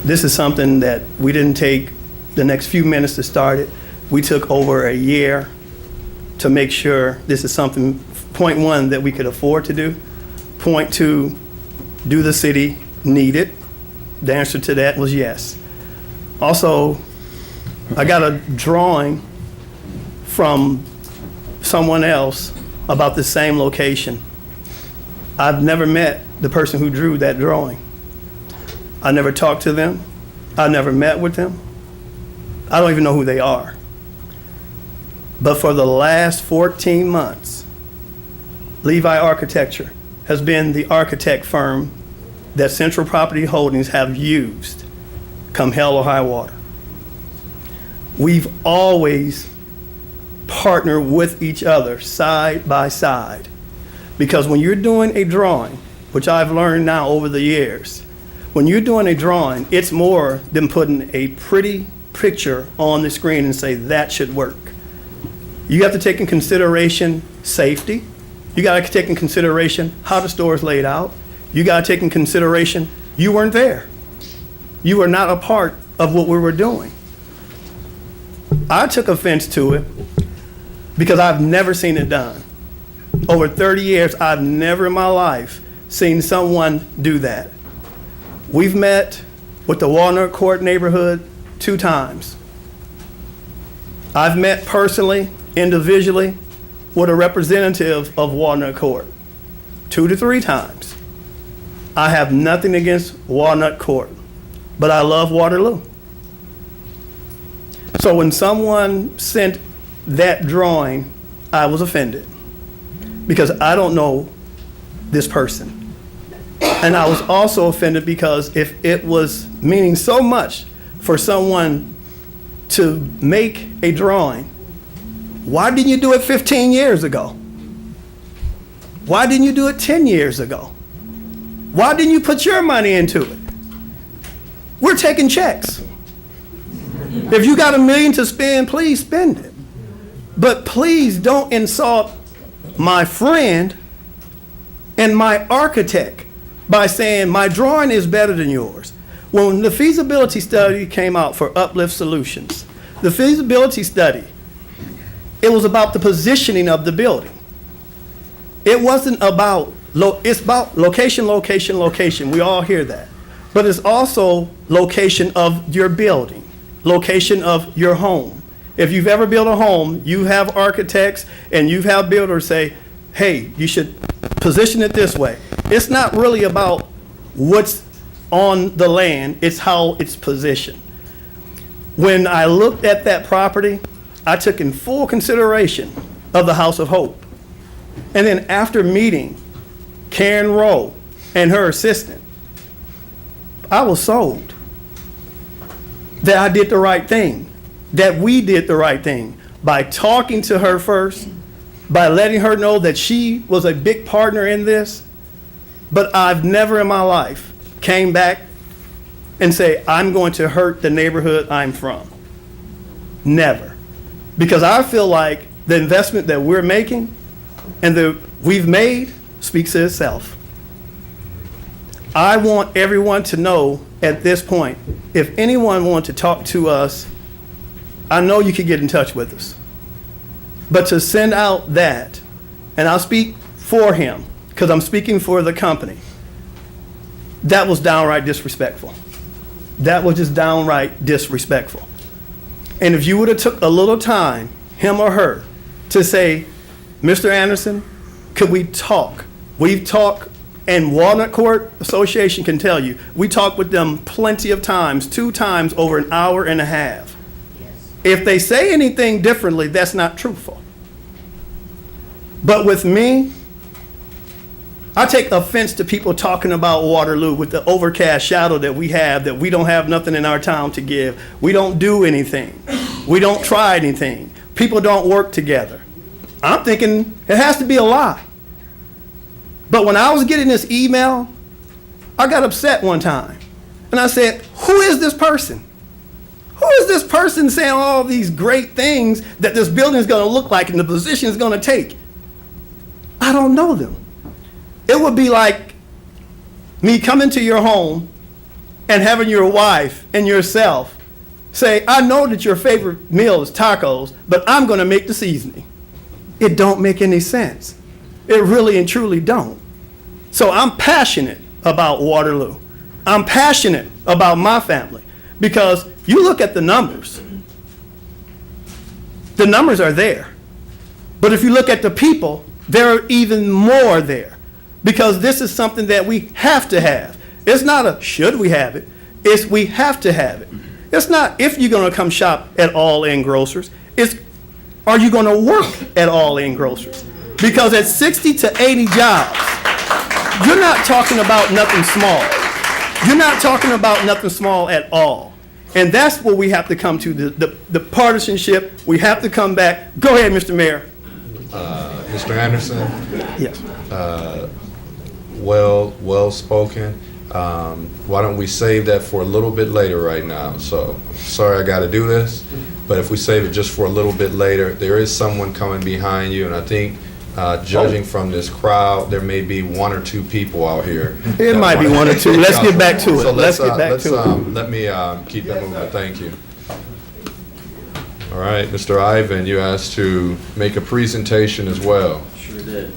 This is something that we didn't take the next few minutes to start it. We took over a year to make sure this is something, point one, that we could afford to do. Point two, do the city need it? The answer to that was yes. Also, I got a drawing from someone else about the same location. I've never met the person who drew that drawing. I never talked to them. I never met with them. I don't even know who they are. But for the last 14 months, Levi Architecture has been the architect firm that Central Property Holdings have used come hell or high water. We've always partnered with each other side by side. Because when you're doing a drawing, which I've learned now over the years, when you're doing a drawing, it's more than putting a pretty picture on the screen and say that should work. You have to take in consideration safety. You got to take in consideration how the store is laid out. You got to take in consideration you weren't there. You were not a part of what we were doing. I took offense to it because I've never seen it done. Over 30 years, I've never in my life seen someone do that. We've met with the Walnut Court neighborhood 2 times. I've met personally, individually, with a representative of Walnut Court 2 to 3 times. I have nothing against Walnut Court, but I love Waterloo. So when someone sent that drawing, I was offended because I don't know this person. And I was also offended because if it was meaning so much for someone to make a drawing, why didn't you do it 15 years ago? Why didn't you do it 10 years ago? Why didn't you put your money into it? We're taking checks. If you got $1 million to spend, please spend it. But please don't insult my friend and my architect by saying my drawing is better than yours. When the feasibility study came out for Uplift Solutions, the feasibility study, it was about the positioning of the building. It wasn't about, it's about location, location, location. We all hear that. But it's also location of your building, location of your home. If you've ever built a home, you have architects and you have builders say, hey, you should position it this way. It's not really about what's on the land, it's how it's positioned. When I looked at that property, I took in full consideration of the House of Hope. And then after meeting Karen Rowe and her assistant, I was sold that I did the right thing, that we did the right thing by talking to her first, by letting her know that she was a big partner in this. But I've never in my life came back and say, I'm going to hurt the neighborhood I'm from. Never. Because I feel like the investment that we're making and that we've made speaks for itself. I want everyone to know at this point, if anyone wants to talk to us, I know you can get in touch with us. But to send out that, and I'll speak for him, because I'm speaking for the company, that was downright disrespectful. That was just downright disrespectful. And if you would have took a little time, him or her, to say, Mr. Anderson, could we talk? We've talked, and Walnut Court Association can tell you, we talked with them plenty of times, 2 times over an hour and a half. If they say anything differently, that's not truthful. But with me, I take offense to people talking about Waterloo with the overcast shadow that we have, that we don't have nothing in our town to give. We don't do anything. We don't try anything. People don't work together. I'm thinking it has to be a lie. But when I was getting this email, I got upset one time. And I said, who is this person? Who is this person saying all these great things that this building is going to look like and the position is going to take? I don't know them. It would be like me coming to your home and having your wife and yourself say, I know that your favorite meal is tacos, but I'm going to make the seasoning. It don't make any sense. It really and truly don't. So I'm passionate about Waterloo. I'm passionate about my family Because you look at the numbers are there. But if you look at the people, there are even more there. Because this is something that we have to have. It's not a should we have it, it's we have to have it. It's not if you're going to come shop at All In Grocers, it's are you going to work at All In Grocers? Because at 60 to 80 jobs, you're not talking about nothing small. You're not talking about nothing small at all. And that's what we have to come to, the partisanship. We have to come back. Go ahead, Mr. Mayor. Mr. Anderson? Yes. Well spoken. Why don't we save that for a little bit later right now? So, sorry I got to do this, but if we save it just for a little bit later, there is someone coming behind you, and I think judging from this crowd, there may be one or two people out here. It might be one or two. Let's get back to it. So Let's get back to it. Let me keep that moving. Thank you. All right, Mr. Ivan, you asked to make a presentation as well. Sure did.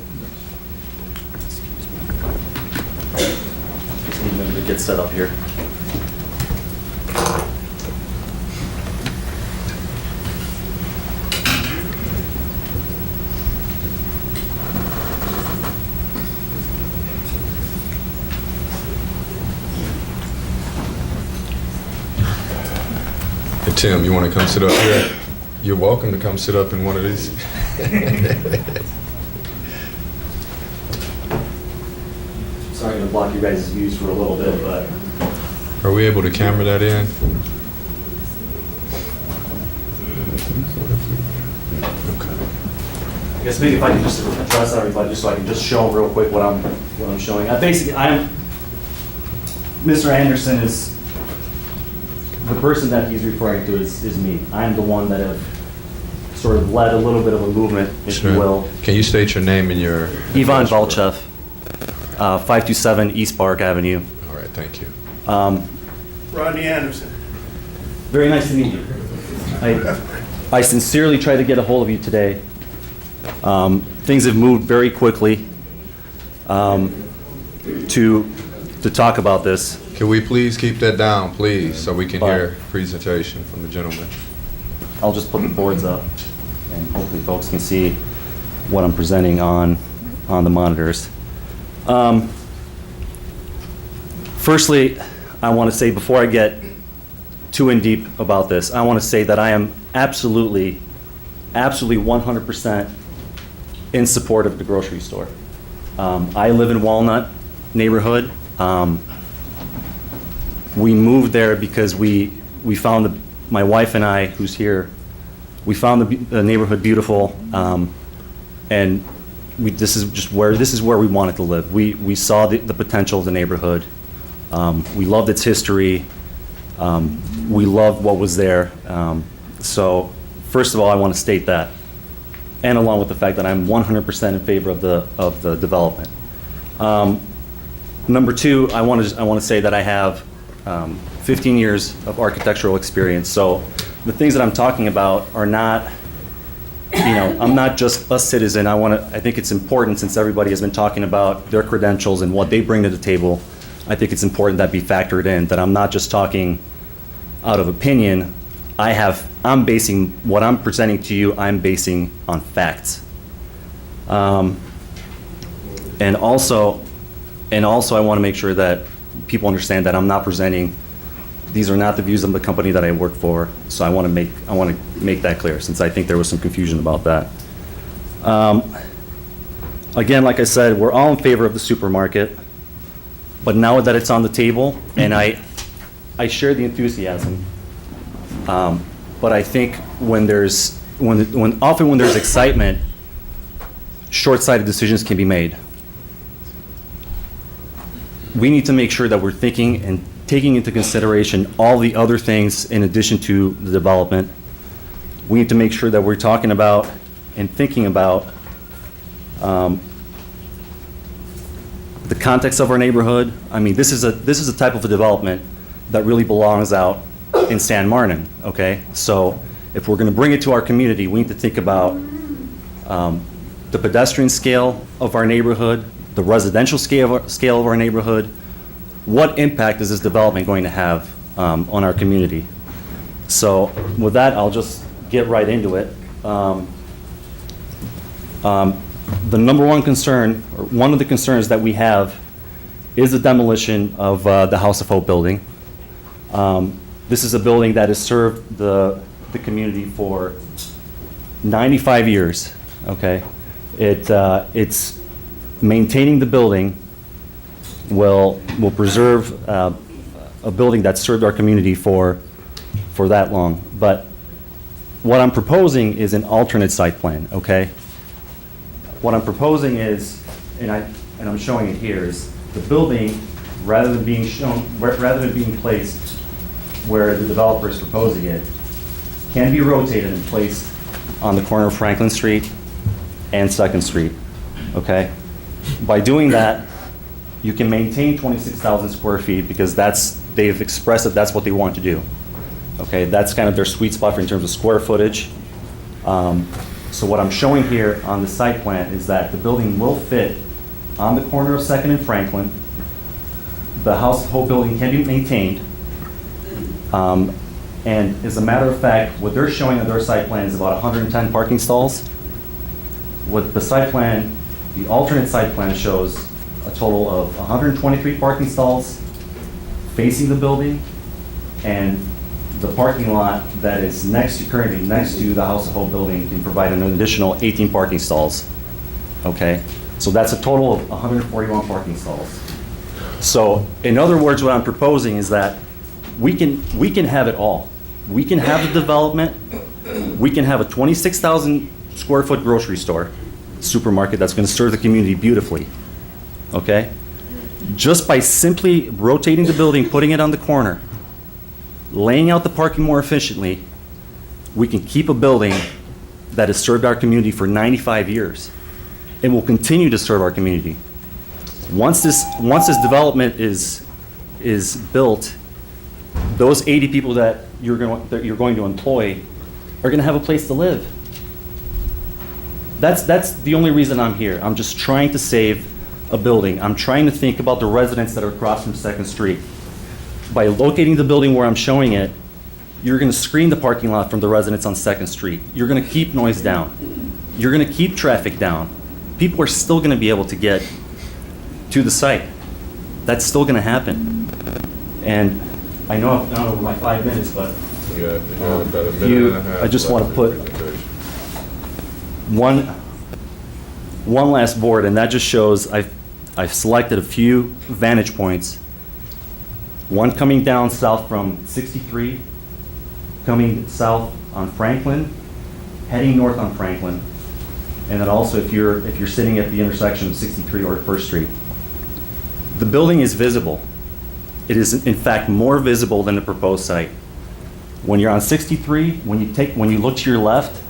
Just need a minute to get set up here. Hey, Tim, you want to come sit up here? You're welcome to come sit up in one of these. Sorry to block you guys' views for a little bit, but Are we able to camera that in? I guess maybe if I can just address everybody, just so I can just show real quick what I'm showing. Mr. Anderson is, the person that he's referring to is me. I'm the one that have sort of led a little bit of a movement, if you will. Can you state your name and your... Ivan Valchev, 527 East Park Avenue. All right, thank you. Rodney Anderson. Very nice to meet you. I sincerely tried to get a hold of you today. Things have moved very quickly to talk about this. Can we please keep that down, please, so we can hear a presentation from the gentleman? I'll just put the boards up, and hopefully folks can see what I'm presenting on the monitors. Firstly, I want to say, before I get too in deep about this, I want to say that I am absolutely 100% in support of the grocery store. I live in Walnut neighborhood. We moved there because we found my wife and I, who's here, we found the neighborhood beautiful, and this is where we wanted to live. We saw the potential of the neighborhood. We loved its history. We loved what was there. So first of all, I want to state that, and along with the fact that I'm 100% in favor of the development. Number two, I want to say that I have 15 years of architectural experience. So the things that I'm talking about are not, I'm not just a citizen. I think it's important, since everybody has been talking about their credentials and what they bring to the table, I think it's important that be factored in, that I'm not just talking out of opinion. I'm basing what I'm presenting to you, I'm basing on facts. And also I want to make sure that people understand that I'm not presenting, these are not the views of the company that I work for. So I want to make that clear, since I think there was some confusion about that. Again, like I said, we're all in favor of the supermarket, but now that it's on the table, and I share the enthusiasm, but I think when there's excitement, short-sighted decisions can be made. We need to make sure that we're thinking and taking into consideration all the other things in addition to the development. We need to make sure that we're talking about and thinking about the context of our neighborhood. I mean, this is a type of a development that really belongs out in San Martin, okay? So if we're going to bring it to our community, we need to think about the pedestrian scale of our neighborhood, the residential scale of our neighborhood. What impact is this development going to have on our community. So with that, I'll just get right into it. The number one concern, or one of the concerns that we have, is the demolition of the House of Hope building. This is a building that has served the community for 95 years, okay? It's maintaining the building will preserve a building that served our community for that long. But what I'm proposing is an alternate site plan, okay? What I'm proposing is, and I'm showing it here, is the building, rather than being placed where the developer is proposing it, can be rotated and placed on the corner of Franklin Street and 2nd Street, okay? By doing that, you can maintain 26,000 square feet because they've expressed that that's what they want to do, okay? That's kind of their sweet spot in terms of square footage. So what I'm showing here on the site plan is that the building will fit on the corner of 2nd and Franklin. The House of Hope building can be maintained. And as a matter of fact, what they're showing on their site plan is about 110 parking stalls. What the site plan, the alternate site plan shows a total of 123 parking stalls facing the building, and the parking lot that is currently next to the House of Hope building can provide an additional 18 parking stalls, okay? So that's a total of 141 parking stalls. So in other words, what I'm proposing is that we can have it all. We can have the development, we can have a 26,000 square foot grocery store, supermarket that's going to serve the community beautifully, okay? Just by simply rotating the building, putting it on the corner, laying out the parking more efficiently, we can keep a building that has served our community for 95 years and will continue to serve our community. Once this development is built, those 80 people that you're going to employ are going to have a place to live. That's the only reason I'm here. I'm just trying to save a building. I'm trying to think about the residents that are across from 2nd Street. By locating the building where I'm showing it, you're going to screen the parking lot from the residents on 2nd Street. You're going to keep noise down. You're going to keep traffic down. People are still going to be able to get to the site. That's still going to happen. And I know I've gone over my 5 minutes, but You got about a minute and a half I just left want to in the put presentation. one last board, and that just shows I've selected a few vantage points. One coming down south from 63, coming south on Franklin, heading north on Franklin, and then also if you're sitting at the intersection of 63 or 1st Street. The building is visible. It is in fact more visible than the proposed site. When you're on 63, when you look to your left,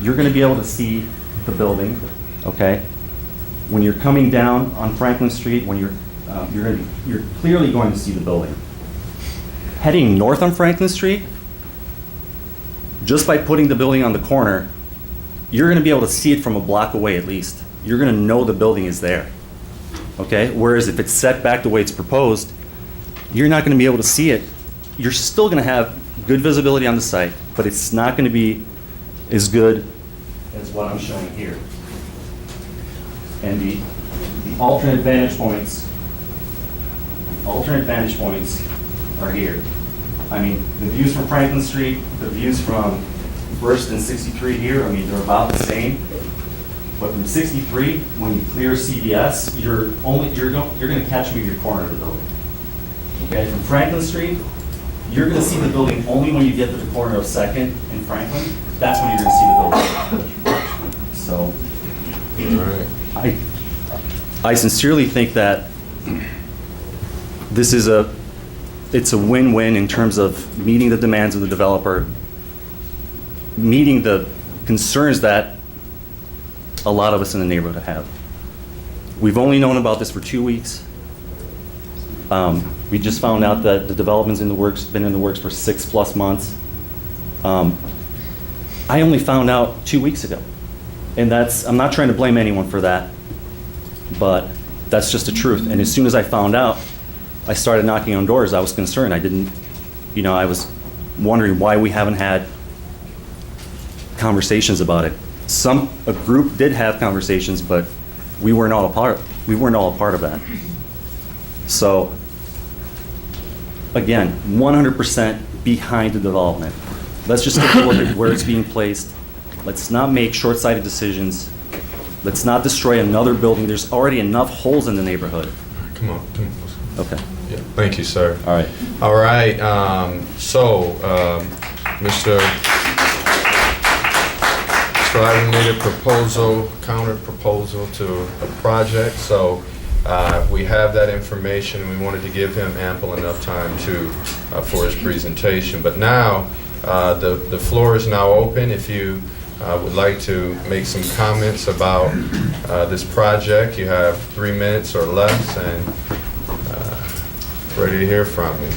you're going to be able to see the building, okay? When you're coming down on Franklin Street, when you're clearly going to see the building. Heading north on Franklin Street, just by putting the building on the corner, you're going to be able to see it from a block away at least. You're going to know the building is there, okay? Whereas if it's set back the way it's proposed, you're not going to be able to see it. You're still going to have good visibility on the site, but it's not going to be as good as what I'm showing here. And the alternate vantage points are here. I mean, the views from Franklin Street, the views from 1st and 63 here, I mean, they're about the same. But from 63, when you clear CVS, you're going to catch me at your corner of the building. Okay, from Franklin Street, you're going to see the building only when you get to the corner of 2nd and Franklin. That's when you're going to see the building. So, I sincerely think that this is it's a win-win in terms of meeting the demands of the developer, meeting the concerns that a lot of us in the neighborhood have. We've only known about this for 2 weeks. We just found out that the development's been in the works for 6+ months. I only found out 2 weeks ago. And I'm not trying to blame anyone for that, but that's just the truth. And as soon as I found out, I started knocking on doors. I was concerned. I didn't I was wondering why we haven't had conversations about it. A group did have conversations, but we weren't all a part of that. So, again, 100% behind the development. Let's just take a look at where it's being placed. Let's not make short-sighted decisions. Let's not destroy another building. There's already enough holes in the neighborhood. Come on. Okay. Yeah. Thank you, sir. All right. All right. Mr. So I made a counter proposal to a project. So we have that information. We wanted to give him ample enough time for his presentation. But now the floor is now open. If you would like to make some comments about this project, you have 3 minutes or less, and ready to hear from you.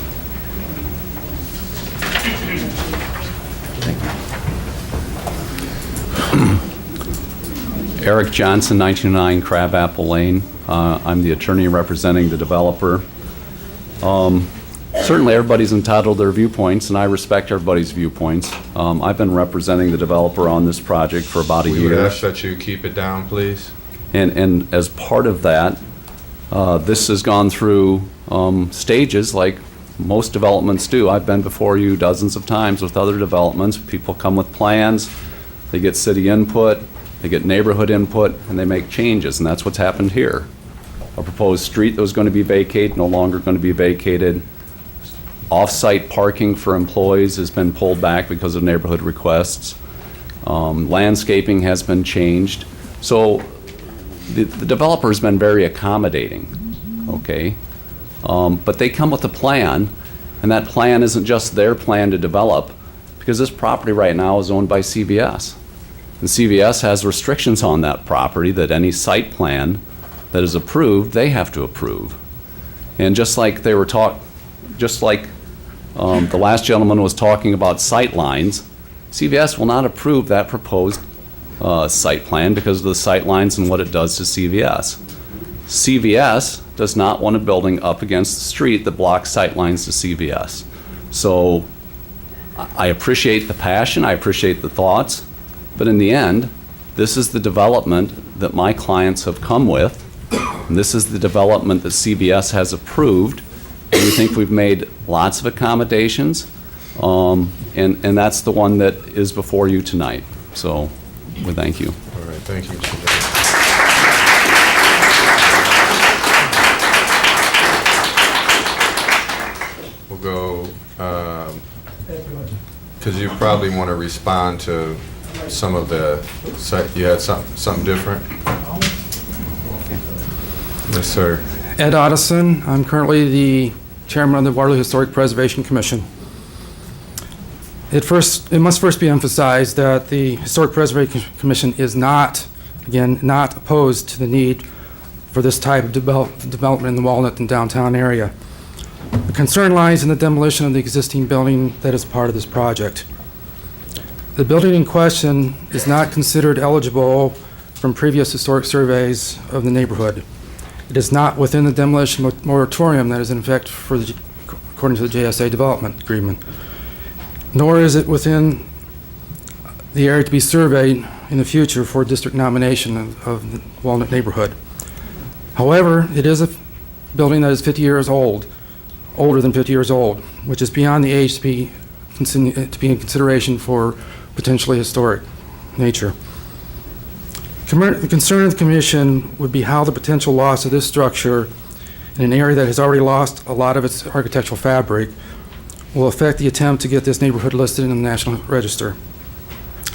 Eric Johnson, 1909 Crabapple Lane. I'm the attorney representing the developer. Certainly everybody's entitled to their viewpoints, and I respect everybody's viewpoints. I've been representing the developer on this project for about a year. We would ask that you keep it down, please. And as part of that, this has gone through stages like most developments do. I've been before you dozens of times with other developments. People come with plans, they get city input, they get neighborhood input, and they make changes, and that's what's happened here. A proposed street that was going to be vacated, no longer going to be vacated. Off-site parking for employees has been pulled back because of neighborhood requests. Landscaping has been changed. So the developer's been very accommodating, okay? But they come with a plan, and that plan isn't just their plan to develop, because this property right now is owned by CVS. And CVS has restrictions on that property that any site plan that is approved, they have to approve. And just like the last gentleman was talking about sight lines, CVS will not approve that proposed site plan because of the sight lines and what it does to CVS. CVS does not want a building up against the street that blocks sight lines to CVS. So I appreciate the passion, I appreciate the thoughts, but in the end, this is the development that my clients have come with, and this is the development that CVS has approved. And we think we've made lots of accommodations, and that's the one that is before you tonight. So we thank you. All right, thank you, Mr. Mayor. We'll go, because you probably want to respond to some of you had something different? Yes, sir. Ed Otteson. I'm currently the chairman of the Waterloo Historic Preservation Commission. It must first be emphasized that the Historic Preservation Commission is not opposed to the need for this type of development in the Walnut and downtown area. The concern lies in the demolition of the existing building that is part of this project. The building in question is not considered eligible from previous historic surveys of the neighborhood. It is not within the demolition moratorium that is in effect according to the JSA development agreement, nor is it within the area to be surveyed in the future for district nomination of the Walnut neighborhood. However, it is a building that is 50 years old, older than 50 years old, which is beyond the age to be in consideration for potentially historic nature. The concern of the Commission would be how the potential loss of this structure in an area that has already lost a lot of its architectural fabric will affect the attempt to get this neighborhood listed in the National Register.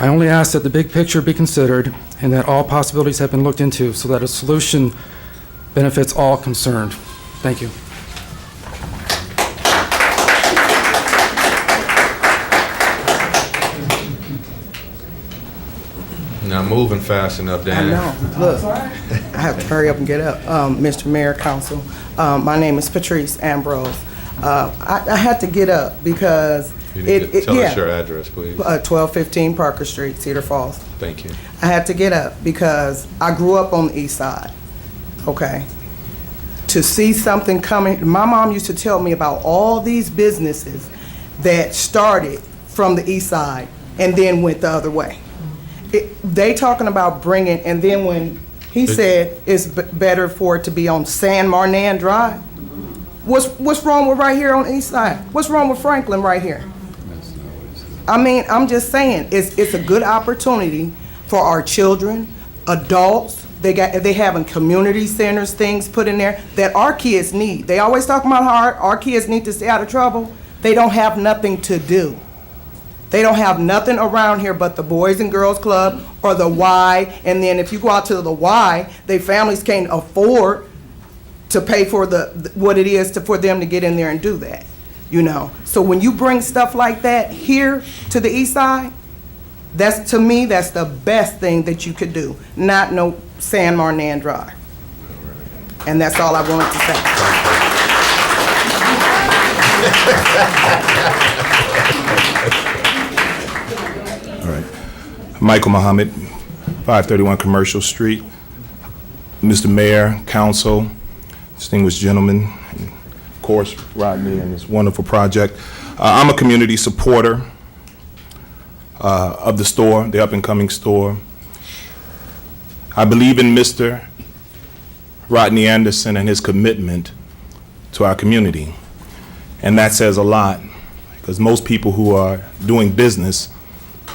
I only ask that the big picture be considered and that all possibilities have been looked into so that a solution benefits all concerned. Thank you. Not moving fast enough, Dan. I know. Look, I have to hurry up and get up. Mr. Mayor, Council, my name is Patrice Ambrose. I had to get up because You need to tell us your address, please. 1215 Parker Street, Cedar Falls. Thank you. I had to get up because I grew up on the east side, okay? To see something coming, my mom used to tell me about all these businesses that started from the east side and then went the other way. They talking about bringing, and then when he said it's better for it to be on San Marnan Drive, what's wrong with right here on the east side? What's wrong with Franklin right here? I mean, I'm just saying, it's a good opportunity for our children, adults. They having community centers, things put in there that our kids need. They always talk about how our kids need to stay out of trouble. They don't have nothing to do. They don't have nothing around here but the Boys and Girls Club or the Y. And then if you go out to the Y, their families can't afford to pay for what it is for them to get in there and do that. You know, so when you bring stuff like that here to the east side, to me, that's the best thing that you could do, not no San Marnan Drive. And that's all I wanted to say. All right. Michael Muhammad, 531 Commercial Street. Mr. Mayor, Council, distinguished gentlemen, and of course, Rodney and this wonderful project. I'm a community supporter of the store, the up-and-coming store. I believe in Mr. Rodney Anderson and his commitment to our community. And that says a lot, because most people who are doing business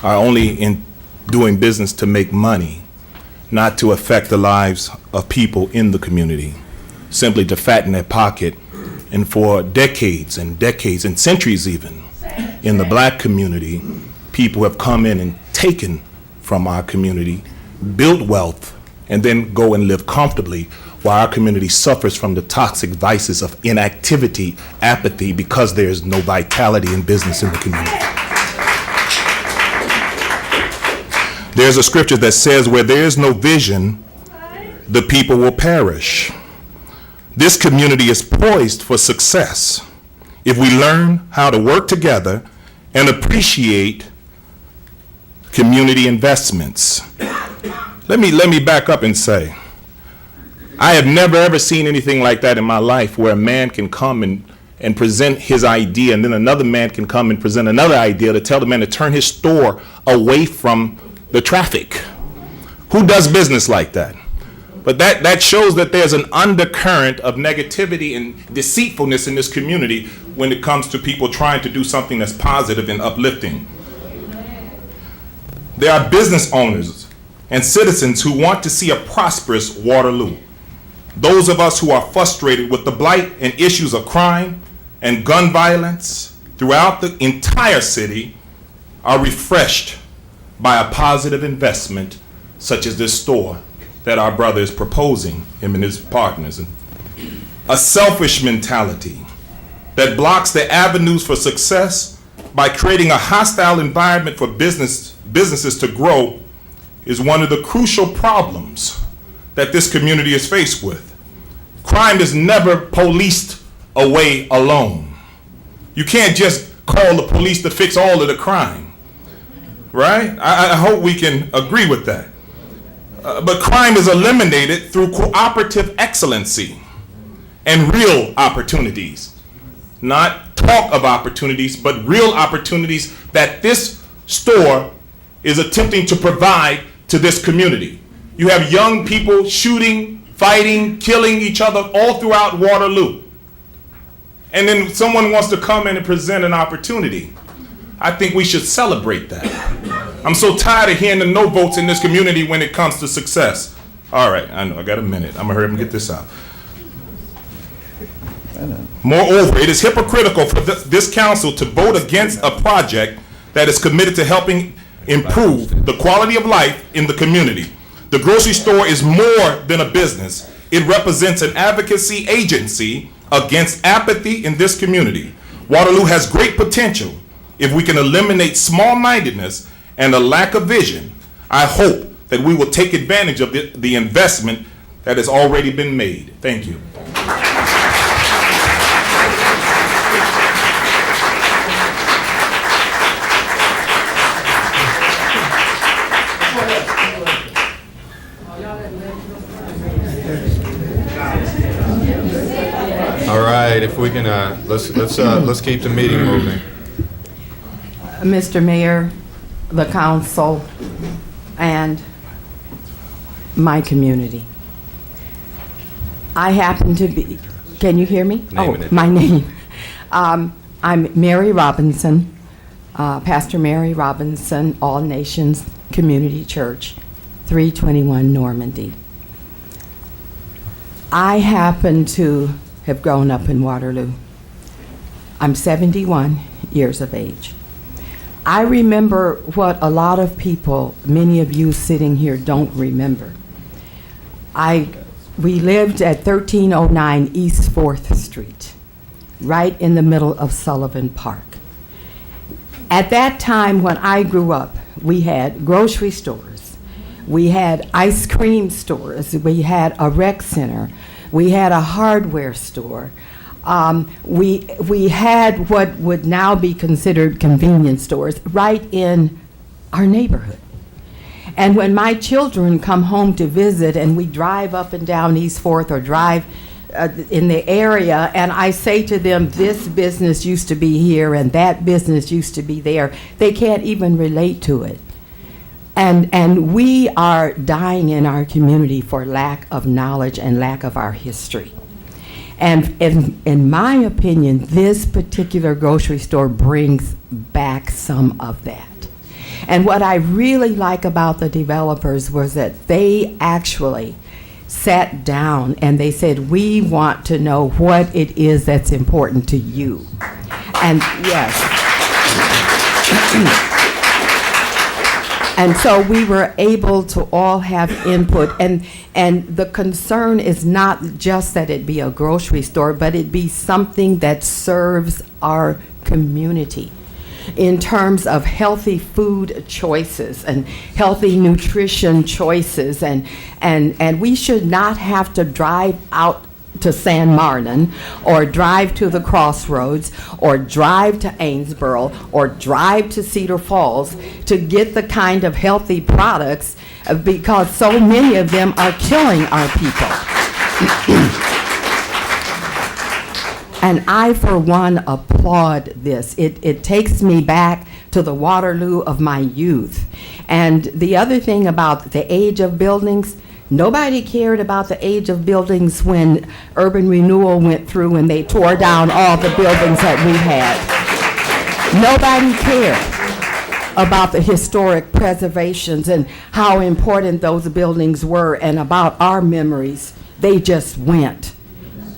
are only doing business to make money, not to affect the lives of people in the community, simply to fatten their pocket. And for decades and decades and centuries even, in the black community, people have come in and taken from our community, built wealth, and then go and live comfortably while our community suffers from the toxic vices of inactivity, apathy, because there's no vitality in business in the community. There's a scripture that says, where there is no vision, the people will perish. This community is poised for success if we learn how to work together and appreciate community investments. Let me back up and say, I have never ever seen anything like that in my life, where a man can come and present his idea, and then another man can come and present another idea to tell the man to turn his store away from the traffic. Who does business like that? But that shows that there's an undercurrent of negativity and deceitfulness in this community when it comes to people trying to do something that's positive and uplifting. There are business owners and citizens who want to see a prosperous Waterloo. Those of us who are frustrated with the blight and issues of crime and gun violence throughout the entire city are refreshed by a positive investment such as this store that our brother is proposing, him and his partners. A selfish mentality that blocks the avenues for success by creating a hostile environment for businesses to grow is one of the crucial problems that this community is faced with. Crime is never policed away alone. You can't just call the police to fix all of the crime, right? I hope we can agree with that. But crime is eliminated through cooperative excellency and real opportunities. Not talk of opportunities, but real opportunities that this store is attempting to provide to this community. You have young people shooting, fighting, killing each other all throughout Waterloo. And then someone wants to come in and present an opportunity. I think we should celebrate that. I'm so tired of hearing the no votes in this community when it comes to success. All right, I know, I got a minute. I'm gonna hurry up and get this out. Moreover, it is hypocritical for this council to vote against a project that is committed to helping improve the quality of life in the community. The grocery store is more than a business. It represents an advocacy agency against apathy in this community. Waterloo has great potential if we can eliminate small-mindedness and a lack of vision. I hope that we will take advantage of the investment that has already been made. Thank you. All right, if we can, let's keep the meeting moving. Mr. Mayor, the council, and my community. I happen to be, can you hear me? Name and My name. I'm Mary Robinson, Pastor Mary Robinson, All Nations Community Church, 321 Normandy. I happen to have grown up in Waterloo. I'm 71 years of age. I remember what a lot of people, many of you sitting here, don't remember. We lived at 1309 East 4th Street, right in the middle of Sullivan Park. At that time when I grew up, we had grocery stores, we had ice cream stores, we had a rec center, we had a hardware store. We had what would now be considered convenience stores right in our neighborhood. And when my children come home to visit and we drive up and down East 4th or drive in the area, and I say to them, this business used to be here and that business used to be there, they can't even relate to it. And we are dying in our community for lack of knowledge and lack of our history. And in my opinion, this particular grocery store brings back some of that. And what I really like about the developers was that they actually sat down and they said, we want to know what it is that's important to you. And yes. And so we were able to all have input, and the concern is not just that it be a grocery store, but it be something that serves our community in terms of healthy food choices and healthy nutrition choices, and we should not have to drive out to San Marnon, or drive to the Crossroads, or drive to Amesboro, or drive to Cedar Falls to get the kind of healthy products, because so many of them are killing our people. And I, for one, applaud this. It takes me back to the Waterloo of my youth. And the other thing about the age of buildings, nobody cared about the age of buildings when urban renewal went through and they tore down all the buildings that we had. Nobody cared about the historic preservations and how important those buildings were and about our memories. They just went.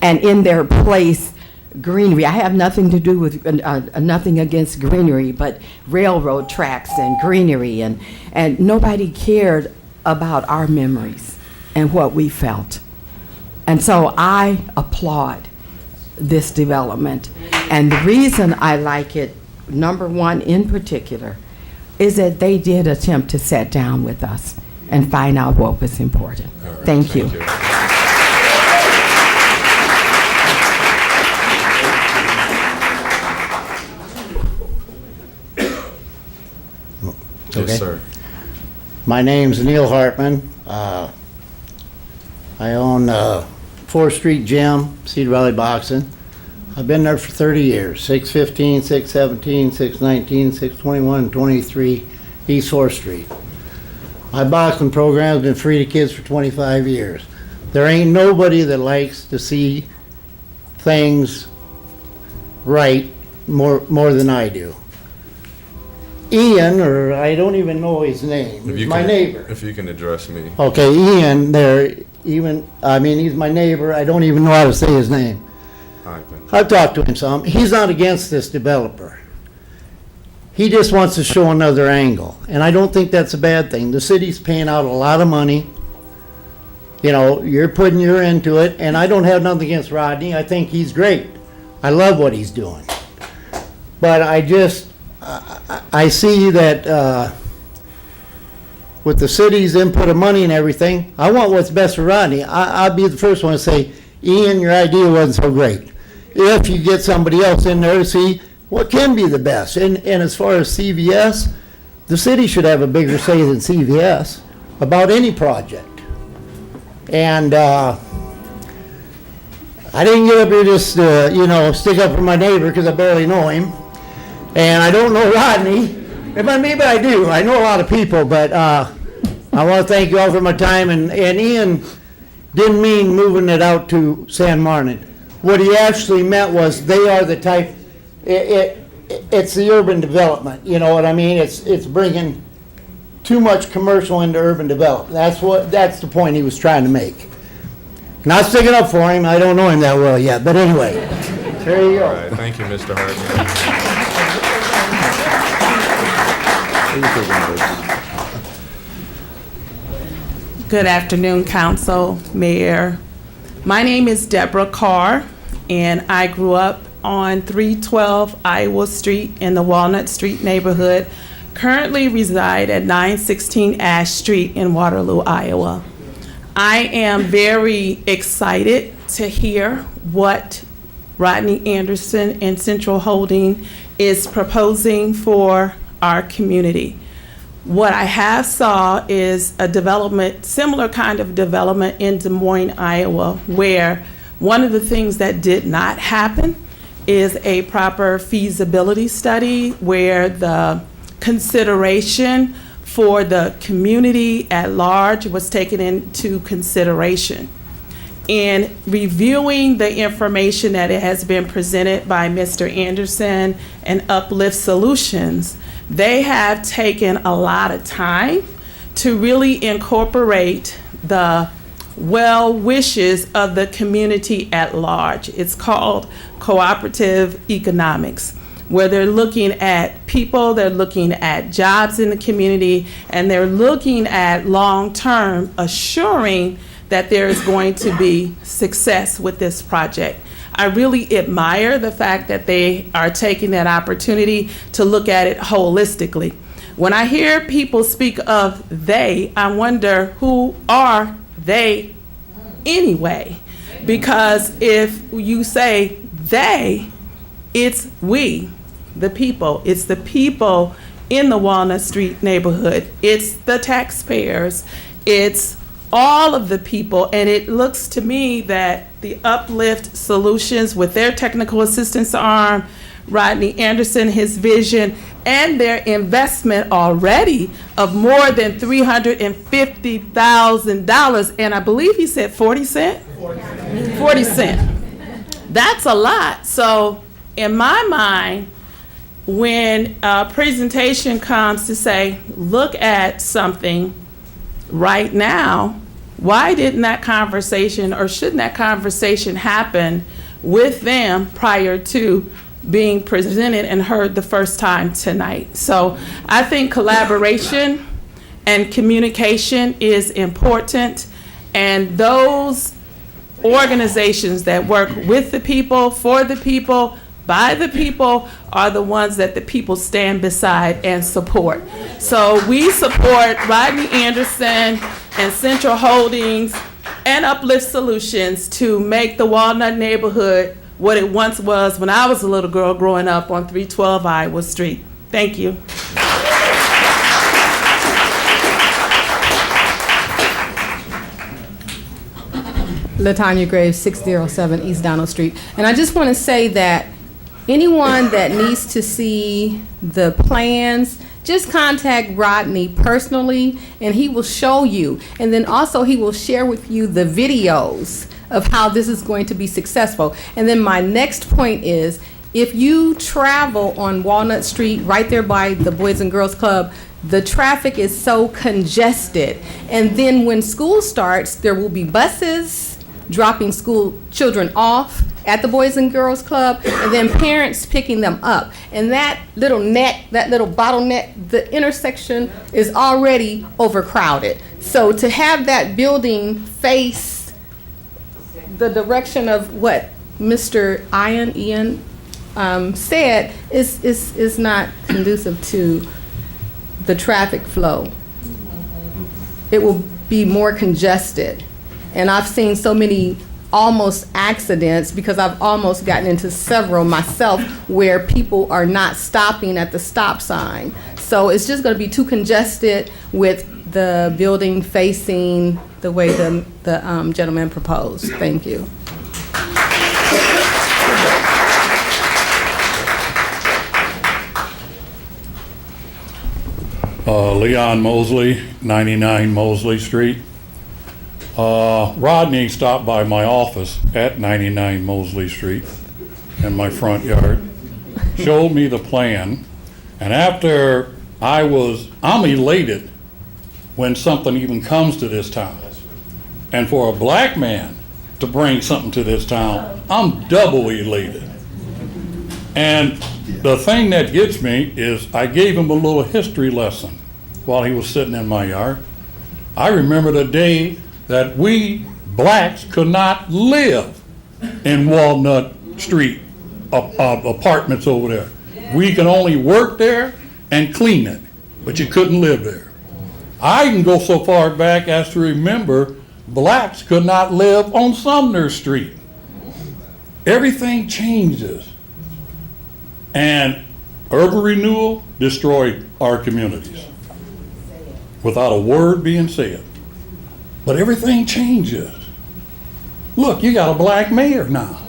And in their place, greenery. I have nothing to do with, nothing against greenery, but railroad tracks and greenery, and nobody cared about our memories and what we felt. And so I applaud this development. And the reason I like it, number one in particular, is that they did attempt to sit down with us and find out what was important. Right, thank you. Yes, Okay. sir. My name's Neil Hartman. I own 4th Street Gym, Cedar Valley Boxing. I've been there for 30 years, 615, 617, 619, 621, 23 East 4th Street. My boxing program has been free to kids for 25 years. There ain't nobody that likes to see things right more than I do. Ian, or I don't even know his name, If is you my can- neighbor. If you can address me. Okay, Ian there, he's my neighbor, I don't even know how to say his name. Ivan. I've talked to him some. He's not against this developer. He just wants to show another angle, and I don't think that's a bad thing. The city's paying out a lot of money. You know, you're putting your into it, and I don't have nothing against Rodney. I think he's great. I love what he's doing. But I see that with the city's input of money and everything, I want what's best for Rodney. I'll be the first one to say, Ian, your idea wasn't so great. If you get somebody else in there to see what can be the best. And as far as CVS, the city should have a bigger say than CVS about any project. And I didn't get up here just to, stick up for my neighbor because I barely know him. And I don't know Rodney, maybe I do. I know a lot of people, but I want to thank you all for my time. And Ian didn't mean moving it out to San Martin. What he actually meant was they are the type, it's the urban development, you know what I mean? It's bringing too much commercial into urban development. That's the point he was trying to make. Not sticking up for him, I don't know him that well yet, but anyway, there you go. All right, thank you, Mr. Hartman. Good afternoon, Council, Mayor. My name is Deborah Carr, and I grew up on 312 Iowa Street in the Walnut Street neighborhood. Currently reside at 916 Ash Street in Waterloo, Iowa. I am very excited to hear what Rodney Anderson and Central Holding is proposing for our community. What I have saw is a development, similar kind of development in Des Moines, Iowa, where one of the things that did not happen is a proper feasibility study where the consideration for the community at large was taken into consideration. In reviewing the information that it has been presented by Mr. Anderson and Uplift Solutions, they have taken a lot of time to really incorporate the well wishes of the community at large. It's called cooperative economics, where they're looking at people, they're looking at jobs in the community, and they're looking at long-term assuring that there is going to be success with this project. I really admire the fact that they are taking that opportunity to look at it holistically. When I hear people speak of they, I wonder who are they anyway? Because if you say they, it's we, the people. It's the people in the Walnut Street neighborhood. It's the taxpayers. It's all of the people, and it looks to me that the Uplift Solutions with their technical assistance arm, Rodney Anderson, his vision, and their investment already of more than $350,000, and I believe he said 40 cents? 40 cents. That's a lot. So in my mind, when a presentation comes to say, look at something right now, why didn't that conversation, or shouldn't that conversation happen with them prior to being presented and heard the first time tonight? So I think collaboration and communication is important, and those organizations that work with the people, for the people, by the people, are the ones that the people stand beside and support. So we support Rodney Anderson and Central Holdings and Uplift Solutions to make the Walnut neighborhood what it once was when I was a little girl growing up on 312 Iowa Street. Thank you. Latanya Graves, 607 East Donald Street. And I just want to say that anyone that needs to see the plans, just contact Rodney personally and he will show you. And then also he will share with you the videos of how this is going to be successful. And then my next point is, if you travel on Walnut Street right there by the Boys and Girls Club, the traffic is so congested. And then when school starts, there will be buses dropping school children off at the Boys and Girls Club, and then parents picking them up. And that little bottleneck, the intersection is already overcrowded. So to have that building face the direction of what Mr. Ian said is not conducive to the traffic flow. It will be more congested. And I've seen so many almost accidents, because I've almost gotten into several myself, where people are not stopping at the stop sign. So it's just going to be too congested with the building facing the way the gentleman proposed. Thank you. Leon Mosley, 99 Mosley Street. Rodney stopped by my office at 99 Mosley Street in my front yard, showed me the plan, and after I'm elated when something even comes to this town. And for a black man to bring something to this town, I'm double elated. And the thing that gets me is I gave him a little history lesson while he was sitting in my yard. I remember the day that we blacks could not live in Walnut Street apartments over there. We could only work there and clean it, but you couldn't live there. I can go so far back as to remember blacks could not live on Sumner Street. Everything changes. And urban renewal destroyed our communities without a word being said. But everything changes. Look, you got a black mayor now.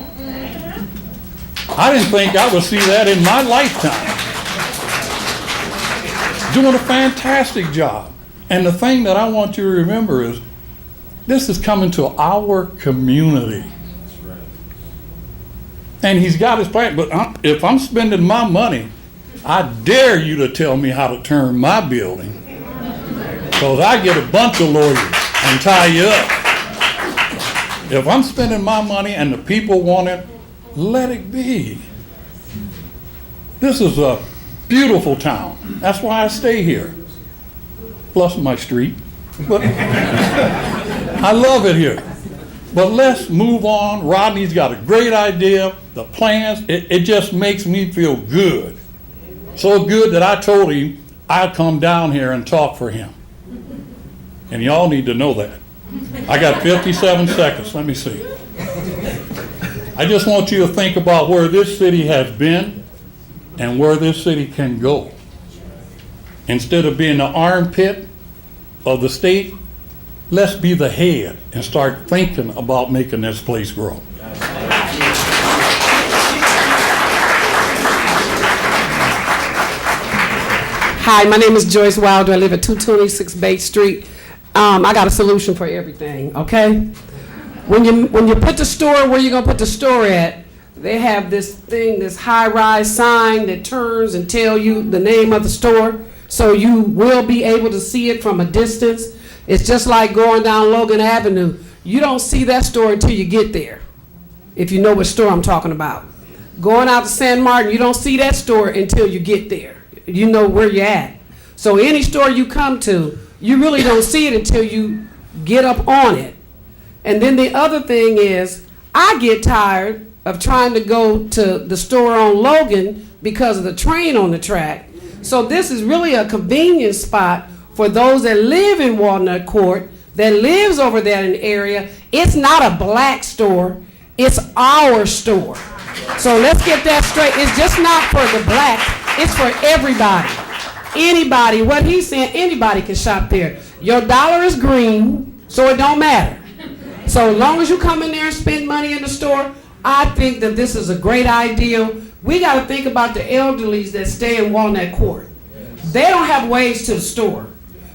I didn't think I would see that in my lifetime. Doing a fantastic job. And the thing that I want you to remember is this is coming to our community. And he's got his plan, but if I'm spending my money, I dare you to tell me how to turn my building. Because I get a bunch of lawyers and tie you up. If I'm spending my money and the people want it, let it be. This is a beautiful town. That's why I stay here. Plus my street. But I love it here. But let's move on. Rodney's got a great idea. The plans, it just makes me feel good. So good that I told him I'd come down here and talk for him. And y'all need to know that. I got 57 seconds. Let me see. I just want you to think about where this city has been and where this city can go. Instead of being the armpit of the state, let's be the head and start thinking about making this place grow. Hi, my name is Joyce Wilder. I live at 226 Bay Street. I got a solution for everything, okay? When you put the store where you're gonna put the store at, they have this thing, this high-rise sign that turns and tell you the name of the store, so you will be able to see it from a distance. It's just like going down Logan Avenue. You don't see that store until you get there, if you know what store I'm talking about. Going out to San Martin, you don't see that store until you get there. You know where you're at. So any store you come to, you really don't see it until you get up on it. And then the other thing is, I get tired of trying to go to the store on Logan because of the train on the track. So this is really a convenience spot for those that live in Walnut Court, that lives over there in the area. It's not a black store, it's our store. So let's get that straight. It's just not for the black, it's for everybody. Anybody, what he's saying, anybody can shop there. Your dollar is green, so it don't matter. So as long as you come in there and spend money in the store, I think that this is a great idea. We got to think about the elderlies that stay in Walnut Court. They don't have ways to the store.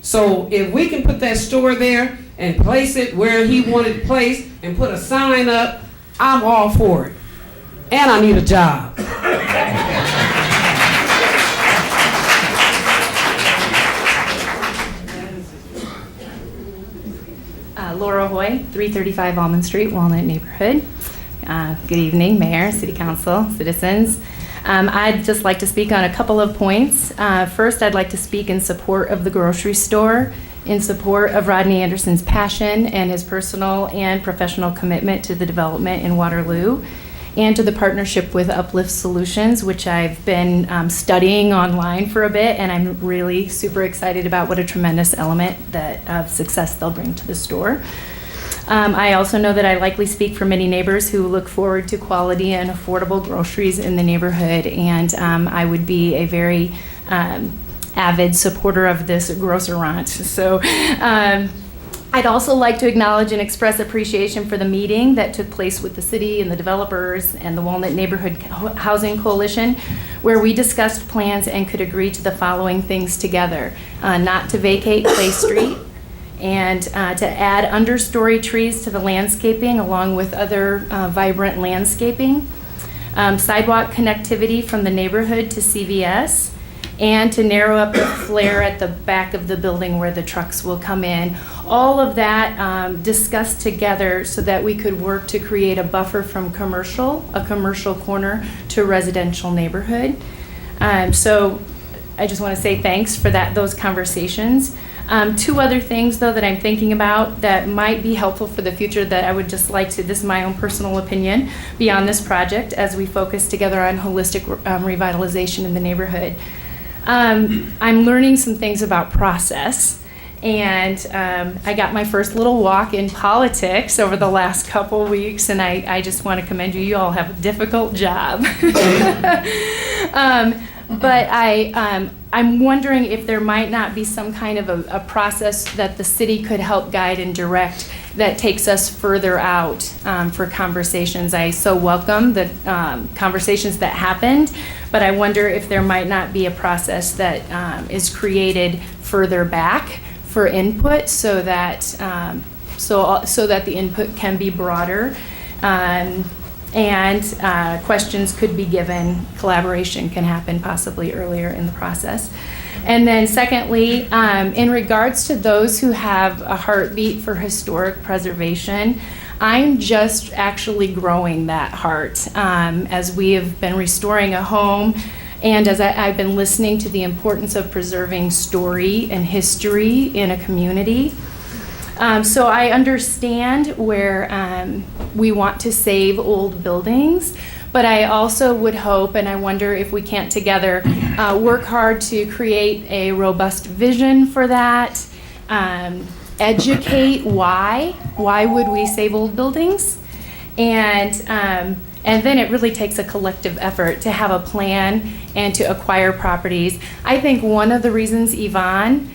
So if we can put that store there and place it where he wanted to place and put a sign up, I'm all for it. And I need a job. Laura Hoy, 335 Almond Street, Walnut Neighborhood. Good evening, Mayor, City Council, citizens. I'd just like to speak on a couple of points. First, I'd like to speak in support of the grocery store, in support of Rodney Anderson's passion and his personal and professional commitment to the development in Waterloo, and to the partnership with Uplift Solutions, which I've been studying online for a bit, and I'm really super excited about what a tremendous element of success they'll bring to the store. I also know that I likely speak for many neighbors who look forward to quality and affordable groceries in the neighborhood, and I would be a very avid supporter of this grocerant. So I'd also like to acknowledge and express appreciation for the meeting that took place with the city and the developers and the Walnut Neighborhood Housing Coalition, where we discussed plans and could agree to the following things together. Not to vacate Clay Street, and to add understory trees to the landscaping along with other vibrant landscaping, sidewalk connectivity from the neighborhood to CVS, and to narrow up the flare at the back of the building where the trucks will come in. All of that discussed together so that we could work to create a buffer from a commercial corner to residential neighborhood. So I just want to say thanks for those conversations. Two other things, though, that I'm thinking about that might be helpful for the future that I would just like to, this is my own personal opinion, beyond this project as we focus together on holistic revitalization in the neighborhood. I'm learning some things about process, and I got my first little walk in politics over the last couple weeks, and I just want to commend you. You all have a difficult job. But I'm wondering if there might not be some kind of a process that the city could help guide and direct that takes us further out for conversations. I so welcome the conversations that happened, but I wonder if there might not be a process that is created further back for input so that so that the input can be broader. And questions could be given, collaboration can happen possibly earlier in the process. And then secondly, in regards to those who have a heartbeat for historic preservation, I'm just actually growing that heart as we have been restoring a home, and as I've been listening to the importance of preserving story and history in a community. So I understand where we want to save old buildings, but I also would hope, and I wonder if we can't together work hard to create a robust vision for that, educate why would we save old buildings, and then it really takes a collective effort to have a plan and to acquire properties. I think one of the reasons Yvonne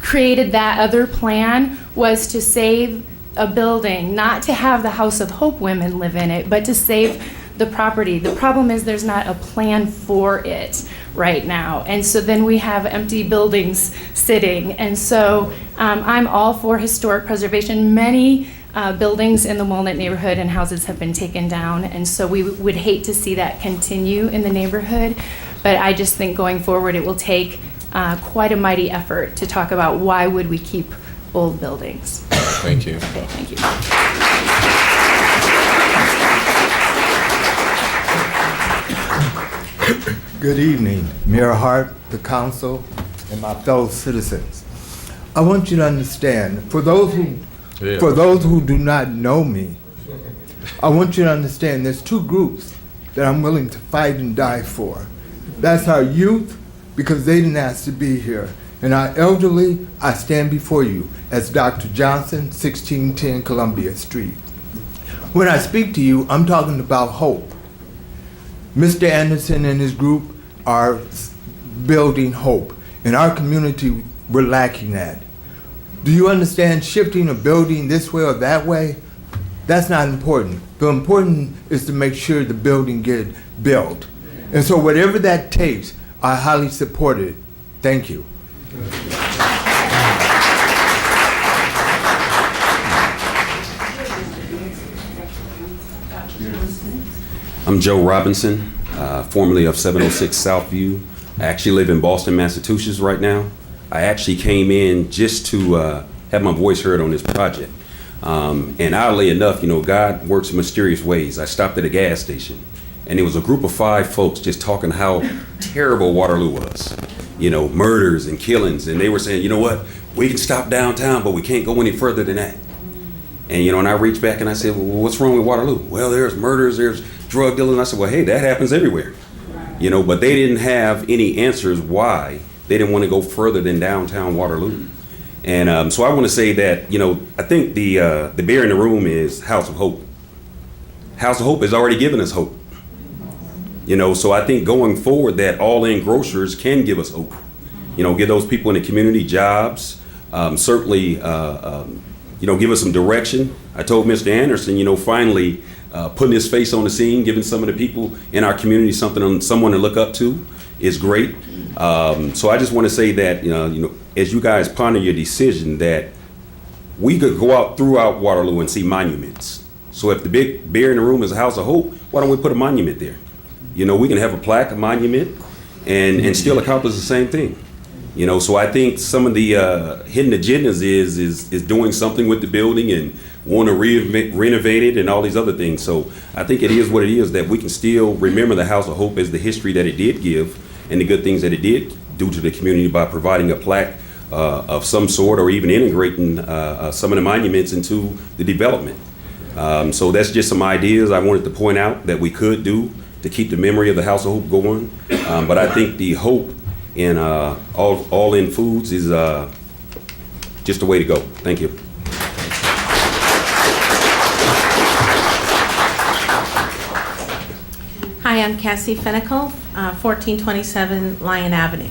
created that other plan was to save a building, not to have the House of Hope women live in it, but to save the property. The problem is there's not a plan for it right now. And so then we have empty buildings sitting. And so I'm all for historic preservation. Many buildings in the Walnut neighborhood and houses have been taken down. And so we would hate to see that continue in the neighborhood. But I just think going forward, it will take quite a mighty effort to talk about why would we keep old buildings. Thank you. Thank you. Good evening, Mayor Hart, the council, and my fellow citizens. I want you to understand, for those who do not know me, I want you to understand there's two groups that I'm willing to fight and die for. That's our youth, because they didn't ask to be here. And our elderly, I stand before you as Dr. Johnson, 1610 Columbia Street. When I speak to you, I'm talking about hope. Mr. Anderson and his group are building hope. In our community, we're lacking that. Do you understand shifting a building this way or that way? That's not important. The important is to make sure the building get built. And so whatever that takes, I highly support it. Thank you. I'm Joe Robinson, formerly of 706 Southview. I actually live in Boston, Massachusetts right now. I actually came in just to have my voice heard on this project. And oddly enough, you know, God works in mysterious ways. I stopped at a gas station, and there was a group of 5 folks just talking how terrible Waterloo was. You know, murders and killings, and they were saying, you know what, we can stop downtown, but we can't go any further than that. And, you know, and I reached back and I said, well, what's wrong with Waterloo? Well, there's murders, there's drug dealing. I said, well, hey, that happens everywhere. You know, but they didn't have any answers why they didn't want to go further than downtown Waterloo. And so I want to say that, you know, I think the bear in the room is House of Hope. House of Hope has already given us hope. You know, so I think going forward that all-in grocers can give us hope. You know, give those people in the community jobs, certainly, give us some direction. I told Mr. Anderson, finally putting his face on the scene, giving some of the people in our community someone to look up to is great. So I just want to say that, as you guys ponder your decision, that we could go out throughout Waterloo and see monuments. So if the big bear in the room is a house of hope, why don't we put a monument there? We can have a plaque, a monument, and still accomplish the same thing. So I think some of the hidden agendas is doing something with the building and want to renovate it and all these other things. So I think it is what it is, that we can still remember the House of Hope as the history that it did give and the good things that it did do to the community by providing a plaque of some sort, or even integrating some of the monuments into the development. So that's just some ideas I wanted to point out that we could do to keep the memory of the House of Hope going. But I think the hope in all in foods is just the way to go. Thank you. Hi, I'm Cassie Finical, 1427 Lyon Avenue.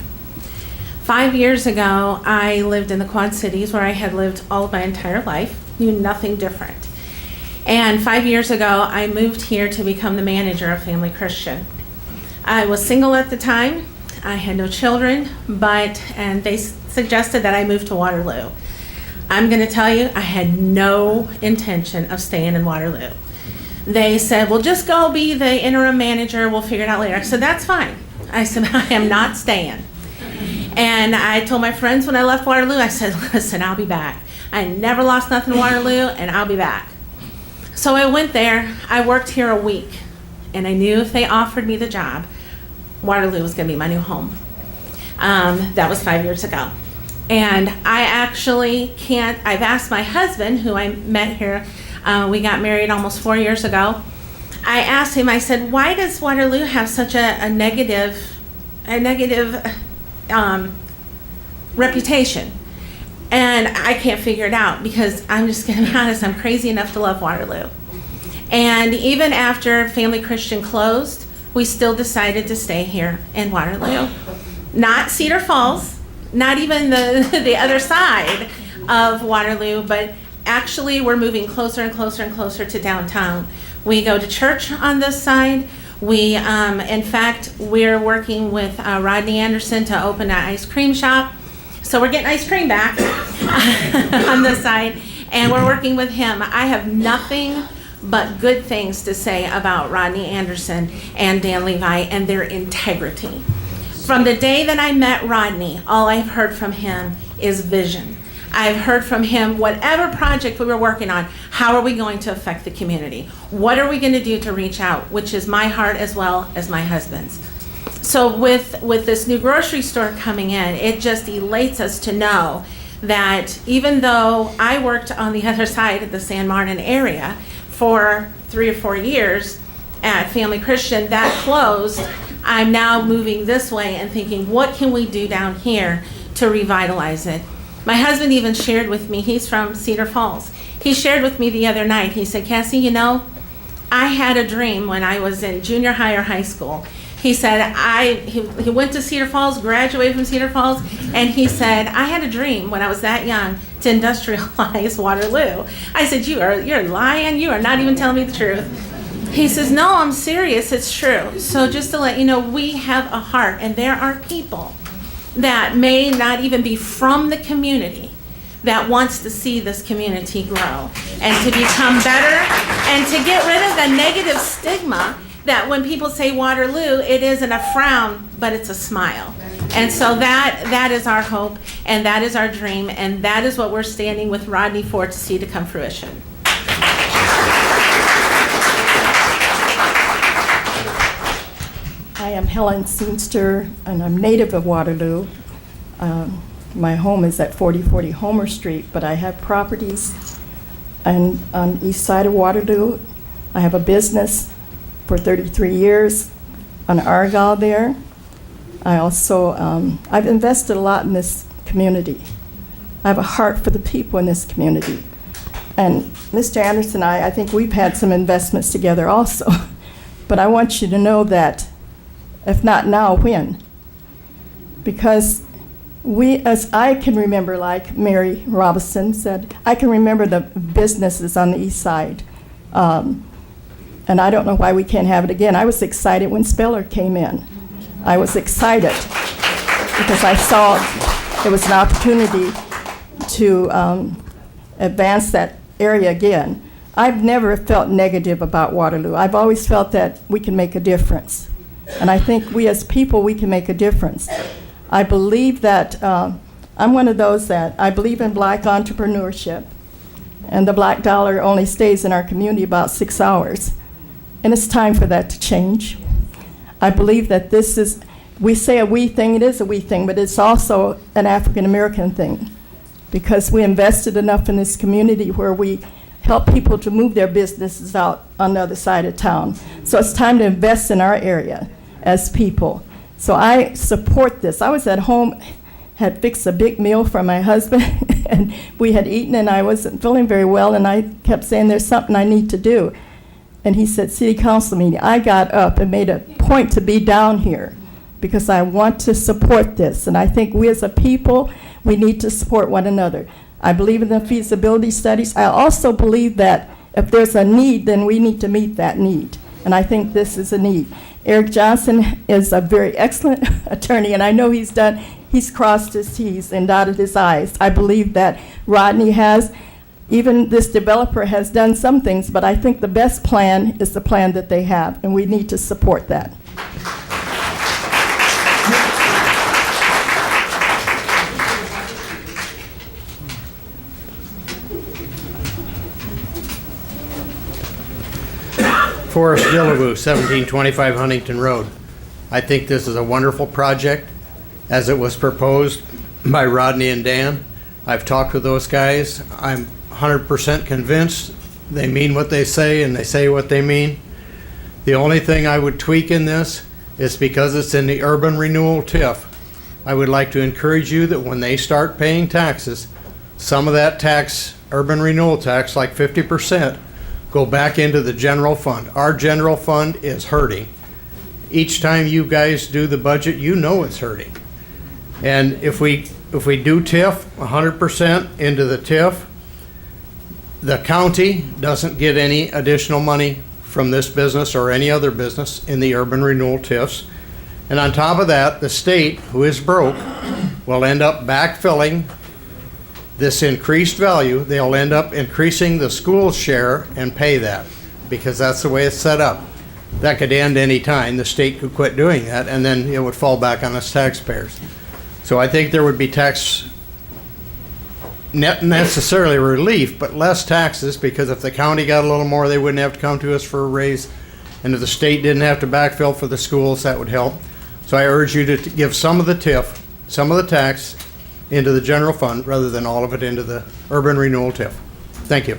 5 years ago, I lived in the Quad Cities, where I had lived all of my entire life, knew nothing different. And 5 years ago, I moved here to become the manager of Family Christian. I was single at the time. I had no children, and they suggested that I move to Waterloo. I'm going to tell you, I had no intention of staying in Waterloo. They said, well, just go be the interim manager. We'll figure it out later. I said, that's fine. I said, I am not staying. And I told my friends when I left Waterloo, I said, listen, I'll be back. I never lost nothing in Waterloo, and I'll be back. So I went there. I worked here a week, and I knew if they offered me the job, Waterloo was going to be my new home. That was 5 years ago. And I actually I've asked my husband, who I met here, we got married almost 4 years ago. I asked him, I said, why does Waterloo have such a negative reputation? And I can't figure it out, because I'm just going to be honest, I'm crazy enough to love Waterloo. And even after Family Christian closed, we still decided to stay here in Waterloo. Not Cedar Falls, not even the other side of Waterloo, but actually we're moving closer and closer and closer to downtown. We go to church on this side. We, in fact, we're working with Rodney Anderson to open an ice cream shop. So we're getting ice cream back on this side, and we're working with him. I have nothing but good things to say about Rodney Anderson and Dan Levi and their integrity. From the day that I met Rodney, all I've heard from him is vision. I've heard from him, whatever project we were working on, how are we going to affect the community? What are we going to do to reach out, which is my heart as well as my husband's. So with this new grocery store coming in, it just elates us to know that even though I worked on the other side of the San Martin area for 3 or 4 years at Family Christian, that closed, I'm now moving this way and thinking, what can we do down here to revitalize it? My husband even shared with me, he's from Cedar Falls. He shared with me the other night, he said, Cassie, I had a dream when I was in junior high or high school. He said, he went to Cedar Falls, graduated from Cedar Falls, and he said, I had a dream when I was that young to industrialize Waterloo. I said, you're lying, you are not even telling me the truth. He says, no, I'm serious, it's true. So just to let you know, we have a heart, and there are people that may not even be from the community that wants to see this community grow and to become better and to get rid of the negative stigma that when people say Waterloo, it isn't a frown, but it's a smile. And so that is our hope, and that is our dream, and that is what we're standing with Rodney for to see to come fruition. I am Helen Seenster, and I'm native of Waterloo. My home is at 4040 Homer Street, but I have properties on the east side of Waterloo. I have a business for 33 years on Argyle there. I also, I've invested a lot in this community. I have a heart for the people in this community. And Mr. Anderson and I think we've had some investments together also. But I want you to know that if not now, when? Because as I can remember, like Mary Robinson said, I can remember the businesses on the east side. And I don't know why we can't have it again. I was excited when Speller came in. I was excited because I saw it was an opportunity to advance that area again. I've never felt negative about Waterloo. I've always felt that we can make a difference. And I think we as people, we can make a difference. I believe that, I'm one of those that I believe in black entrepreneurship. And the black dollar only stays in our community about 6 hours. And it's time for that to change. I believe that this is, we say a we thing, it is a we thing, but it's also an African American thing. Because we invested enough in this community where we help people to move their businesses out on the other side of town. So it's time to invest in our area as people. So I support this. I was at home, had fixed a big meal for my husband, and we had eaten, and I wasn't feeling very well, and I kept saying, there's something I need to do. And he said, city council meeting. I got up and made a point to be down here because I want to support this. And I think we as a people, we need to support one another. I believe in the feasibility studies. I also believe that if there's a need, then we need to meet that need. And I think this is a need. Eric Johnson is a very excellent attorney, and I know he's crossed his T's and dotted his I's. I believe that Rodney has, even this developer has done some things, but I think the best plan is the plan that they have, and we need to support that. Forrest Dillaboo, 1725 Huntington Road. I think this is a wonderful project as it was proposed by Rodney and Dan. I've talked with those guys. I'm 100% convinced they mean what they say and they say what they mean. The only thing I would tweak in this is because it's in the urban renewal TIF. I would like to encourage you that when they start paying taxes, some of that tax, urban renewal tax, like 50%, go back into the general fund. Our general fund is hurting. Each time you guys do the budget, you know it's hurting. And if we do TIF 100% into the TIF, the county doesn't get any additional money from this business or any other business in the urban renewal TIFs. And on top of that, the state, who is broke, will end up backfilling this increased value. They'll end up increasing the school's share and pay that because that's the way it's set up. That could end any time. The state could quit doing that and then it would fall back on us taxpayers. So I think there would be tax, not necessarily relief, but less taxes, because if the county got a little more, they wouldn't have to come to us for a raise. And if the state didn't have to backfill for the schools, that would help. So I urge you to give some of the TIF, some of the tax into the general fund rather than all of it into the urban renewal TIF. Thank you.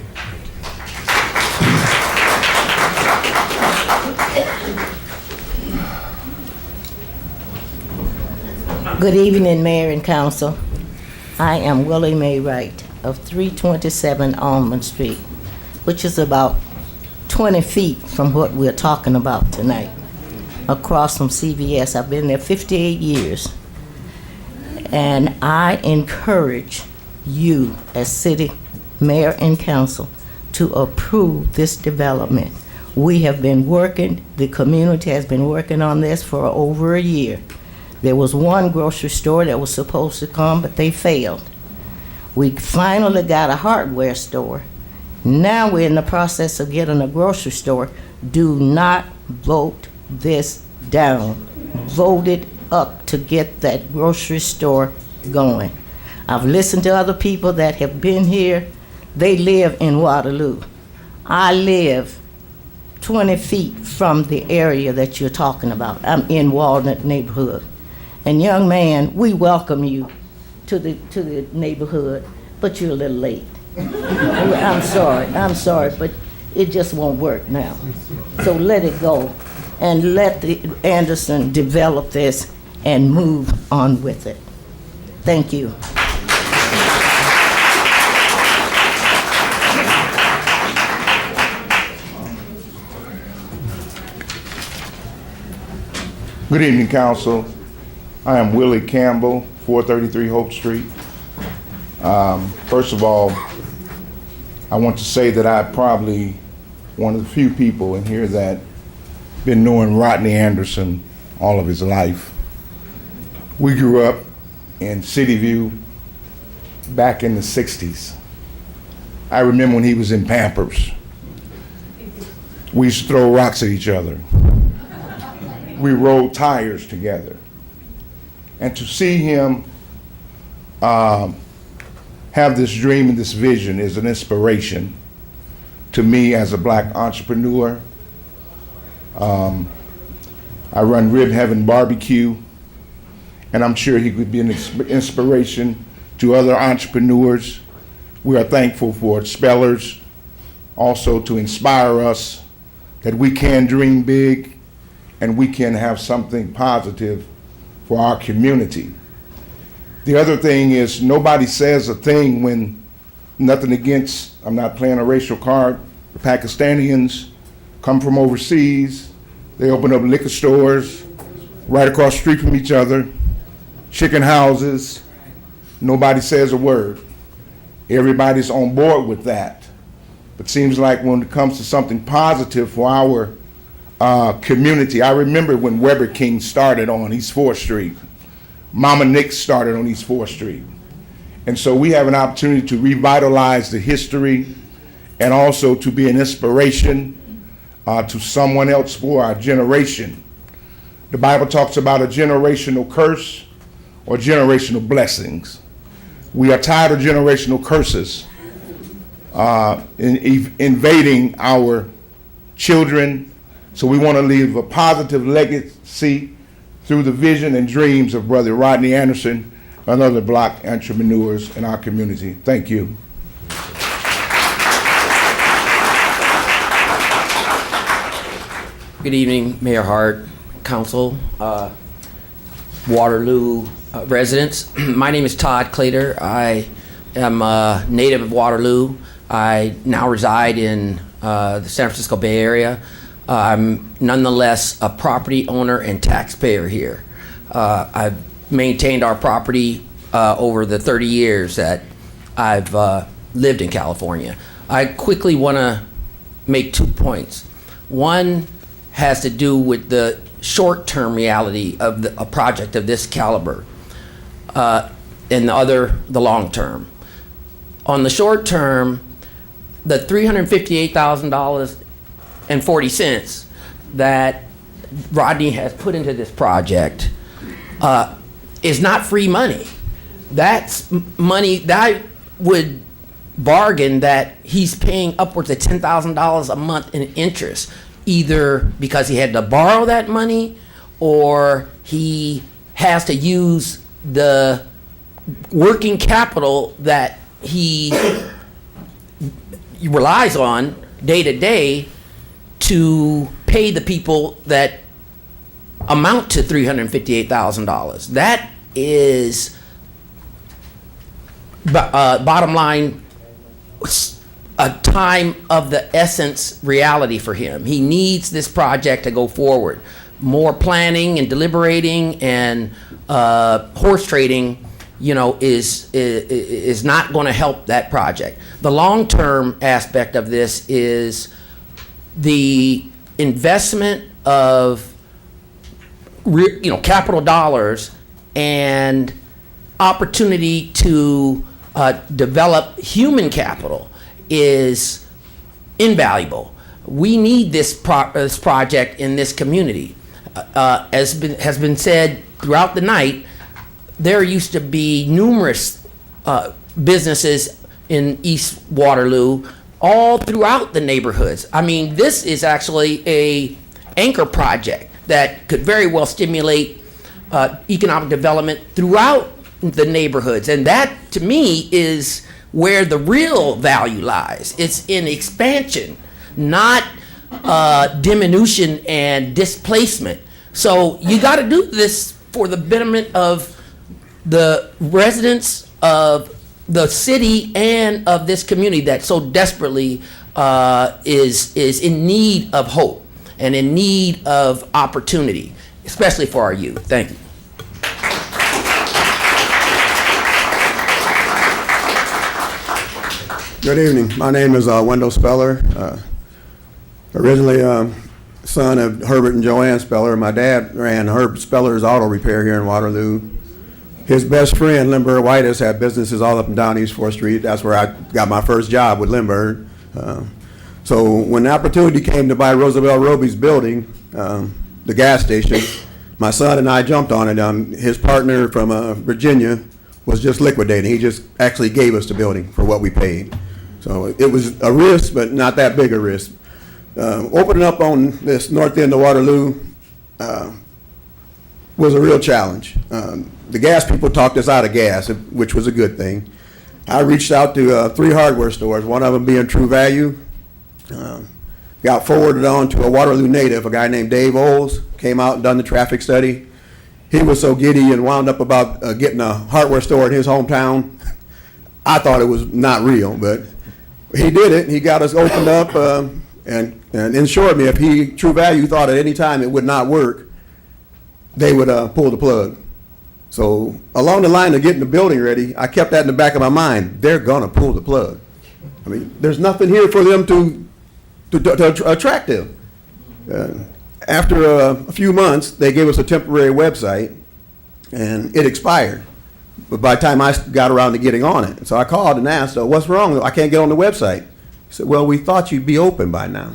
Good evening, Mayor and Council. I am Willie Mae Wright of 327 Almond Street, which is about 20 feet from what we're talking about tonight, across from CVS. I've been there 58 years. And I encourage you as city mayor and council to approve this development. We have been working, the community has been working on this for over a year. There was one grocery store that was supposed to come, but they failed. We finally got a hardware store. Now we're in the process of getting a grocery store. Do not vote this down. Vote it up to get that grocery store going. I've listened to other people that have been here. They live in Waterloo. I live 20 feet from the area that you're talking about. I'm in Walnut neighborhood. And young man, we welcome you to the neighborhood, but you're a little late. I'm sorry, but it just won't work now. So let it go and let the Anderson develop this and move on with it. Thank you. Good evening, Council. I am Willie Campbell, 433 Hope Street. First of all, I want to say that I'm probably one of the few people in here that been knowing Rodney Anderson all of his life. We grew up in City View back in the 60s. I remember when he was in Pampers. We used to throw rocks at each other. We rolled tires together. And to see him have this dream and this vision is an inspiration to me as a black entrepreneur. I run Rib Heaven Barbecue, and I'm sure he could be an inspiration to other entrepreneurs. We are thankful for Spellers, also to inspire us that we can dream big and we can have something positive for our community. The other thing is nobody says a thing when nothing against, I'm not playing a racial card, the Pakistanians come from overseas, they open up liquor stores right across the street from each other, chicken houses, nobody says a word. Everybody's on board with that. But seems like when it comes to something positive for our community, I remember when Weber King started on East 4th Street. Mama Nix started on East 4th Street. And so we have an opportunity to revitalize the history and also to be an inspiration to someone else for our generation. The Bible talks about a generational curse or generational blessings. We are tired of generational curses invading our children. So we want to leave a positive legacy through the vision and dreams of Brother Rodney Anderson and other black entrepreneurs in our community. Thank you. Good evening, Mayor Hart, Council, Waterloo residents. My name is Todd Clater. I am a native of Waterloo. I now reside in the San Francisco Bay Area. I'm nonetheless a property owner and taxpayer here. I've maintained our property over the 30 years that I've lived in California. I quickly want to make 2 points. One has to do with the short-term reality of a project of this caliber, and the other, the long-term. On the short term, the $358,000.40 that Rodney has put into this project is not free money. That's money that I would bargain that he's paying upwards of $10,000 a month in interest, either because he had to borrow that money or he has to use the working capital that he relies on day to day to pay the people that amount to $358,000. That is, bottom line, a time of the essence reality for him. He needs this project to go forward. More planning and deliberating and horse trading, is not going to help that project. The long-term aspect of this is the investment of capital dollars and opportunity to develop human capital is invaluable. We need this project in this community. As has been said throughout the night, there used to be numerous businesses in East Waterloo all throughout the neighborhoods. I mean, this is actually a anchor project that could very well stimulate economic development throughout the neighborhoods. And that, to me, is where the real value lies. It's in expansion, not diminution and displacement. So you got to do this for the betterment of the residents of the city and of this community that so desperately is in need of hope and in need of opportunity, especially for our youth. Thank you. Good evening. My name is Wendell Speller. Originally son of Herbert and Joanne Speller. My dad ran Herb Speller's Auto Repair here in Waterloo. His best friend, Lindbergh Whitus, had businesses all up and down East 4th Street. That's where I got my first job with Lindbergh. So when the opportunity came to buy Roosevelt Roby's building, the gas station, my son and I jumped on it. His partner from Virginia was just liquidating. He just actually gave us the building for what we paid. So it was a risk, but not that big a risk. Opening up on this north end of Waterloo was a real challenge. The gas people talked us out of gas, which was a good thing. I reached out to 3 hardware stores, one of them being True Value. Got forwarded on to a Waterloo native, a guy named Dave Oles, came out and done the traffic study. He was so giddy and wound up about getting a hardware store in his hometown. I thought it was not real, but he did it. He got us opened up and ensured me if True Value thought at any time it would not work, they would pull the plug. So along the line of getting the building ready, I kept that in the back of my mind. They're gonna pull the plug. I mean, there's nothing here for them to attract them. After a few months, they gave us a temporary website, and it expired. But by the time I got around to getting on it, so I called and asked, "What's wrong? I can't get on the website." He said, "Well, we thought you'd be open by now."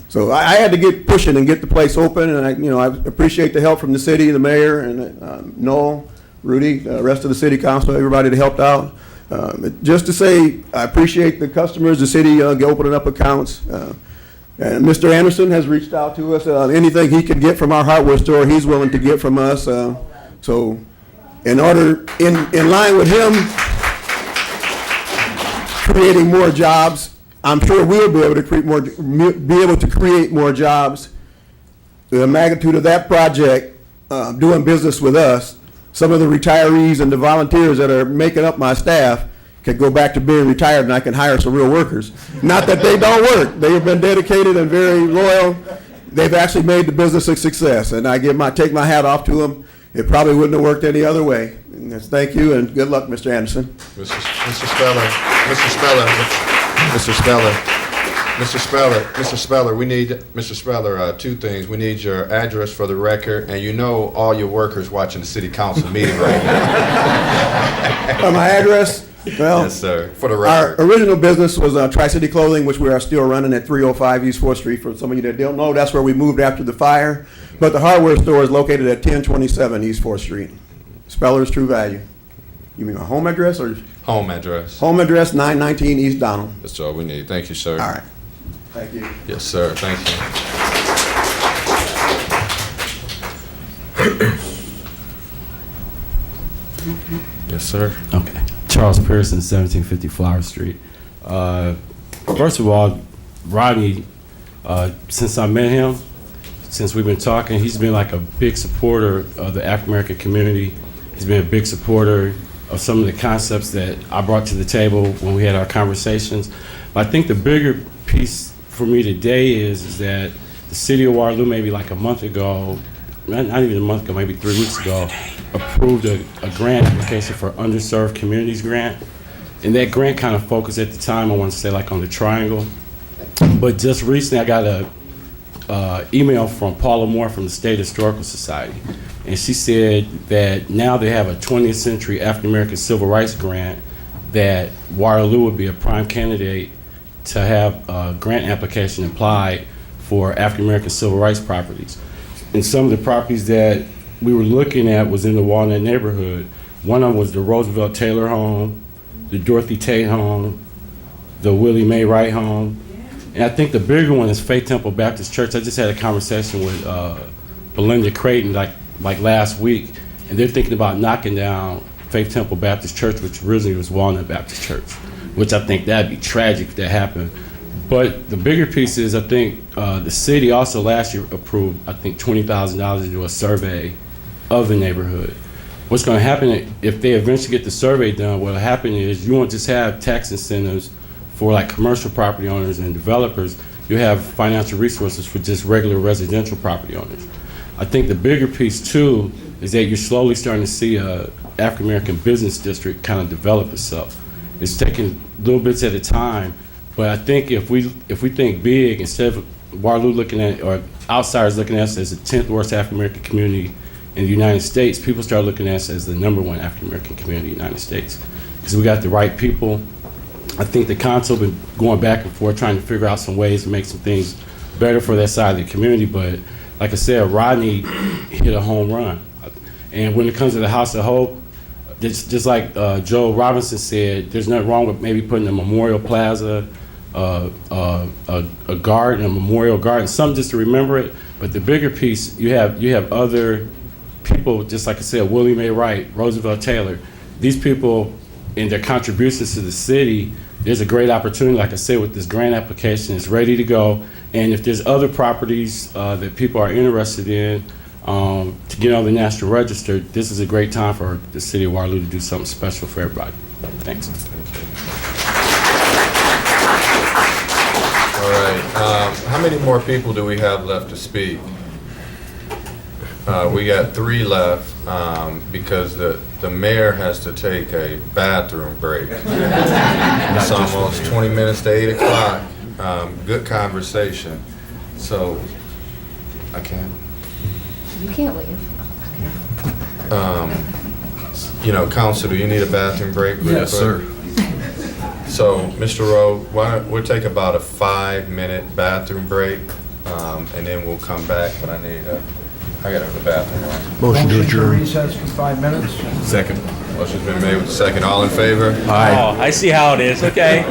So I had to get pushing and get the place open, and I appreciate the help from the city, the mayor, and Noel, Rudy, the rest of the city council, everybody that helped out. Just to say, I appreciate the customers, the city opening up accounts. And Mr. Anderson has reached out to us. Anything he can get from our hardware store, he's willing to get from us. So in line with him creating more jobs, I'm sure we'll be able to create more jobs. The magnitude of that project, doing business with us, some of the retirees and the volunteers that are making up my staff can go back to being retired, and I can hire some real workers. Not that they don't work. They have been dedicated and very loyal. They've actually made the business a success, and I take my hat off to them. It probably wouldn't have worked any other way. And thank you, and good luck, Mr. Anderson. Mr. Speller, we need, Mr. Speller, 2 things. We need your address for the record, and all your workers watching the city council meeting right now. My address? Well, yes, sir. For the record. Our original business was Tri-City Clothing, which we are still running at 305 East 4th Street. For some of you that don't know, that's where we moved after the fire. But the hardware store is located at 1027 East 4th Street. Speller's True Value. You mean my home address or? Home address. Home address, 919 East Donald. That's all we need. Thank you, sir. All right. Thank you. Yes, sir. Thank you. Yes, sir. Okay. Charles Pearson, 1750 Flower Street. First of all, Rodney, since I met him, since we've been talking, he's been like a big supporter of the African American community. He's been a big supporter of some of the concepts that I brought to the table when we had our conversations. But I think the bigger piece for me today is that the city of Waterloo, maybe like a month ago, not even a month ago, maybe 3 weeks ago, approved a grant application for underserved communities grant. And that grant kind of focused at the time, I want to say like on the triangle. But just recently I got a email from Paula Moore from the State Historical Society. And she said that now they have a 20th century African American civil rights grant that Waterloo would be a prime candidate to have a grant application applied for African American civil rights properties. And some of the properties that we were looking at was in the Walnut neighborhood. One of them was the Roosevelt Taylor home, the Dorothy Tate home, the Willie Mae Wright home. And I think the bigger one is Faith Temple Baptist Church. I just had a conversation with Belinda Creighton like last week, and they're thinking about knocking down Faith Temple Baptist Church, which originally was Walnut Baptist Church, which I think that'd be tragic if that happened. But the bigger piece is I think the city also last year approved, I think, $20,000 to do a survey of the neighborhood. What's going to happen if they eventually get the survey done, what'll happen is you won't just have tax incentives for like commercial property owners and developers, you have financial resources for just regular residential property owners. I think the bigger piece too is that you're slowly starting to see a African American business district kind of develop itself. It's taking little bits at a time. But I think if we think big, instead of Waterloo looking at, or outsiders looking at us as the 10th worst African American community in the United States, people start looking at us as the #1 African American community in the United States. Because we got the right people. I think the council been going back and forth trying to figure out some ways to make some things better for that side of the community. But like I said, Rodney hit a home run. And when it comes to the House of Hope, just like Joe Robinson said, there's nothing wrong with maybe putting a memorial plaza, a garden, a memorial garden, something just to remember it. But the bigger piece, you have other people, just like I said, William A. Wright, Roosevelt Taylor. These people, in their contributions to the city, there's a great opportunity, like I said, with this grant application. It's ready to go. And if there's other properties that people are interested in to get on the National Register, this is a great time for the city of Waterloo to do something special for everybody. Thanks. All right. How many more people do we have left to speak? We got 3 left because the mayor has to take a bathroom break. It's almost 20 minutes to 8 o'clock. Good conversation. So, I can't. You can't leave. Council, do you need a bathroom break? Yes, sir. So, Mr. Rowe, we'll take about a 5-minute bathroom break, and then we'll come back, but I gotta go to the bathroom. Motion to adjourn. Recess for 5 minutes. Second. Motion's been made with the second. All in favor? Aye. Oh, I see how it is. Okay.